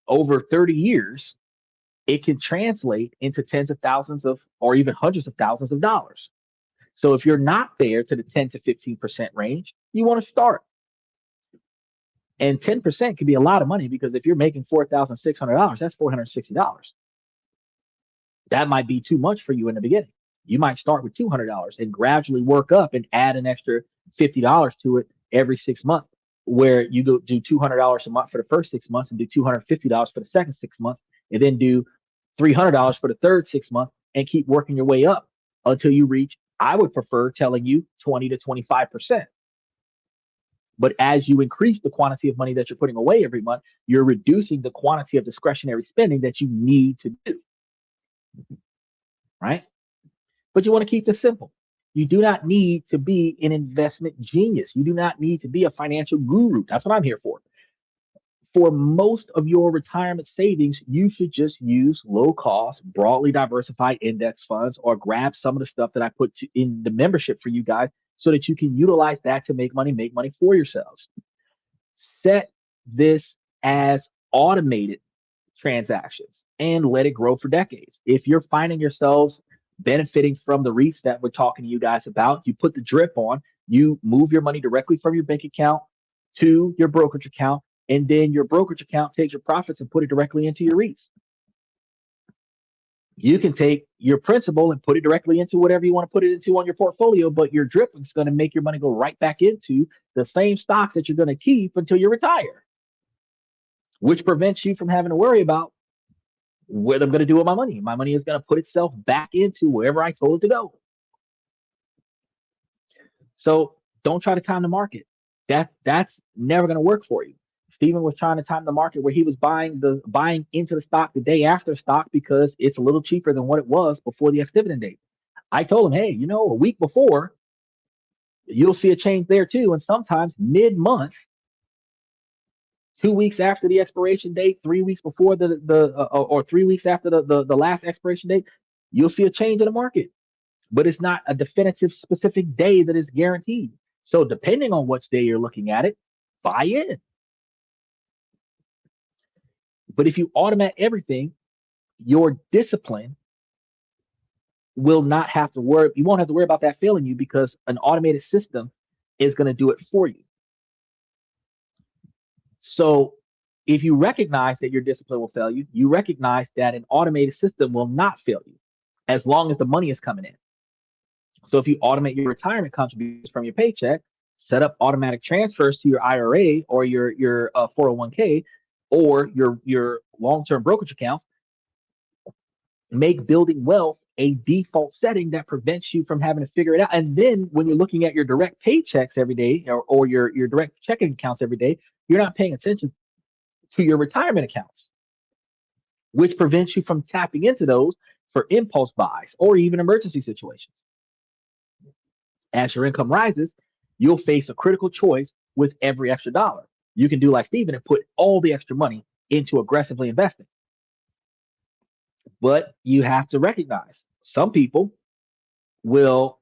over 30 years, it can translate into tens of thousands of, or even hundreds of thousands of dollars. So if you're not there to the 10 to 15% range, you want to start. And 10% can be a lot of money, because if you're making $4,600, that's $460. That might be too much for you in the beginning. You might start with $200 and gradually work up and add an extra $50 to it every 6 months, where you go do $200 a month for the first 6 months and do $250 for the second 6 months, and then do $300 for the third 6 months. and keep working your way up until you reach, I would prefer telling you 20 to 25%. But as you increase the quantity of money that you're putting away every month, you're reducing the quantity of discretionary spending that you need to do, right? But you want to keep this simple. You do not need to be an investment genius. You do not need to be a financial guru. That's what I'm here for. For most of your retirement savings, you should just use low cost, broadly diversified index funds or grab some of the stuff that I put in the membership for you guys so that you can utilize that to make money for yourselves. Set this as automated transactions and let it grow for decades. If you're finding yourselves benefiting from the REITs that we're talking to you guys about, you put the drip on, you move your money directly from your bank account to your brokerage account, and then your brokerage account takes your profits and put it directly into your REITs. You can take your principal and put it directly into whatever you want to put it into on your portfolio, but your drip is going to make your money go right back into the same stocks that you're going to keep until you retire, which prevents you from having to worry about what I'm going to do with my money. My money is going to put itself back into wherever I told it to go. So don't try to time the market. That's never going to work for you. Stephen was trying to time the market where he was buying into the stock the day after stock because it's a little cheaper than what it was before the ex-dividend date. I told him, hey, a week before, you'll see a change there too. And sometimes mid-month, 2 weeks after the expiration date, 3 weeks before or 3 weeks after the last expiration date, you'll see a change in the market. But it's not a definitive specific day that is guaranteed. So depending on which day you're looking at it, buy in. But if you automate everything, your discipline will not have to worry. You won't have to worry about that failing you because an automated system is going to do it for you. So if you recognize that your discipline will fail you, you recognize that an automated system will not fail you as long as the money is coming in. So if you automate your retirement contributions from your paycheck, set up automatic transfers to your IRA or your 401k or your long-term brokerage accounts, make building wealth a default setting that prevents you from having to figure it out. And then when you're looking at your direct paychecks every day or your direct checking accounts every day, you're not paying attention to your retirement accounts, which prevents you from tapping into those for impulse buys or even emergency situations. As your income rises, you'll face a critical choice with every extra dollar. You can do like Steven and put all the extra money into aggressively investing. But you have to recognize some people will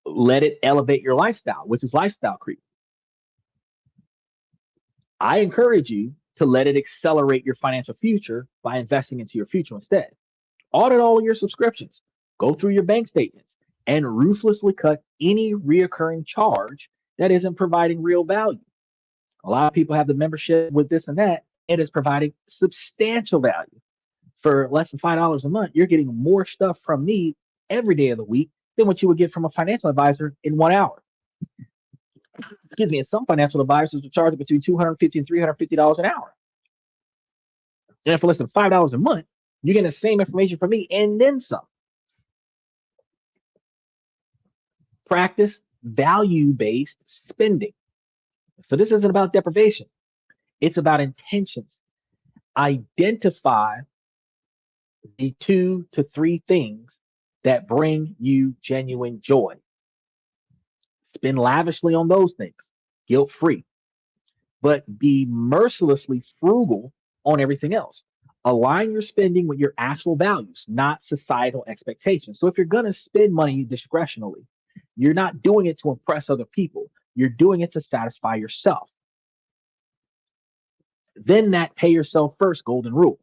let it elevate your lifestyle, which is lifestyle creep. I encourage you to let it accelerate your financial future by investing into your future instead. Audit all of your subscriptions, go through your bank statements, and ruthlessly cut any reoccurring charge that isn't providing real value. A lot of people have the membership with this and that, and it's providing substantial value. For less than $5 a month, you're getting more stuff from me every day of the week than what you would get from a financial advisor in 1 hour. Excuse me, and some financial advisors are charging between $250 and $350 an hour. And for less than $5 a month, you're getting the same information from me and then some. Practice value-based spending. So this isn't about deprivation. It's about intentions. Identify the 2 to 3 things that bring you genuine joy. Spend lavishly on those things, guilt-free, but be mercilessly frugal on everything else. Align your spending with your actual values, not societal expectations. So if you're going to spend money discretionally, you're not doing it to impress other people. You're doing it to satisfy yourself. Then that pay yourself first golden rule.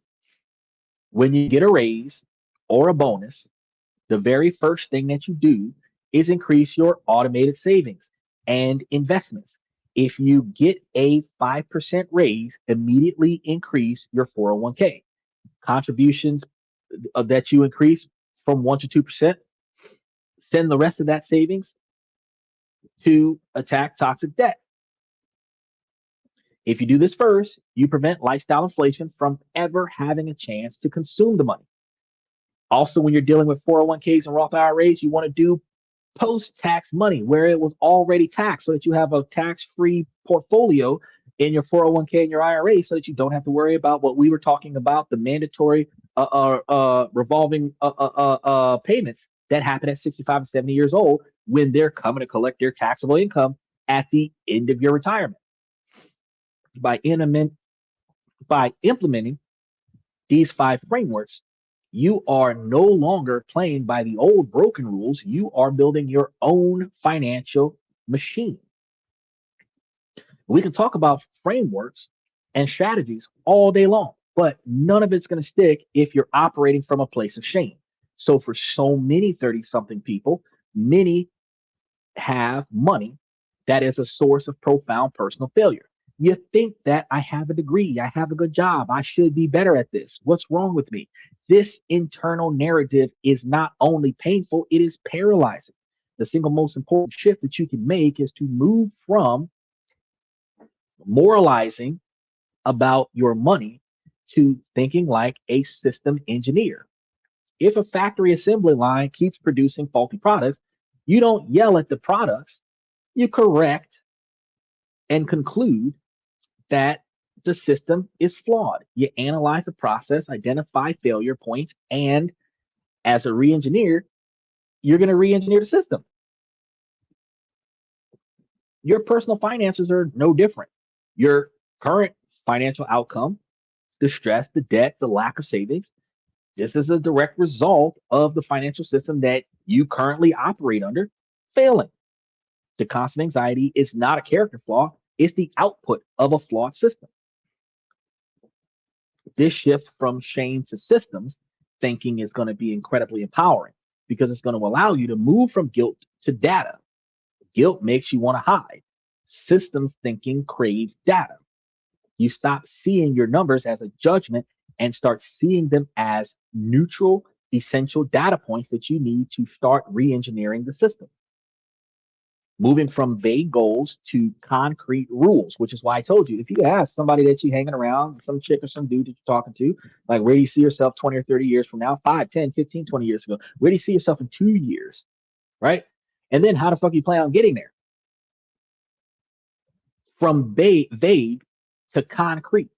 When you get a raise or a bonus, the very first thing that you do is increase your automated savings and investments. If you get a 5% raise, immediately increase your 401k. Contributions that you increase from 1 to 2%, send the rest of that savings to attack toxic debt. If you do this first, you prevent lifestyle inflation from ever having a chance to consume the money. Also, when you're dealing with 401ks and Roth IRAs, you want to do post-tax money where it was already taxed so that you have a tax-free portfolio in your 401k and your IRA so that you don't have to worry about what we were talking about, the mandatory revolving payments that happen at 65 and 70 years old when they're coming to collect their taxable income at the end of your retirement. By, by implementing these five frameworks, you are no longer playing by the old broken rules. You are building your own financial machine. We can talk about frameworks and strategies all day long, but none of it's going to stick if you're operating from a place of shame. So, for so many 30 something people, many have money that is a source of profound personal failure. You think that I have a degree, I have a good job, I should be better at this. What's wrong with me? This internal narrative is not only painful, it is paralyzing. The single most important shift that you can make is to move from moralizing about your money to thinking like a system engineer. If a factory assembly line keeps producing faulty products, you don't yell at the products, you correct and conclude that the system is flawed. You analyze the process, identify failure points, and as a re engineer, you're going to re engineer the system. Your personal finances are no different. Your current financial outcome, the stress, the debt, the lack of savings, this is a direct result of the financial system that you currently operate under failing. The constant anxiety is not a character flaw, it's the output of a flawed system. This shift from shame to systems thinking is going to be incredibly empowering because it's going to allow you to move from guilt to data. Guilt makes you want to hide. Systems thinking craves data. You stop seeing your numbers as a judgment and start seeing them as neutral, essential data points that you need to start re engineering the system. Moving from vague goals to concrete rules, which is why I told you if you ask somebody that you're hanging around, some chick or some dude that you're talking to, like where do you see yourself 20 or 30 years from now, 5, 10, 15, 20 years ago, where do you see yourself in 2 years, right? And then how the fuck you plan on getting there? From vague to concrete.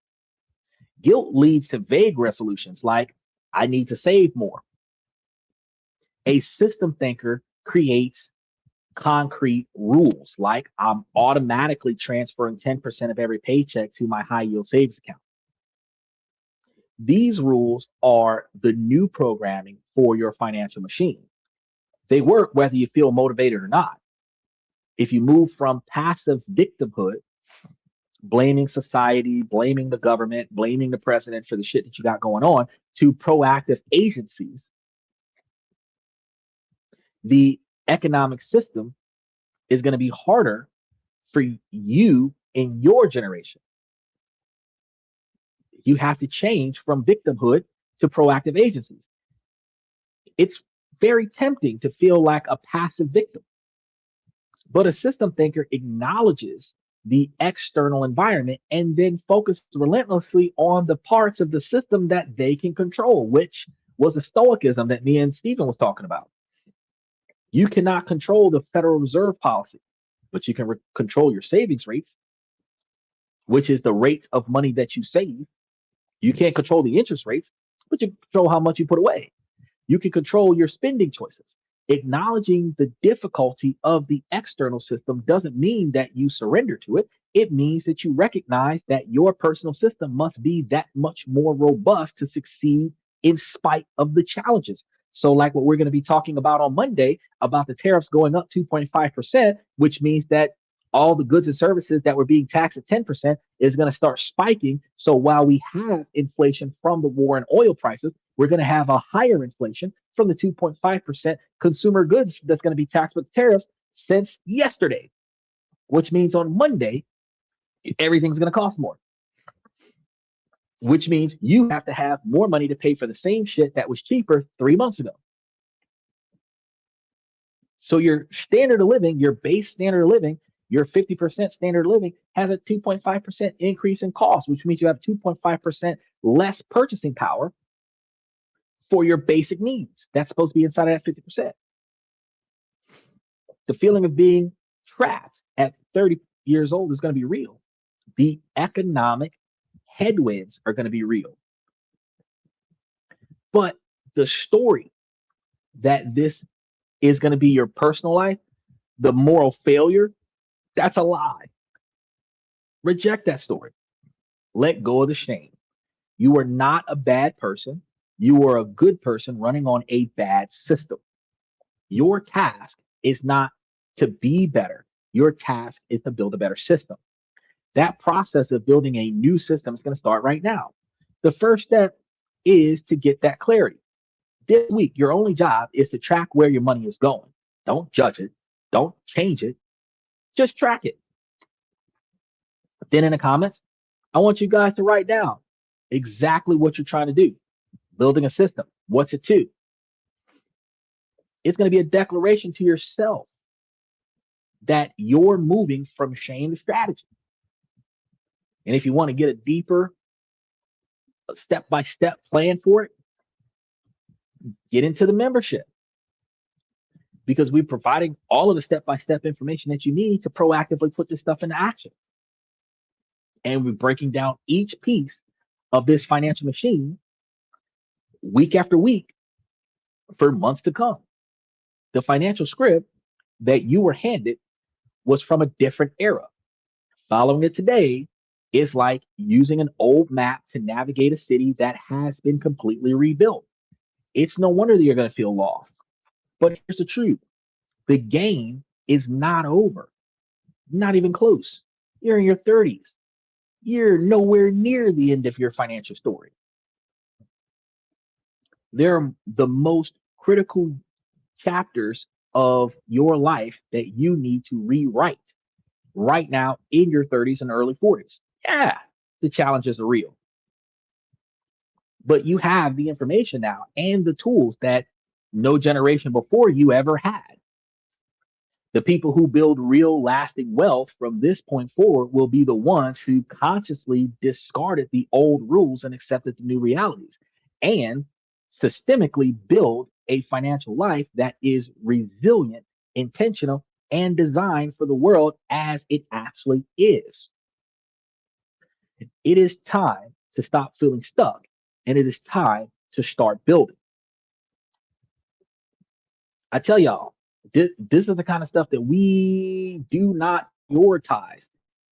Guilt leads to vague resolutions like, I need to save more. A system thinker creates concrete rules like I'm automatically transferring 10% of every paycheck to my high yield savings account. These rules are the new programming for your financial machine. They work whether you feel motivated or not. If you move from passive victimhood, blaming society, blaming the government, blaming the president for the shit that you got going on, to proactive agencies, the economic system is going to be harder for you in your generation. You have to change from victimhood to proactive agencies. It's very tempting to feel like a passive victim, but a system thinker acknowledges the external environment and then focuses relentlessly on the parts of the system that they can control, which was a stoicism that me and Stephen was talking about. You cannot control the Federal Reserve policy, but you can control your savings rates, which is the rate of money that you save. You can't control the interest rates, but you control how much you put away. You can control your spending choices. Acknowledging the difficulty of the external system doesn't mean that you surrender to it. It means that you recognize that your personal system must be that much more robust to succeed in spite of the challenges. So, like what we're going to be talking about on Monday about the tariffs going up 2.5%, which means that all the goods and services that were being taxed at 10% is going to start spiking. So, while we have inflation from the war and oil prices, we're going to have a higher inflation from the 2.5% consumer goods that's going to be taxed with tariffs since yesterday, which means on Monday, everything's going to cost more, which means you have to have more money to pay for the same shit that was cheaper 3 months ago. So your standard of living, your base standard of living, your 50% standard of living has a 2.5% increase in cost, which means you have 2.5% less purchasing power for your basic needs. That's supposed to be inside of that 50%. The feeling of being trapped at 30 years old is going to be real. The economic headwinds are going to be real. But the story that this is going to be your personal life, the moral failure, that's a lie. Reject that story. Let go of the shame. You are not a bad person. You are a good person running on a bad system. Your task is not to be better. Your task is to build a better system. That process of building a new system is going to start right now. The first step is to get that clarity. This week, your only job is to track where your money is going. Don't judge it. Don't change it. Just track it. Then in the comments, I want you guys to write down exactly what you're trying to do. Building a system. What's it to? It's going to be a declaration to yourself that you're moving from shame to strategy. And if you want to get a deeper step-by-step plan for it, get into the membership because we're providing all of the step-by-step information that you need to proactively put this stuff into action. And we're breaking down each piece of this financial machine week after week for months to come. The financial script that you were handed was from a different era. Following it today is like using an old map to navigate a city that has been completely rebuilt. It's no wonder that you're going to feel lost. But here's the truth. The game is not over. Not even close. You're in your 30s. You're nowhere near the end of your financial story. They're the most critical chapters of your life that you need to rewrite right now in your 30s and early 40s. Yeah, the challenges are real. But you have the information now and the tools that no generation before you ever had. The people who build real lasting wealth from this point forward will be the ones who consciously discarded the old rules and accepted the new realities and systemically build a financial life that is resilient, intentional, and designed for the world as it actually is. It is time to stop feeling stuck and it is time to start building. I tell y'all, this is the kind of stuff that we do not prioritize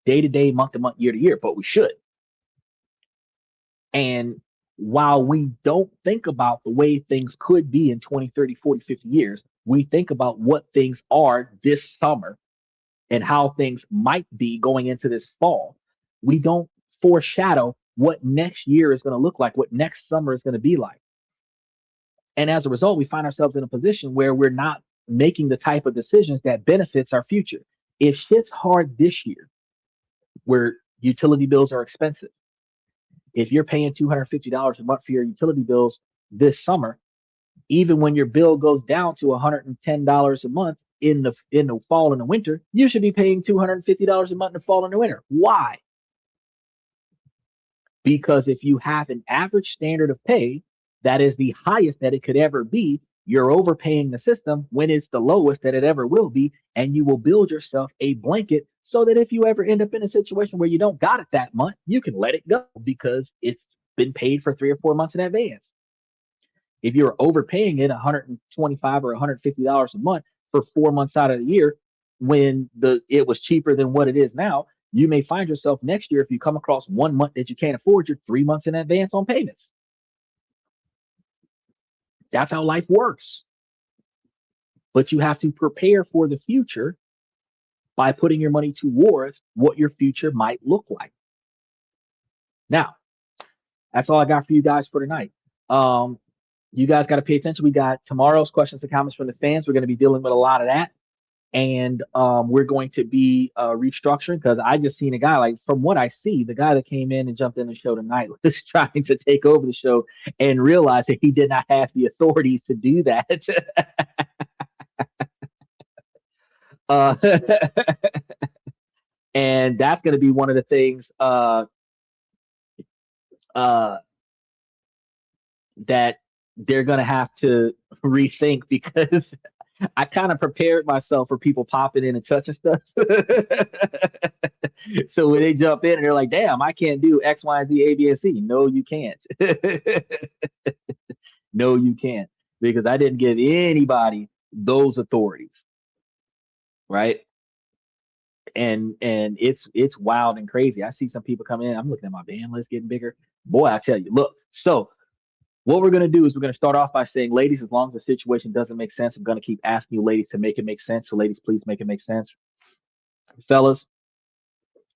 day to day, month to month, year to year, but we should. And while we don't think about the way things could be in 20, 30, 40, 50 years, we think about what things are this summer and how things might be going into this fall. We don't foreshadow what next year is going to look like, what next summer is going to be like. And as a result, we find ourselves in a position where we're not making the type of decisions that benefits our future. If shit's hard this year, where utility bills are expensive, if you're paying $250 a month for your utility bills this summer, even when your bill goes down to $110 a month in the fall and the winter, you should be paying $250 a month in the fall and the winter. Why? Because if you have an average standard of pay that is the highest that it could ever be, you're overpaying the system when it's the lowest that it ever will be. And you will build yourself a blanket so that if you ever end up in a situation where you don't got it that month, you can let it go because it's been paid for 3 or 4 months in advance. If you're overpaying it $125 or $150 a month for 4 months out of the year, when it was cheaper than what it is now, you may find yourself next year, if you come across 1 month that you can't afford, you're 3 months in advance on payments. That's how life works. But you have to prepare for the future by putting your money towards what your future might look like. Now, that's all I got for you guys for tonight. You guys got to pay attention. We got tomorrow's questions and comments from the fans. We're going to be dealing with a lot of that. And we're going to be restructuring because I just seen a guy, like from what I see, the guy that came in and jumped in the show tonight was trying to take over the show and realized that he did not have the authorities to do that. uh, and that's going to be one of the things that they're going to have to rethink because I kind of prepared myself for people popping in and touching stuff. So when they jump in and they're like, damn, I can't do X, Y, Z, A, B, and C. No, you can't. No, you can't. Because I didn't give anybody those authorities. Right. And it's wild and crazy. I see some people come in. I'm looking at my band list getting bigger. Boy, I tell you, look, so what we're going to do is we're going to start off by saying, ladies, as long as the situation doesn't make sense, I'm going to keep asking you ladies to make it make sense. So ladies, please make it make sense. Fellas,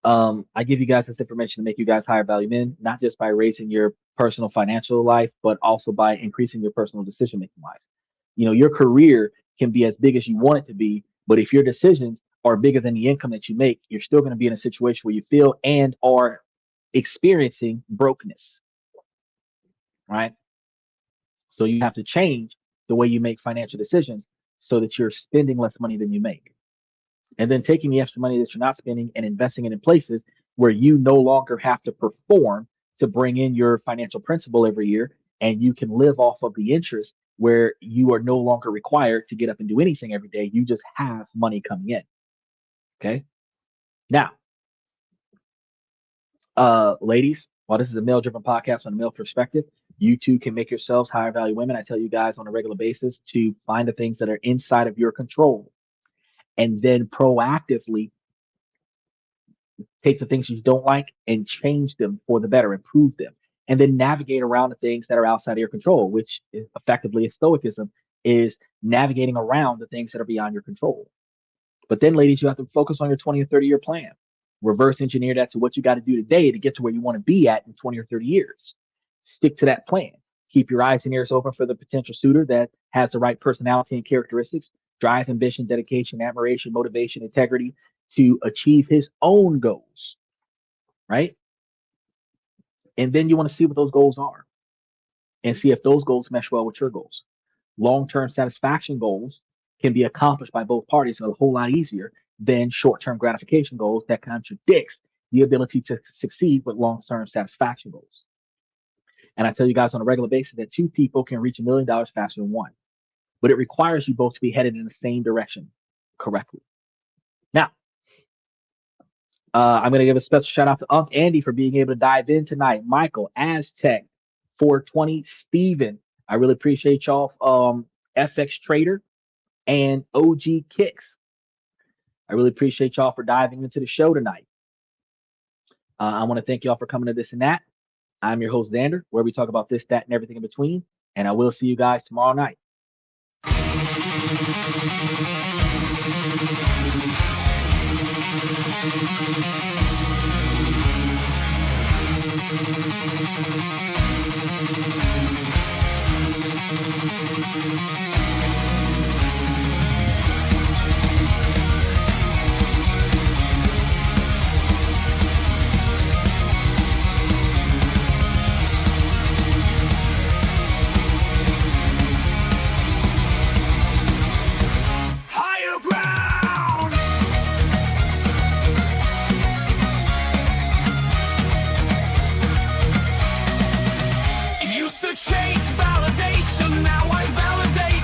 I give you guys this information to make you guys higher value men, not just by raising your personal financial life, but also by increasing your personal decision making life. You know, your career can be as big as you want it to be, but if your decisions are bigger than the income that you make, you're still going to be in a situation where you feel and are experiencing brokenness, right? So you have to change the way you make financial decisions so that you're spending less money than you make. And then taking the extra money that you're not spending and investing it in places where you no longer have to perform to bring in your financial principal every year, and you can live off of the interest where you are no longer required to get up and do anything every day. You just have money coming in. Okay. Now, ladies, while this is a male driven podcast on a male perspective, you too can make yourselves higher value women. I tell you guys on a regular basis to find the things that are inside of your control and then proactively take the things you don't like and change them for the better, improve them, and then navigate around the things that are outside of your control, which is effectively is stoicism, is navigating around the things that are beyond your control. But then, ladies, you have to focus on your 20 or 30 year plan. Reverse engineer that to what you got to do today to get to where you want to be at in 20 or 30 years. Stick to that plan. Keep your eyes and ears open for the potential suitor that has the right personality and characteristics, drive, ambition, dedication, admiration, motivation, integrity to achieve his own goals, right? And then you want to see what those goals are and see if those goals mesh well with your goals. Long-term satisfaction goals can be accomplished by both parties a whole lot easier than short-term gratification goals that contradicts the ability to succeed with long-term satisfaction goals. And I tell you guys on a regular basis that two people can reach $1 million faster than one, but it requires you both to be headed in the same direction correctly. Now, I'm going to give a special shout out to Unc Andy for being able to dive in tonight. Michael, Aztec, 420, Steven. I really appreciate y'all. FX Trader and OG Kicks. I really appreciate y'all for diving into the show tonight. I want to thank y'all for coming to This and That. I'm your host, Xander, where we talk about this, that, and everything in between. And I will see you guys tomorrow night. Higher ground. Used to chase validation, now I validate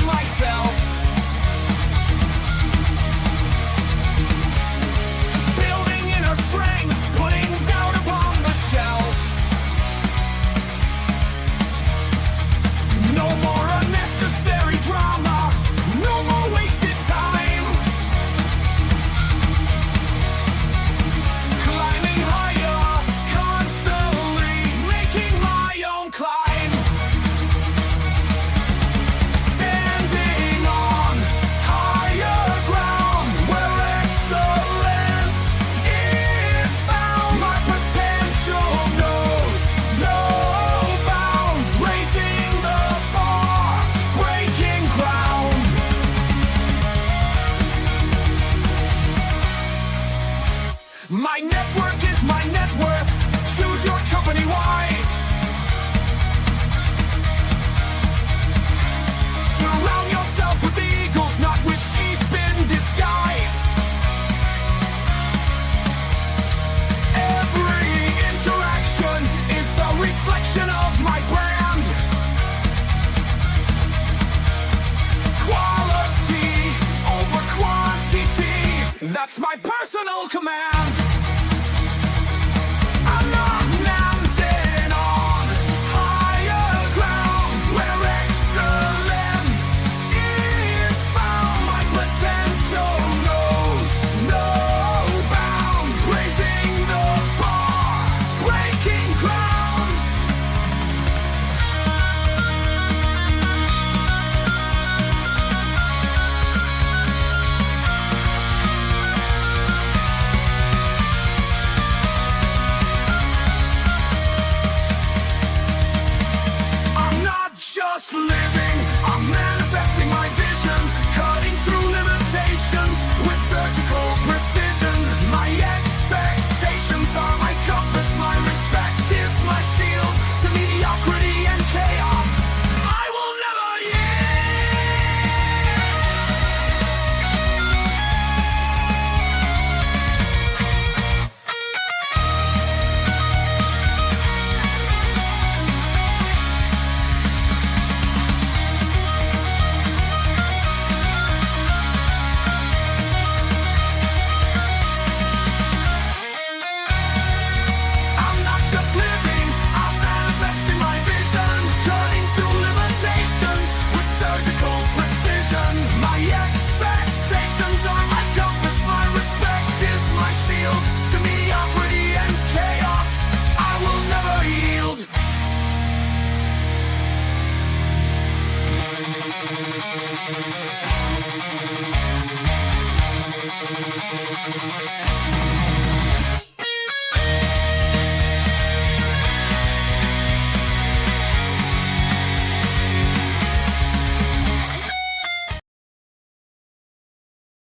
that's my personal command. I'm not mounted on higher ground where excellence is found. My potential knows no bounds, raising the bar, breaking ground. I'm not just living, I'm manifesting my vision, cutting through limitations with surgical precision. My expectations are my compass, my respect is my shield to mediocrity and chaos. I will never I'm not just living, I'm manifesting my vision, cutting through limitations with surgical precision. My expectations are my compass, my respect is my shield to mediocrity and chaos. I will never yield.